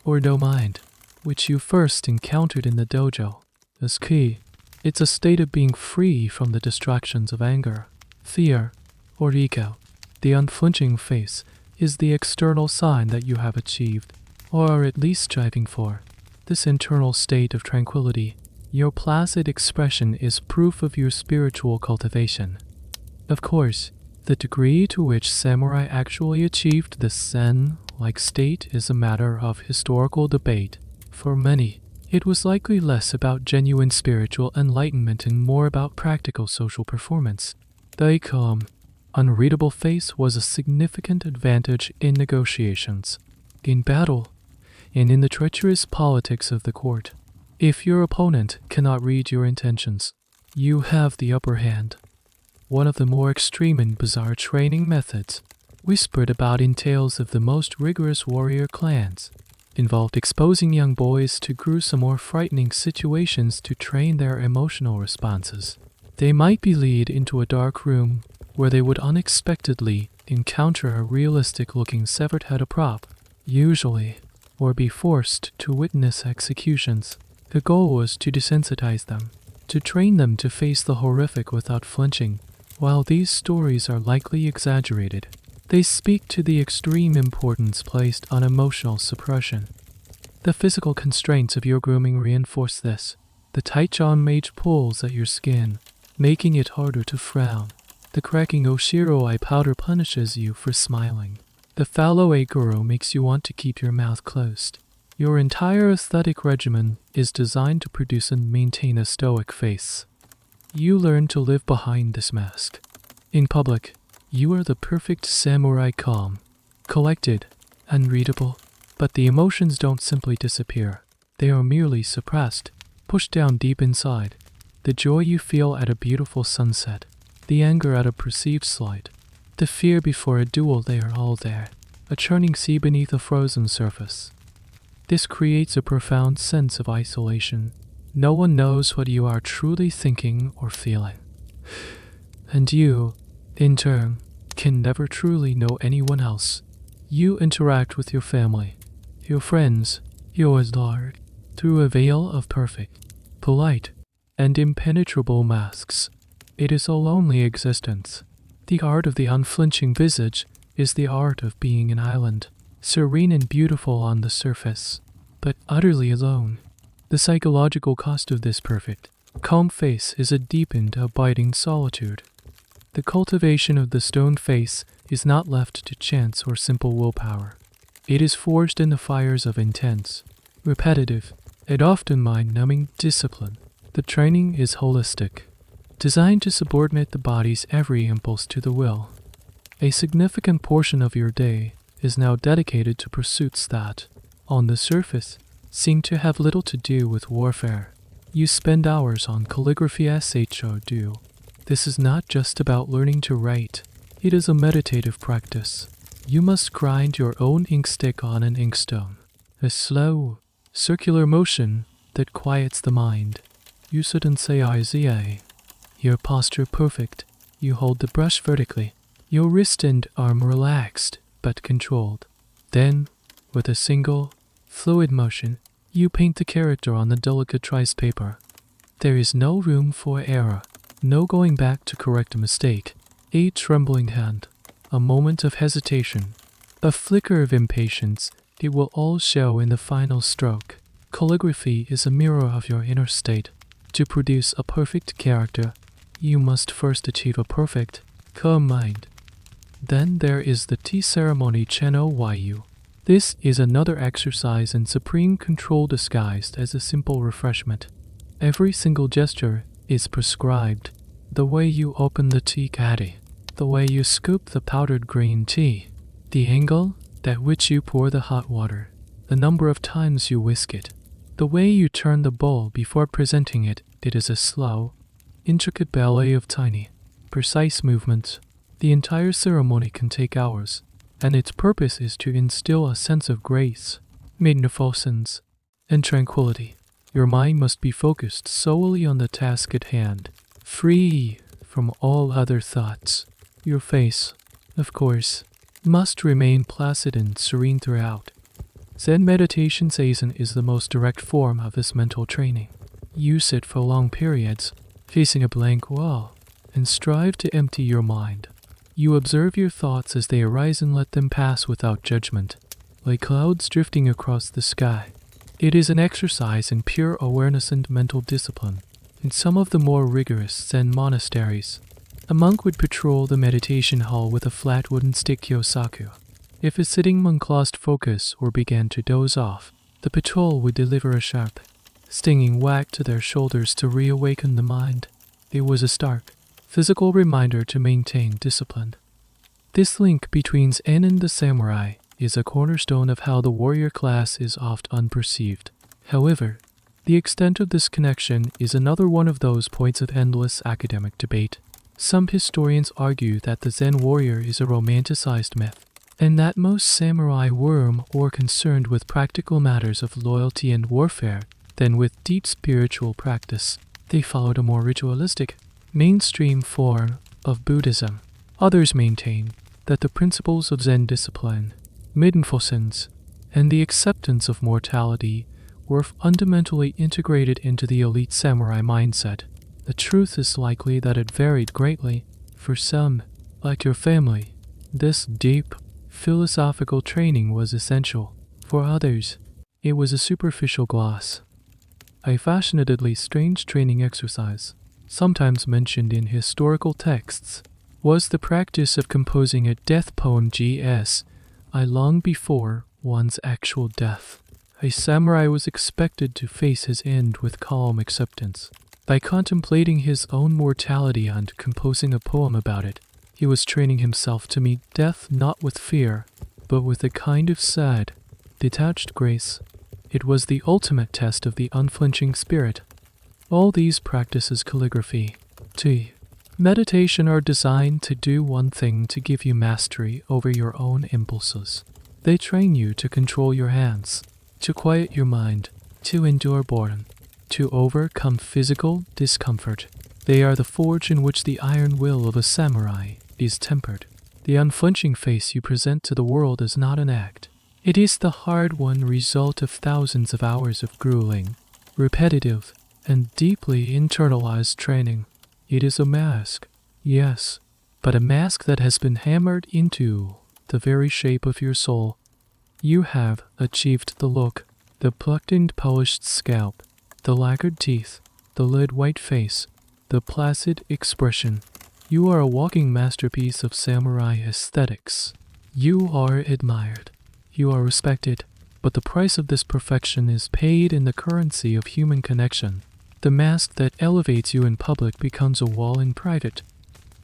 A: or no mind, which you first encountered in the dojo, is key. It's a state of being free from the distractions of anger, fear, or ego. The unflinching face is the external sign that you have achieved, or are at least striving for, this internal state of tranquility. Your placid expression is proof of your spiritual cultivation. Of course, the degree to which samurai actually achieved this Zen-like state is a matter of historical debate. For many, it was likely less about genuine spiritual enlightenment and more about practical social performance. The calm, unreadable face was a significant advantage in negotiations, in battle, and in the treacherous politics of the court. If your opponent cannot read your intentions, you have the upper hand. One of the more extreme and bizarre training methods, whispered about in tales of the most rigorous warrior clans, involved exposing young boys to gruesome or frightening situations to train their emotional responses. They might be led into a dark room where they would unexpectedly encounter a realistic-looking severed head prop, usually, or be forced to witness executions. The goal was to desensitize them, to train them to face the horrific without flinching. While these stories are likely exaggerated, they speak to the extreme importance placed on emotional suppression. The physical constraints of your grooming reinforce this. The tight Chonmage pulls at your skin, making it harder to frown. The cracking Oshiro eye powder punishes you for smiling. The fallow Ohaguro makes you want to keep your mouth closed. Your entire aesthetic regimen is designed to produce and maintain a stoic face. You learn to live behind this mask. In public, you are the perfect samurai, calm, collected, unreadable, but the emotions don't simply disappear. They are merely suppressed, pushed down deep inside. The joy you feel at a beautiful sunset, the anger at a perceived slight, the fear before a duel, they are all there, a churning sea beneath a frozen surface. This creates a profound sense of isolation. No one knows what you are truly thinking or feeling. And you, in turn, can never truly know anyone else. You interact with your family, your friends, yours Lord, through a veil of perfect, polite, and impenetrable masks. It is a lonely existence. The art of the unflinching visage is the art of being an island, serene and beautiful on the surface, but utterly alone. The psychological cost of this perfect, calm face is a deepened, abiding solitude. The cultivation of the stone face is not left to chance or simple willpower. It is forged in the fires of intense, repetitive, and often mind-numbing discipline. The training is holistic, designed to subordinate the body's every impulse to the will. A significant portion of your day is now dedicated to pursuits that, on the surface, seem to have little to do with warfare. You spend hours on calligraphy do. This is not just about learning to write. It is a meditative practice. You must grind your own inkstick on an inkstone, a slow, circular motion that quiets the mind. You sit and say IZA. Your posture perfect. You hold the brush vertically. Your wrist and arm relaxed but controlled. Then, with a single, fluid motion, you paint the character on the delicate traced paper. There is no room for error, no going back to correct a mistake. A trembling hand, a moment of hesitation, a flicker of impatience, it will all show in the final stroke. Calligraphy is a mirror of your inner state. To produce a perfect character, you must first achieve a perfect, calm mind. Then there is the tea ceremony Chonmage. This is another exercise in supreme control disguised as a simple refreshment. Every single gesture is prescribed. The way you open the tea caddy, the way you scoop the powdered green tea, the angle at which you pour the hot water, the number of times you whisk it, the way you turn the bowl before presenting it. It is a slow, intricate ballet of tiny, precise movements. The entire ceremony can take hours, and its purpose is to instill a sense of grace, magnificence, and tranquility. Your mind must be focused solely on the task at hand, free from all other thoughts. Your face, of course, must remain placid and serene throughout. Zen meditation zazen is the most direct form of this mental training. You sit for long periods, facing a blank wall, and strive to empty your mind. You observe your thoughts as they arise and let them pass without judgment, like clouds drifting across the sky. It is an exercise in pure awareness and mental discipline. In some of the more rigorous Zen monasteries, a monk would patrol the meditation hall with a flat wooden stick kyosaku. If a sitting monk lost focus or began to doze off, the patrol would deliver a sharp, stinging whack to their shoulders to reawaken the mind. It was a stark, physical reminder to maintain discipline. This link between Zen and the samurai is a cornerstone of how the warrior class is oft unperceived. However, the extent of this connection is another one of those points of endless academic debate. Some historians argue that the Zen warrior is a romanticized myth, and that most samurai were more concerned with practical matters of loyalty and warfare than with deep spiritual practice. They followed a more ritualistic, mainstream form of Buddhism. Others maintain that the principles of Zen discipline, mindfulness, and the acceptance of mortality were fundamentally integrated into the elite samurai mindset. The truth is likely that it varied greatly. For some, like your family, this deep, philosophical training was essential. For others, it was a superficial gloss. A fashionably strange training exercise, sometimes mentioned in historical texts, was the practice of composing a death poem long before one's actual death. A samurai was expected to face his end with calm acceptance. By contemplating his own mortality and composing a poem about it, he was training himself to meet death not with fear, but with a kind of sad, detached grace. It was the ultimate test of the unflinching spirit. All these practices calligraphy, tea, Meditation are designed to do one thing: to give you mastery over your own impulses. They train you to control your hands, to quiet your mind, to endure boredom, to overcome physical discomfort. They are the forge in which the iron will of a samurai is tempered. The unflinching face you present to the world is not an act. It is the hard-won result of thousands of hours of grueling, repetitive, and deeply internalized training. It is a mask, yes, but a mask that has been hammered into the very shape of your soul. You have achieved the look, the plucked and polished scalp, the lacquered teeth, the lead-white face, the placid expression. You are a walking masterpiece of samurai aesthetics. You are admired. You are respected. But the price of this perfection is paid in the currency of human connection. The mask that elevates you in public becomes a wall in private.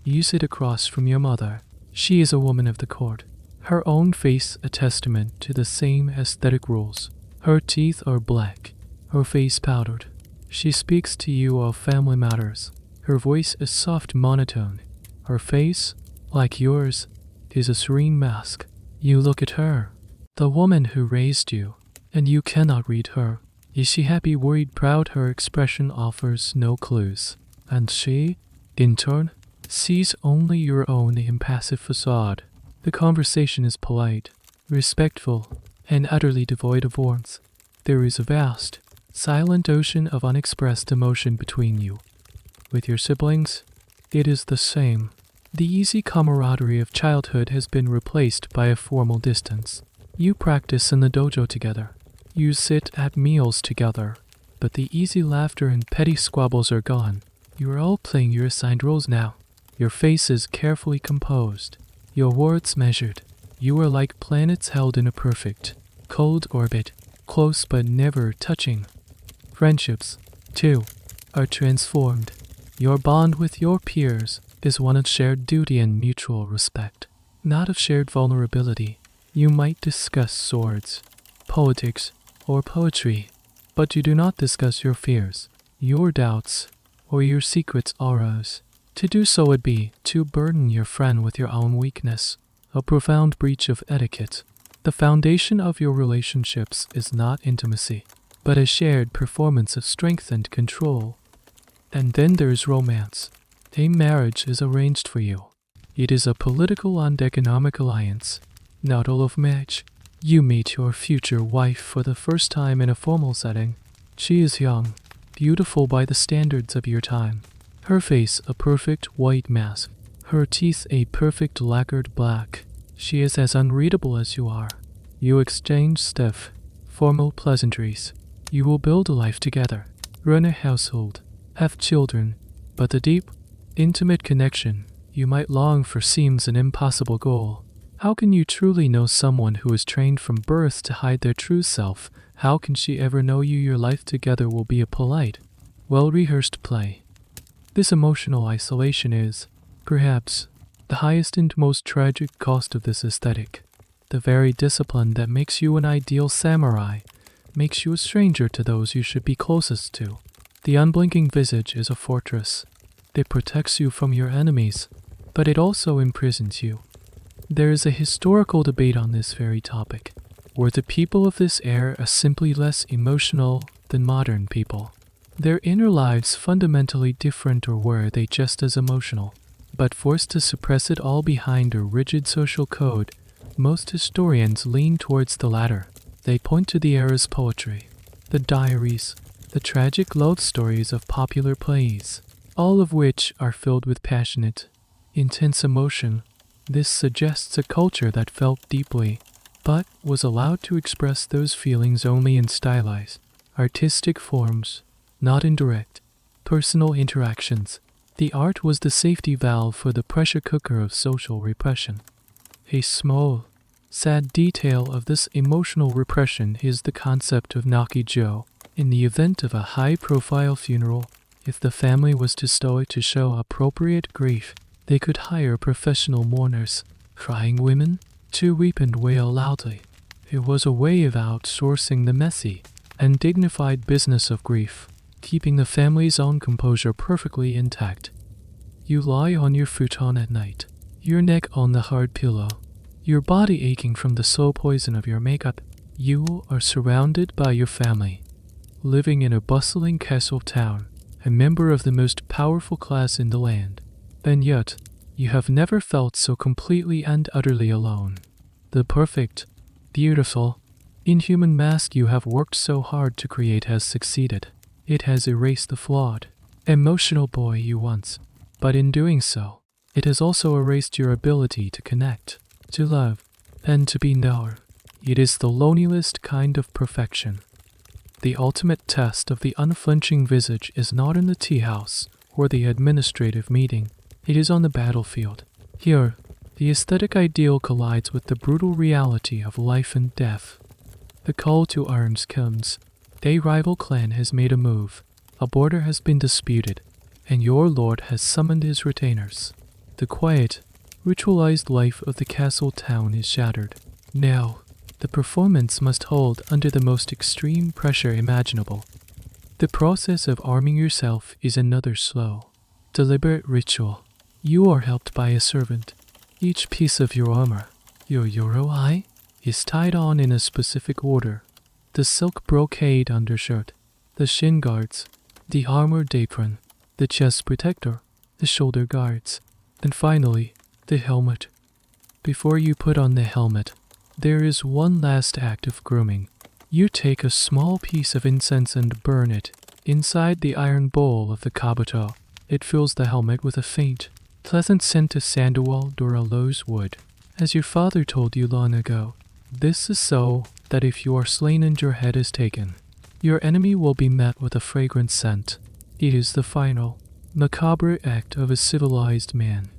A: You sit across from your mother. She is a woman of the court. Her own face a testament to the same aesthetic rules. Her teeth are black, her face powdered. She speaks to you of family matters. Her voice is soft monotone. Her face, like yours, is a serene mask. You look at her, the woman who raised you, and you cannot read her. Is she happy, worried, proud? Her expression offers no clues. And she, in turn, sees only your own impassive facade. The conversation is polite, respectful, and utterly devoid of warmth. There is a vast, silent ocean of unexpressed emotion between you. With your siblings, it is the same. The easy camaraderie of childhood has been replaced by a formal distance. You practice in the dojo together. You sit at meals together. But the easy laughter and petty squabbles are gone. You are all playing your assigned roles now. Your face is carefully composed. Your words measured. You are like planets held in a perfect, cold orbit, close but never touching. Friendships, too, are transformed. Your bond with your peers is one of shared duty and mutual respect, not of shared vulnerability. You might discuss swords, politics, or poetry, but you do not discuss your fears, your doubts, or your secret auras. To do so would be to burden your friend with your own weakness, a profound breach of etiquette. The foundation of your relationships is not intimacy, but a shared performance of strength and control. And then there's romance. A marriage is arranged for you. It is a political and economic alliance, not a love match. You meet your future wife for the first time in a formal setting. She is young, beautiful by the standards of your time. Her face a perfect white mask, her teeth a perfect lacquered black. She is as unreadable as you are. You exchange stiff, formal pleasantries. You will build a life together, run a household, have children, but the deep, intimate connection you might long for seems an impossible goal. How can you truly know someone who is trained from birth to hide their true self? How can she ever know you? Your life together will be a polite, well-rehearsed play. This emotional isolation is, perhaps, the highest and most tragic cost of this aesthetic. The very discipline that makes you an ideal samurai makes you a stranger to those you should be closest to. The unblinking visage is a fortress. It protects you from your enemies, but it also imprisons you. There is a historical debate on this very topic. Were the people of this era simply less emotional than modern people? Their inner lives fundamentally different, or were they just as emotional, but forced to suppress it all behind a rigid social code? Most historians lean towards the latter. They point to the era's poetry, the diaries, the tragic love stories of popular plays, all of which are filled with passionate, intense emotion. This suggests a culture that felt deeply, but was allowed to express those feelings only in stylized, artistic forms, not in direct, personal interactions. The art was the safety valve for the pressure cooker of social repression. A small, sad detail of this emotional repression is the concept of nakijo. In the event of a high-profile funeral, if the family was too stoic to show appropriate grief, they could hire professional mourners, crying women, to weep and wail loudly. It was a way of outsourcing the messy and dignified business of grief, keeping the family's own composure perfectly intact. You lie on your futon at night, your neck on the hard pillow, your body aching from the slow poison of your makeup. You are surrounded by your family, living in a bustling castle town, a member of the most powerful class in the land. And yet, you have never felt so completely and utterly alone. The perfect, beautiful, inhuman mask you have worked so hard to create has succeeded. It has erased the flawed, emotional boy you once, but in doing so, it has also erased your ability to connect, to love, and to be known. It is the loneliest kind of perfection. The ultimate test of the unflinching visage is not in the tea house or the administrative meeting. It is on the battlefield. Here, the aesthetic ideal collides with the brutal reality of life and death. The call to arms comes. A rival clan has made a move. A border has been disputed, and your lord has summoned his retainers. The quiet, ritualized life of the castle town is shattered. Now, the performance must hold under the most extreme pressure imaginable. The process of arming yourself is another slow, deliberate ritual. You are helped by a servant. Each piece of your armor, your yoroi, is tied on in a specific order. The silk brocade undershirt, the shin guards, the armored apron, the chest protector, the shoulder guards, and finally, the helmet. Before you put on the helmet, there is one last act of grooming. You take a small piece of incense and burn it inside the iron bowl of the kabuto. It fills the helmet with a faint, pleasant scent of sandalwood or aloes wood. As your father told you long ago, this is so that if you are slain and your head is taken, your enemy will be met with a fragrant scent. It is the final, macabre act of a civilized man,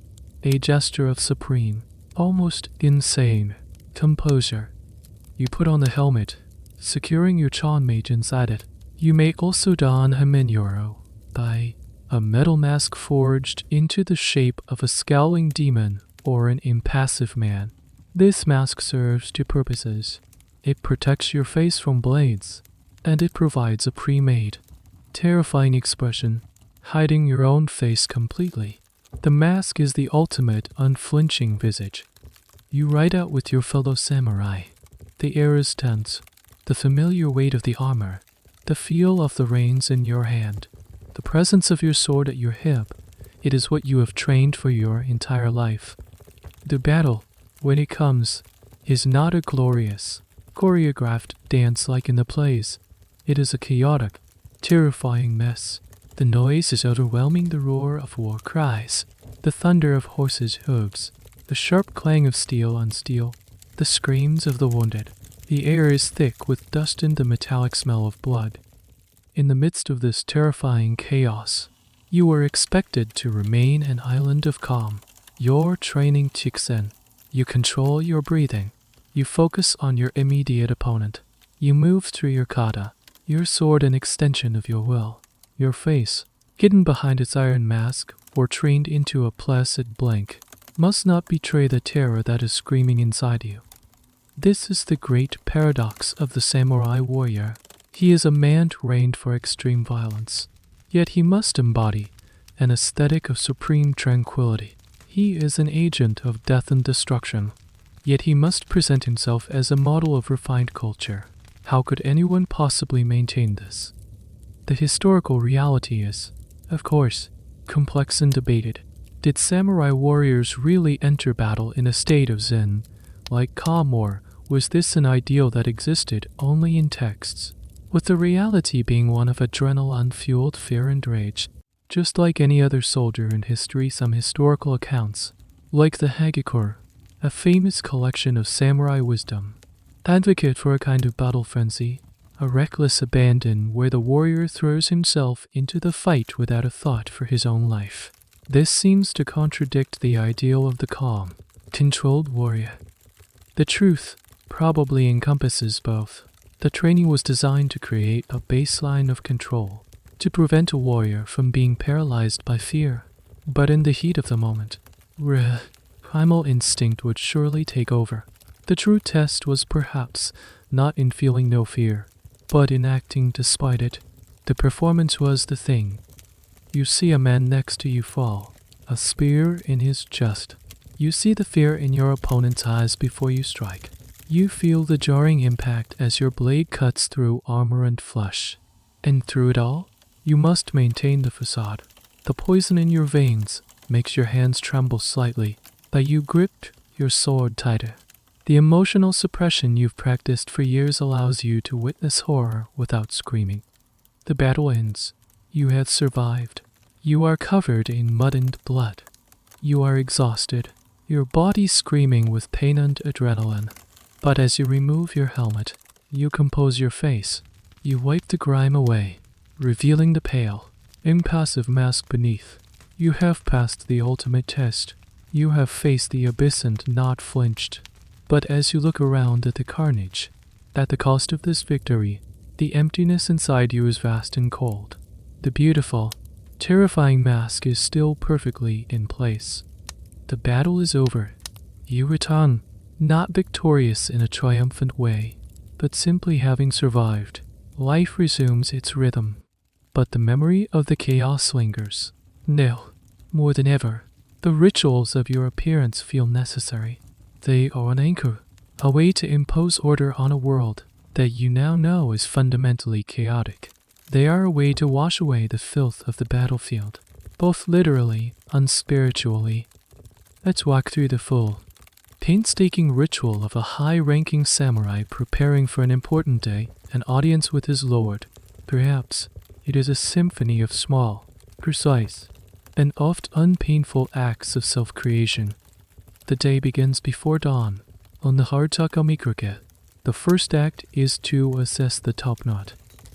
A: a gesture of supreme, almost insane, composure. You put on the helmet, securing your Chonmage inside it. You may also don a Minyoro, a metal mask forged into the shape of a scowling demon or an impassive man. This mask serves two purposes. It protects your face from blades, and it provides a pre-made, terrifying expression, hiding your own face completely. The mask is the ultimate unflinching visage. You ride out with your fellow samurai. The air is tense, the familiar weight of the armor, the feel of the reins in your hand, the presence of your sword at your hip. It is what you have trained for your entire life. The battle, when it comes, is not a glorious, choreographed dance like in the plays. It is a chaotic, terrifying mess. The noise is overwhelming, the roar of war cries, the thunder of horses' hooves, the sharp clang of steel on steel, the screams of the wounded. The air is thick with dust and the metallic smell of blood. In the midst of this terrifying chaos, you are expected to remain an island of calm. Your training kicks in. You control your breathing. You focus on your immediate opponent. You move through your kata, your sword an extension of your will. Your face, hidden behind its iron mask or trained into a placid blank, must not betray the terror that is screaming inside you. This is the great paradox of the samurai warrior. He is a man trained for extreme violence, yet he must embody an aesthetic of supreme tranquility. He is an agent of death and destruction, yet he must present himself as a model of refined culture. How could anyone possibly maintain this? The historical reality is, of course, complex and debated. Did samurai warriors really enter battle in a state of zen, like calm, or was this an ideal that existed only in texts, with the reality being one of adrenaline-fueled fear and rage? Just like any other soldier in history, some historical accounts, like the Hagikure, a famous collection of samurai wisdom, advocate for a kind of battle frenzy, a reckless abandon where the warrior throws himself into the fight without a thought for his own life. This seems to contradict the ideal of the calm, controlled warrior. The truth probably encompasses both. The training was designed to create a baseline of control, to prevent a warrior from being paralyzed by fear. But in the heat of the moment, primal instinct would surely take over. The true test was perhaps not in feeling no fear, but in acting despite it. The performance was the thing. You see a man next to you fall, a spear in his chest. You see the fear in your opponent's eyes before you strike. You feel the jarring impact as your blade cuts through armor and flesh. And through it all, you must maintain the facade. The poison in your veins makes your hands tremble slightly, but you grip your sword tighter. The emotional suppression you've practiced for years allows you to witness horror without screaming. The battle ends. You have survived. You are covered in mud and blood. You are exhausted, your body screaming with pain and adrenaline. But as you remove your helmet, you compose your face. You wipe the grime away, revealing the pale, impassive mask beneath. You have passed the ultimate test. You have faced the abyss and not flinched. But as you look around at the carnage, at the cost of this victory, the emptiness inside you is vast and cold. The beautiful, terrifying mask is still perfectly in place. The battle is over. You return, not victorious in a triumphant way, but simply having survived. Life resumes its rhythm, but the memory of the chaos lingers. Now, more than ever, the rituals of your appearance feel necessary. They are an anchor, a way to impose order on a world that you now know is fundamentally chaotic. They are a way to wash away the filth of the battlefield, both literally and spiritually. Let's walk through the full, painstaking ritual of a high-ranking samurai preparing for an important day, an audience with his lord. Perhaps it is a symphony of small, precise, and oft unpainful acts of self-creation. The day begins before dawn. On the hard takami cricket, the first act is to assess the top knot.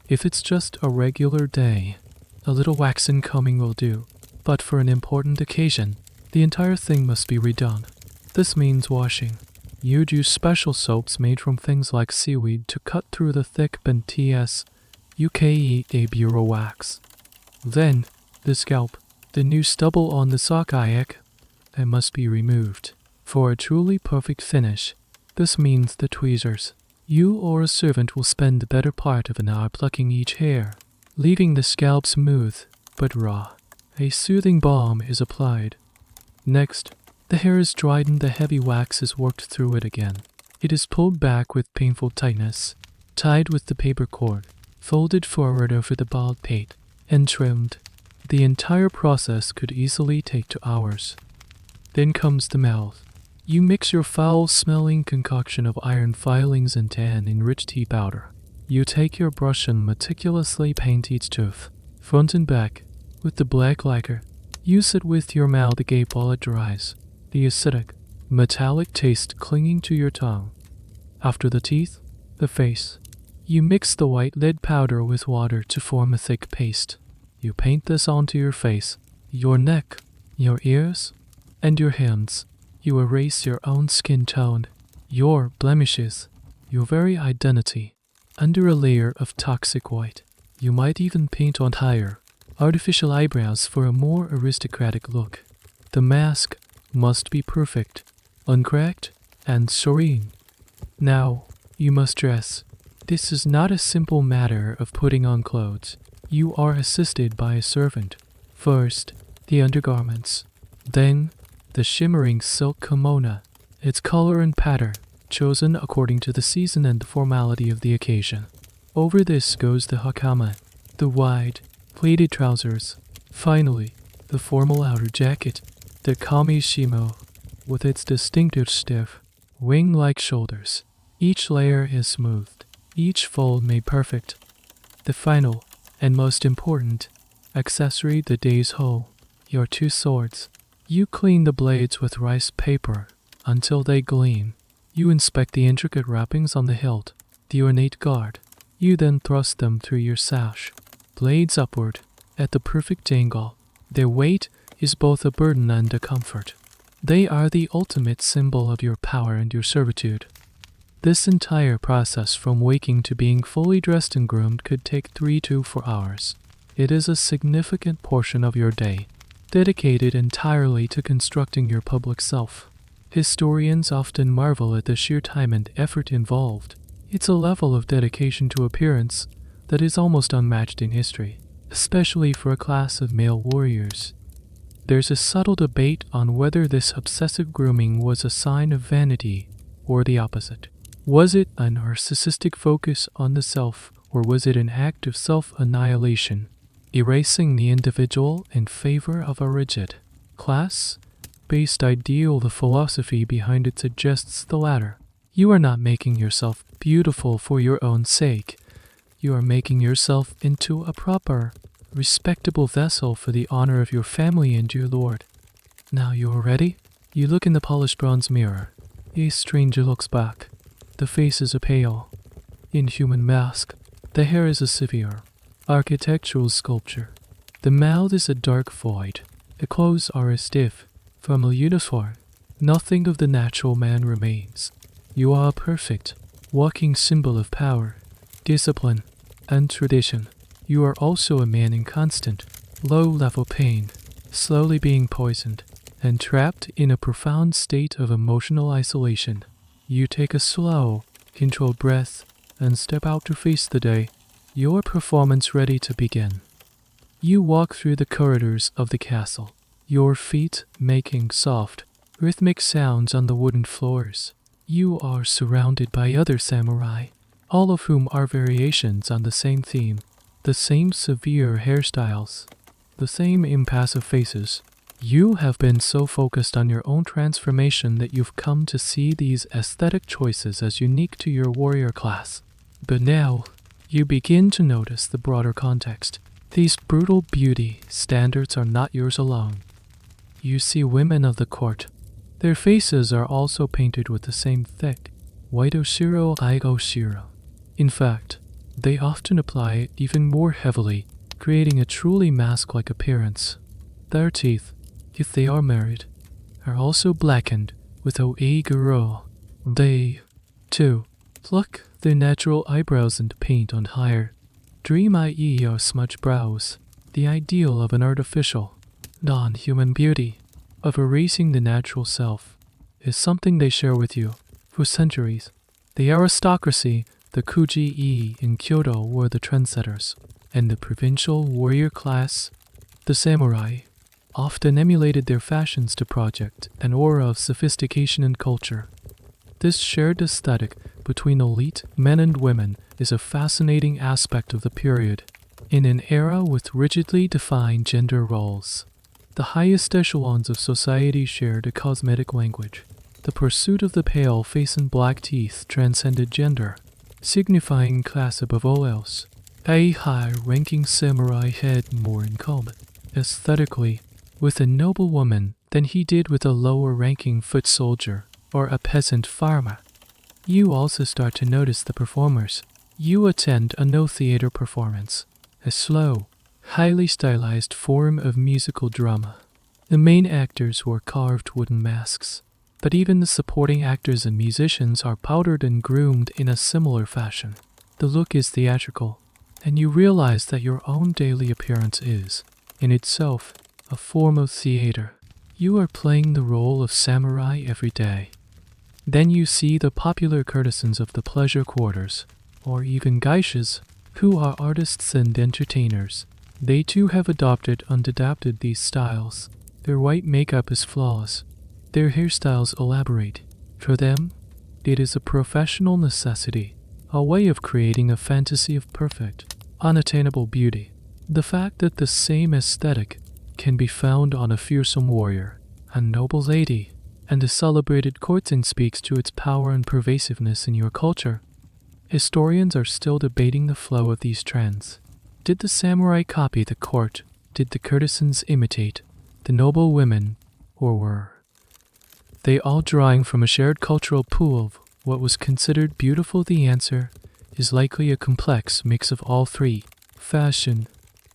A: If it's just a regular day, a little waxing combing will do. But for an important occasion, the entire thing must be redone. This means washing. You'd use special soaps made from things like seaweed to cut through the thick BNTS UKE bureau wax. Then, the scalp, the new stubble on the sock-ayak, that must be removed. For a truly perfect finish, this means the tweezers. You or a servant will spend the better part of an hour plucking each hair, leaving the scalp smooth but raw. A soothing balm is applied. Next, the hair is dried and the heavy wax is worked through it again. It is pulled back with painful tightness, tied with the paper cord, folded forward over the bald pate, and trimmed. The entire process could easily take 2 hours. Then comes the mouth. You mix your foul-smelling concoction of iron filings and tan-enriched tea powder. You take your brush and meticulously paint each tooth, front and back, with the black lacquer. Use it with your mouth agape while it dries, the acidic, metallic taste clinging to your tongue. After the teeth, the face. You mix the white lead powder with water to form a thick paste. You paint this onto your face, your neck, your ears, and your hands. You erase your own skin tone, your blemishes, your very identity, under a layer of toxic white. You might even paint on higher, artificial eyebrows for a more aristocratic look. The mask must be perfect, uncracked, and serene. Now, you must dress. This is not a simple matter of putting on clothes. You are assisted by a servant. First, the undergarments. Then, the shimmering silk kimono, its color and pattern, chosen according to the season and the formality of the occasion. Over this goes the hakama, the wide, pleated trousers. Finally, the formal outer jacket, the kamishimo, with its distinctive stiff, wing-like shoulders. Each layer is smoothed, each fold made perfect. The final, and most important, accessory the day's hoe, your 2 swords. You clean the blades with rice paper until they gleam. You inspect the intricate wrappings on the hilt, the ornate guard. You then thrust them through your sash, blades upward, at the perfect angle. Their weight is both a burden and a comfort. They are the ultimate symbol of your power and your servitude. This entire process from waking to being fully dressed and groomed could take 3 to 4 hours. It is a significant portion of your day, dedicated entirely to constructing your public self. Historians often marvel at the sheer time and effort involved. It's a level of dedication to appearance that is almost unmatched in history, especially for a class of male warriors. There's a subtle debate on whether this obsessive grooming was a sign of vanity or the opposite. Was it a narcissistic focus on the self, or was it an act of self-annihilation, erasing the individual in favor of a rigid, class-based ideal? The philosophy behind it suggests the latter. You are not making yourself beautiful for your own sake. You are making yourself into a proper, respectable vessel for the honor of your family and your lord. Now you are ready? You look in the polished bronze mirror. A stranger looks back. The face is a pale, inhuman mask. The hair is a severe, architectural sculpture. The mouth is a dark void. The clothes are a stiff, formal uniform. Nothing of the natural man remains. You are a perfect, walking symbol of power, discipline, and tradition. You are also a man in constant, low-level pain, slowly being poisoned, and trapped in a profound state of emotional isolation. You take a slow, controlled breath and step out to face the day, your performance ready to begin. You walk through the corridors of the castle, your feet making soft, rhythmic sounds on the wooden floors. You are surrounded by other samurai, all of whom are variations on the same theme. The same severe hairstyles, the same impassive faces. You have been so focused on your own transformation that you've come to see these aesthetic choices as unique to your warrior class. But now, you begin to notice the broader context. These brutal beauty standards are not yours alone. You see women of the court. Their faces are also painted with the same thick, white oshiro shiro. In fact, they often apply it even more heavily, creating a truly mask-like appearance. Their teeth, if they are married, are also blackened with Ohaguro. They, too, pluck their natural eyebrows and paint on higher, dream i.e. or smudge brows, the ideal of an artificial, non-human beauty, of erasing the natural self, is something they share with you for centuries. The aristocracy, the Kuji-e in Kyoto, were the trendsetters, and the provincial warrior class, the samurai, often emulated their fashions to project an aura of sophistication and culture. This shared aesthetic between elite men and women is a fascinating aspect of the period, in an era with rigidly defined gender roles. The highest echelons of society shared a cosmetic language. The pursuit of the pale face and black teeth transcended gender, signifying class above all else. A high-ranking samurai had more in common, aesthetically, with a noble woman than he did with a lower-ranking foot soldier or a peasant farmer. You also start to notice the performers. You attend a no-theater performance, a slow, highly stylized form of musical drama. The main actors wore carved wooden masks, but even the supporting actors and musicians are powdered and groomed in a similar fashion. The look is theatrical, and you realize that your own daily appearance is, in itself, a form of theater. You are playing the role of samurai every day. Then you see the popular courtesans of the pleasure quarters, or even geishas, who are artists and entertainers. They too have adopted and adapted these styles. Their white makeup is flawless. Their hairstyles elaborate. For them, it is a professional necessity, a way of creating a fantasy of perfect, unattainable beauty. The fact that the same aesthetic can be found on a fearsome warrior, a noble lady, and a celebrated courtesan speaks to its power and pervasiveness in your culture. Historians are still debating the flow of these trends. Did the samurai copy the court? Did the courtesans imitate the noble women? Or were they all drawing from a shared cultural pool of what was considered beautiful? The answer is likely a complex mix of all three. Fashion,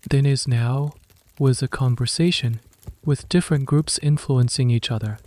A: then as now, was a conversation, with different groups influencing each other.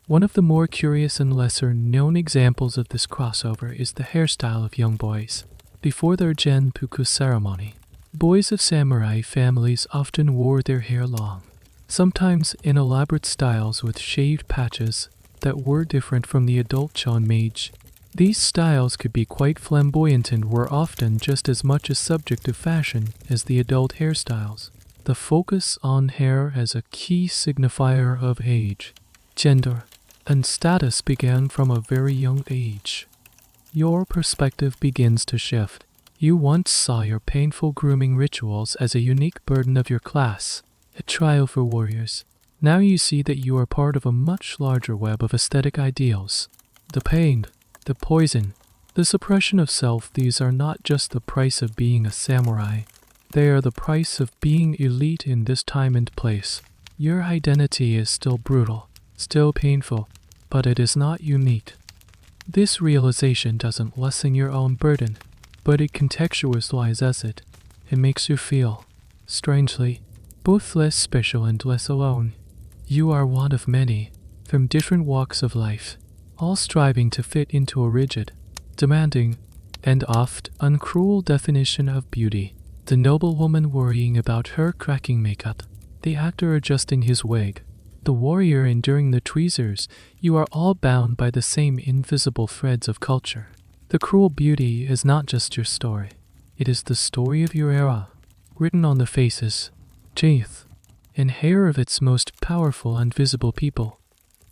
A: One of the more curious and lesser-known examples of this crossover is the hairstyle of young boys. Before their Genpuku ceremony, boys of samurai families often wore their hair long, sometimes in elaborate styles with shaved patches that were different from the adult Chonmage. These styles could be quite flamboyant and were often just as much a subject of fashion as the adult hairstyles. The focus on hair as a key signifier of age, gender, and status began from a very young age. Your perspective begins to shift. You once saw your painful grooming rituals as a unique burden of your class, a trial for warriors. Now you see that you are part of a much larger web of aesthetic ideals. The pain, the poison, the suppression of self, these are not just the price of being a samurai. They are the price of being elite in this time and place. Your identity is still brutal, still painful, but it is not unique. This realization doesn't lessen your own burden, but it contextualizes it. It makes you feel, strangely, both less special and less alone. You are one of many, from different walks of life, all striving to fit into a rigid, demanding, and oft uncruel definition of beauty. The noblewoman worrying about her cracking makeup, the actor adjusting his wig, the warrior enduring the tweezers, you are all bound by the same invisible threads of culture. The cruel beauty is not just your story. It is the story of your era, written on the faces, teeth, and hair of its most powerful and visible people.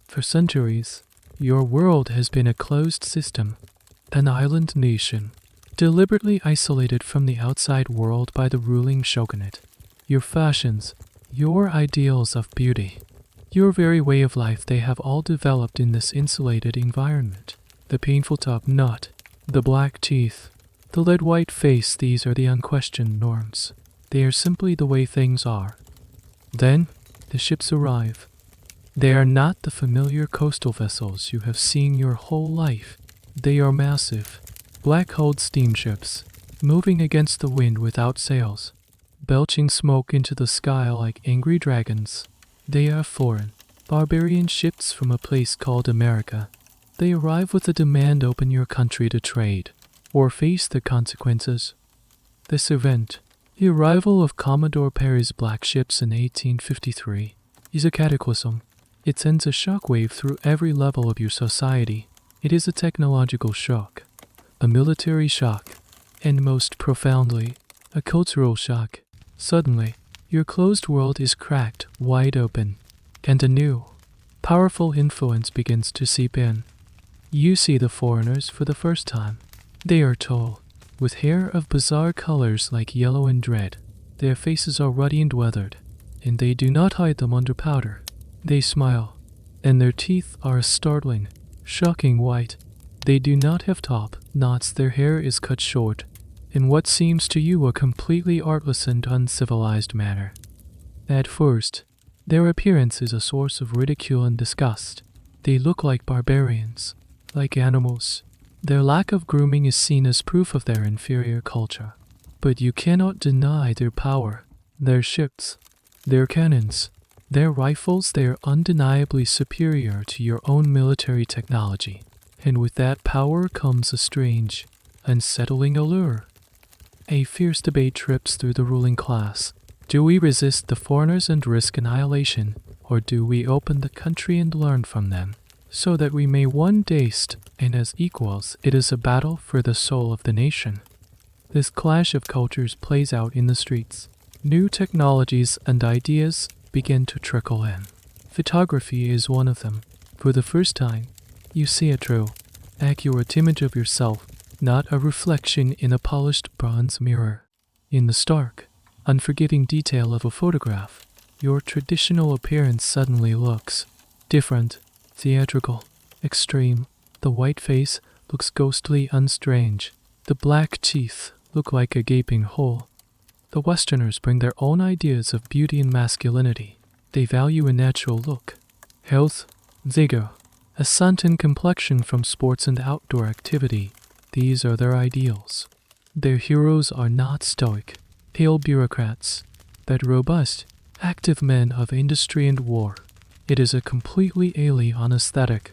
A: For centuries, your world has been a closed system, an island nation, deliberately isolated from the outside world by the ruling shogunate. Your fashions, your ideals of beauty, your very way of life, they have all developed in this insulated environment. The painful top knot, the black teeth, the lead-white face, these are the unquestioned norms. They are simply the way things are. Then, the ships arrive. They are not the familiar coastal vessels you have seen your whole life. They are massive, black-hulled steamships, moving against the wind without sails, belching smoke into the sky like angry dragons. They are foreign, barbarian ships from a place called America. They arrive with a demand: open your country to trade, or face the consequences. This event, the arrival of Commodore Perry's black ships in 1853, is a cataclysm. It sends a shockwave through every level of your society. It is a technological shock, a military shock, and most profoundly, a cultural shock. Suddenly, your closed world is cracked wide open, and a new, powerful influence begins to seep in. You see the foreigners for the first time. They are tall, with hair of bizarre colors like yellow and red. Their faces are ruddy and weathered, and they do not hide them under powder. They smile, and their teeth are a startling, shocking white. They do not have top knots. Their hair is cut short, in what seems to you a completely artless and uncivilized manner. At first, their appearance is a source of ridicule and disgust. They look like barbarians, like animals. Their lack of grooming is seen as proof of their inferior culture. But you cannot deny their power, their ships, their cannons, their rifles. They are undeniably superior to your own military technology. And with that power comes a strange, unsettling allure. A fierce debate trips through the ruling class. Do we resist the foreigners and risk annihilation, or do we open the country and learn from them, so that we may one day stand as equals? It is a battle for the soul of the nation. This clash of cultures plays out in the streets. New technologies and ideas begin to trickle in. Photography is one of them. For the first time, you see a true, accurate image of yourself, not a reflection in a polished bronze mirror. In the stark, unforgiving detail of a photograph, your traditional appearance suddenly looks different, theatrical, extreme. The white face looks ghostly and strange. The black teeth look like a gaping hole. The Westerners bring their own ideas of beauty and masculinity. They value a natural look, health, vigor, a suntan complexion from sports and outdoor activity. These are their ideals. Their heroes are not stoic, pale bureaucrats, but robust, active men of industry and war. It is a completely alien aesthetic.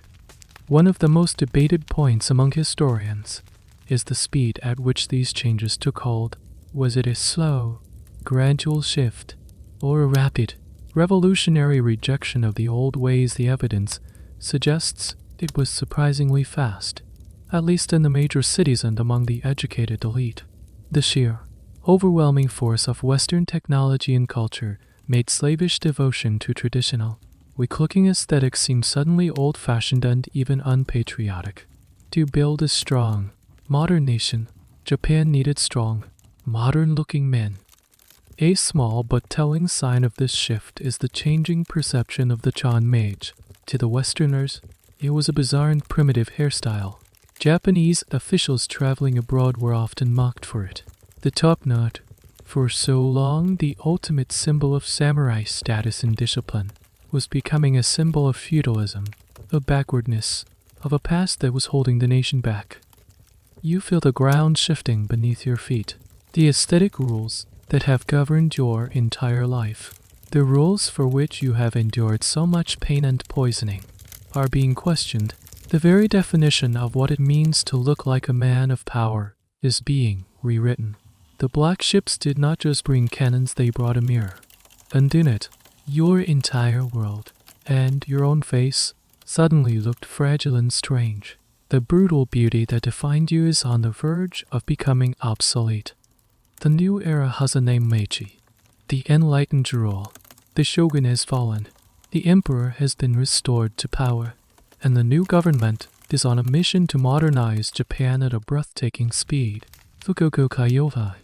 A: One of the most debated points among historians is the speed at which these changes took hold. Was it a slow, gradual shift, or a rapid, revolutionary rejection of the old ways? The evidence suggests it was surprisingly fast, at least in the major cities and among the educated elite. The sheer, overwhelming force of Western technology and culture made slavish devotion to traditional, weak-looking aesthetics seem suddenly old-fashioned and even unpatriotic. To build a strong, modern nation, Japan needed strong, modern-looking men. A small but telling sign of this shift is the changing perception of the Chonmage. To the Westerners, it was a bizarre and primitive hairstyle. Japanese officials traveling abroad were often mocked for it. The top knot, for so long the ultimate symbol of samurai status and discipline, was becoming a symbol of feudalism, of backwardness, of a past that was holding the nation back. You feel the ground shifting beneath your feet. The aesthetic rules that have governed your entire life, the rules for which you have endured so much pain and poisoning, are being questioned. The very definition of what it means to look like a man of power is being rewritten. The black ships did not just bring cannons, they brought a mirror. And in it, your entire world, and your own face, suddenly looked fragile and strange. The brutal beauty that defined you is on the verge of becoming obsolete. The new era has a name: Meiji. The enlightened rule. The shogun has fallen. The emperor has been restored to power. And the new government is on a mission to modernize Japan at a breathtaking speed. Fukugo Kaiyotai.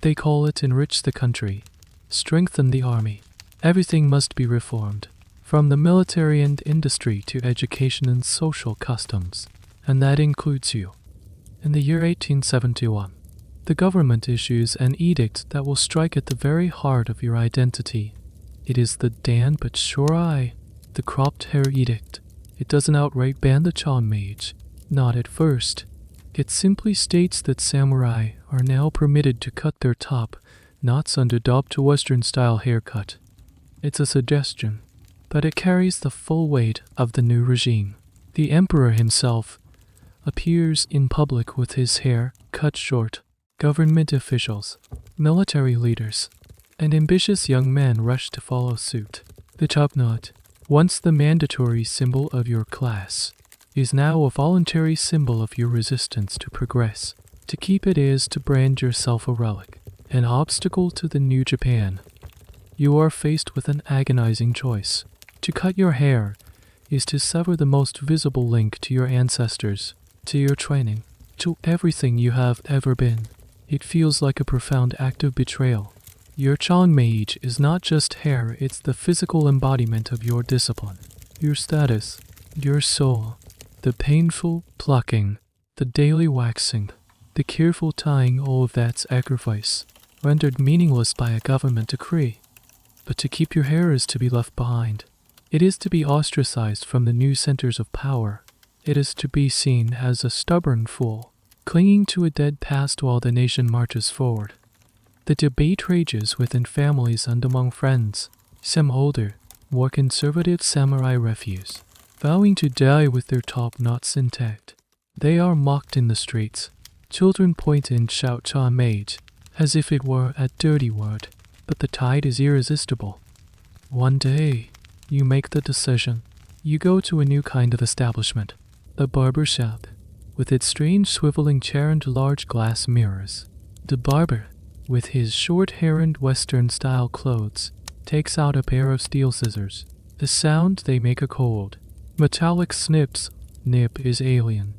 A: They call it enrich the country, strengthen the army. Everything must be reformed, from the military and industry to education and social customs. And that includes you. In the year 1871, the government issues an edict that will strike at the very heart of your identity. It is the Dan but sure eye, the cropped hair edict. It doesn't outright ban the Chonmage, not at first. It simply states that samurai are now permitted to cut their top knots under to Western-style haircut. It's a suggestion, but it carries the full weight of the new regime. The emperor himself appears in public with his hair cut short. Government officials, military leaders, and ambitious young men rush to follow suit. The top knot, once the mandatory symbol of your class, is now a voluntary symbol of your resistance to progress. To keep it is to brand yourself a relic, an obstacle to the new Japan. You are faced with an agonizing choice. To cut your hair is to sever the most visible link to your ancestors, to your training, to everything you have ever been. It feels like a profound act of betrayal. Your Chonmage is not just hair, it's the physical embodiment of your discipline, your status, your soul. The painful plucking, the daily waxing, the careful tying, all of that sacrifice, rendered meaningless by a government decree. But to keep your hair is to be left behind. It is to be ostracized from the new centers of power. It is to be seen as a stubborn fool, clinging to a dead past while the nation marches forward. The debate rages within families and among friends. Some older, more conservative samurai refuse, vowing to die with their top knots intact. They are mocked in the streets. Children point and shout Chonmage, as if it were a dirty word, but the tide is irresistible. One day, you make the decision. You go to a new kind of establishment, a barber shop, with its strange swiveling chair and large glass mirrors. The barber, with his short hair and Western-style clothes, takes out a pair of steel scissors. The sound they make a cold, metallic snips. Nip is alien.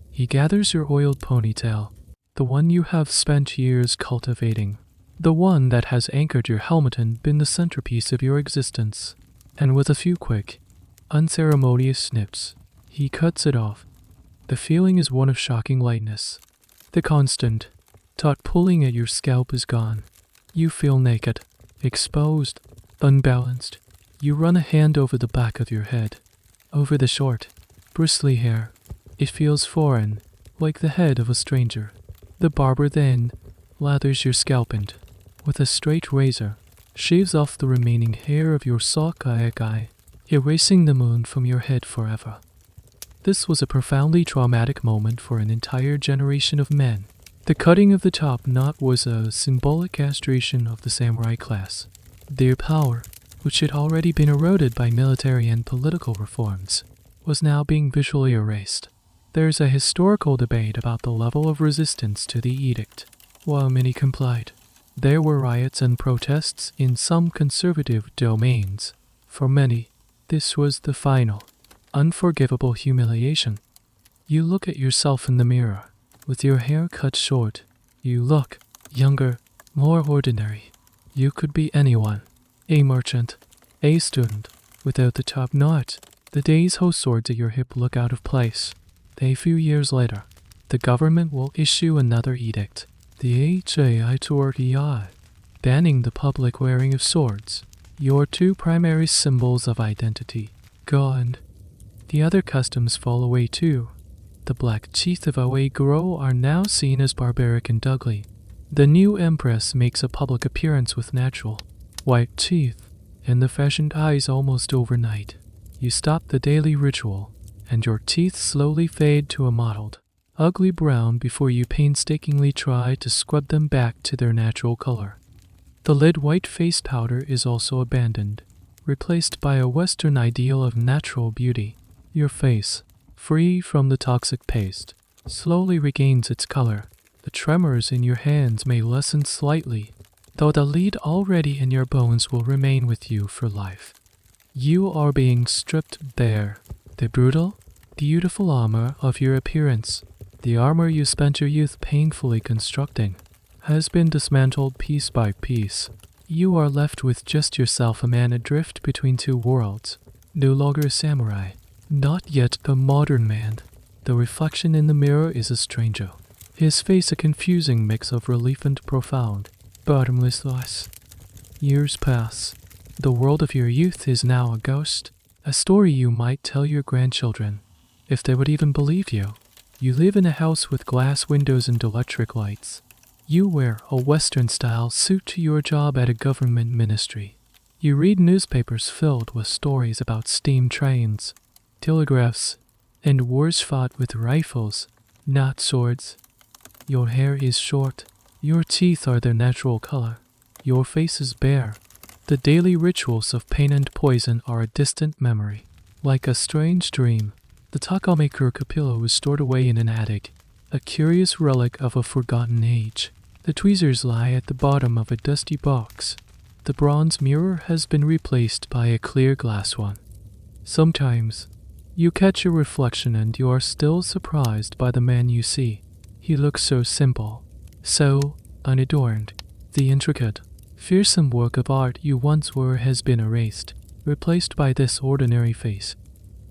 A: He gathers your oiled ponytail, the one you have spent years cultivating, the one that has anchored your helmet and been the centerpiece of your existence, and with a few quick, unceremonious snips, he cuts it off. The feeling is one of shocking lightness. The constant, taut pulling at your scalp is gone. You feel naked, exposed, unbalanced. You run a hand over the back of your head, over the short, bristly hair. It feels foreign, like the head of a stranger. The barber then lathers your scalp and, with a straight razor, shaves off the remaining hair of your sock-eye, erasing the moon from your head forever. This was a profoundly traumatic moment for an entire generation of men. The cutting of the top knot was a symbolic castration of the samurai class. Their power, which had already been eroded by military and political reforms, was now being visually erased. There's a historical debate about the level of resistance to the edict. While many complied, There were riots and protests in some conservative domains. For many, this was the final, unforgivable humiliation. You look at yourself in the mirror, with your hair cut short. You look younger, more ordinary. You could be anyone. A merchant, a student, without the top knot. The days hold swords at your hip look out of place. A few years later, the government will issue another edict, the HAITOREI, banning the public wearing of swords, your two primary symbols of identity. Gone. The other customs fall away too. The black teeth of Ohaguro are now seen as barbaric and ugly. The new empress makes a public appearance with natural, white teeth, and the fashioned eyes almost overnight. You stop the daily ritual, and your teeth slowly fade to a mottled, ugly brown before you painstakingly try to scrub them back to their natural color. The lid white face powder is also abandoned, replaced by a Western ideal of natural beauty. Your face, free from the toxic paste, slowly regains its color. The tremors in your hands may lessen slightly, though the lead already in your bones will remain with you for life. You are being stripped bare. The brutal, beautiful armor of your appearance, the armor you spent your youth painfully constructing, has been dismantled piece by piece. You are left with just yourself, a man adrift between two worlds, no longer a samurai, not yet a modern man. The reflection in the mirror is a stranger, his face a confusing mix of relief and profound, bottomless loss. Years pass. The world of your youth is now a ghost, a story you might tell your grandchildren, if they would even believe you. You live in a house with glass windows and electric lights. You wear a Western-style suit to your job at a government ministry. You read newspapers filled with stories about steam trains, telegraphs, and wars fought with rifles, not swords. Your hair is short. Your teeth are their natural color. Your face is bare. The daily rituals of pain and poison are a distant memory. Like a strange dream, the Takamekuru capilla was stored away in an attic, a curious relic of a forgotten age. The tweezers lie at the bottom of a dusty box. The bronze mirror has been replaced by a clear glass one. Sometimes, you catch your reflection and you are still surprised by the man you see. He looks so simple, so unadorned. The intricate, fearsome work of art you once were has been erased, replaced by this ordinary face.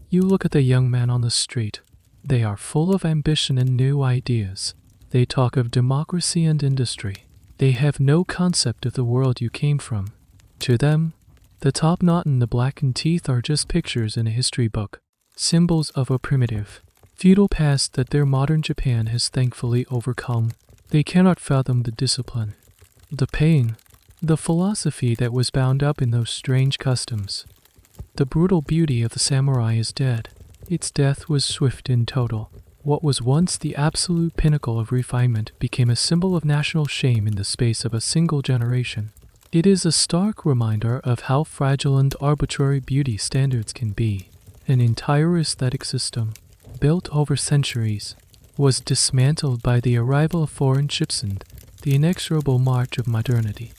A: You look at the young man on the street. They are full of ambition and new ideas. They talk of democracy and industry. They have no concept of the world you came from. To them, the top knot and the blackened teeth are just pictures in a history book, symbols of a primitive, feudal past that their modern Japan has thankfully overcome. They cannot fathom the discipline, the pain, the philosophy that was bound up in those strange customs. The brutal beauty of the samurai is dead. Its death was swift and total. What was once the absolute pinnacle of refinement became a symbol of national shame in the space of a single generation. It is a stark reminder of how fragile and arbitrary beauty standards can be. An entire aesthetic system, built over centuries, was dismantled by the arrival of foreign ships and the inexorable march of modernity.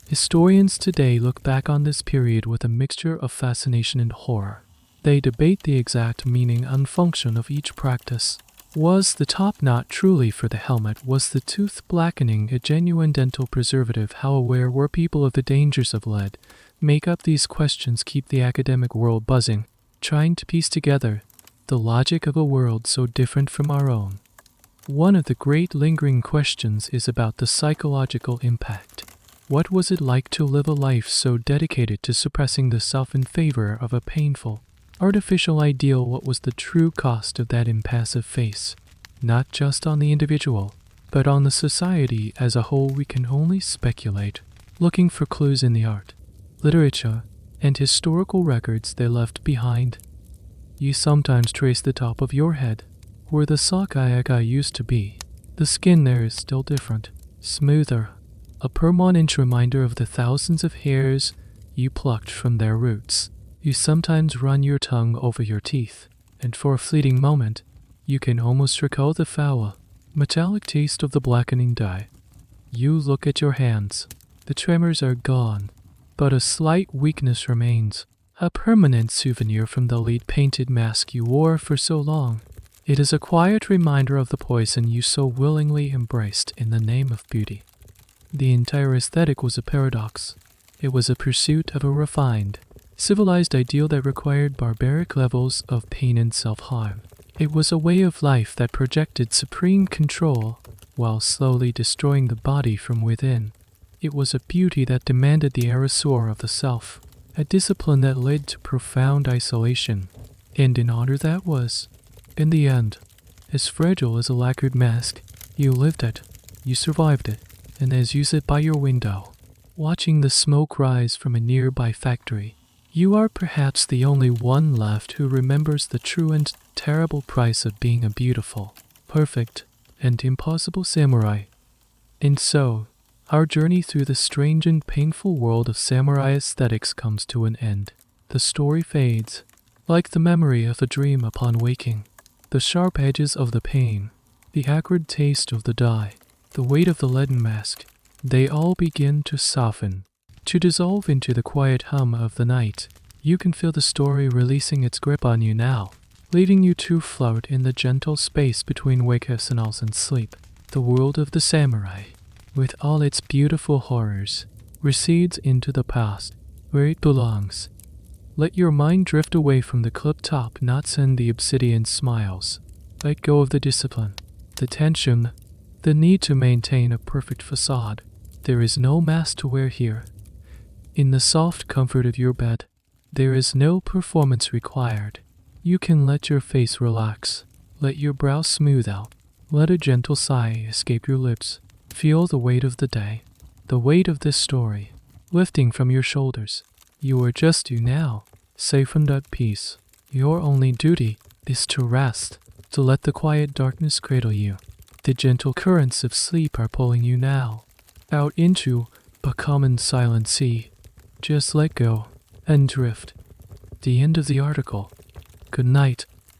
A: Historians today look back on this period with a mixture of fascination and horror. They debate the exact meaning and function of each practice. Was the top knot truly for the helmet? Was the tooth blackening a genuine dental preservative? How aware were people of the dangers of lead? Make up these questions keep the academic world buzzing, trying to piece together the logic of a world so different from our own. One of the great lingering questions is about the psychological impact. What was it like to live a life so dedicated to suppressing the self in favor of a painful, artificial ideal? What was the true cost of that impassive face? Not just on the individual, but on the society as a whole. We can only speculate, looking for clues in the art, literature, and historical records they left behind. You sometimes trace the top of your head, where the sakayaka used to be. The skin there is still different, smoother, a permanent reminder of the thousands of hairs you plucked from their roots. You sometimes run your tongue over your teeth, and for a fleeting moment, you can almost recall the foul, metallic taste of the blackening dye. You look at your hands. The tremors are gone, but a slight weakness remains, a permanent souvenir from the lead painted mask you wore for so long. It is a quiet reminder of the poison you so willingly embraced in the name of beauty. The entire aesthetic was a paradox. It was a pursuit of a refined, civilized ideal that required barbaric levels of pain and self-harm. It was a way of life that projected supreme control while slowly destroying the body from within. It was a beauty that demanded the erasure of the self, a discipline that led to profound isolation, and an honor that was, in the end, as fragile as a lacquered mask. You lived it, you survived it, and as you sit by your window, watching the smoke rise from a nearby factory, you are perhaps the only one left who remembers the true and terrible price of being a beautiful, perfect, and impossible samurai. And so, our journey through the strange and painful world of samurai aesthetics comes to an end. The story fades, like the memory of a dream upon waking. The sharp edges of the pain, the acrid taste of the dye, the weight of the leaden mask, they all begin to soften, to dissolve into the quiet hum of the night. You can feel the story releasing its grip on you now, leaving you to float in the gentle space between wakefulness and sleep. The world of the samurai, with all its beautiful horrors, recedes into the past, where it belongs. Let your mind drift away from the clip-top knots and the obsidian smiles. Let go of the discipline, the tension, the need to maintain a perfect facade. There is no mask to wear here. In the soft comfort of your bed, there is no performance required. You can let your face relax, let your brow smooth out, let a gentle sigh escape your lips. Feel the weight of the day, the weight of this story, lifting from your shoulders. You are just you now, safe and at peace. Your only duty is to rest, to let the quiet darkness cradle you. The gentle currents of sleep are pulling you now, out into a calm and silent sea. Just let go and drift. The end of the article. Good night.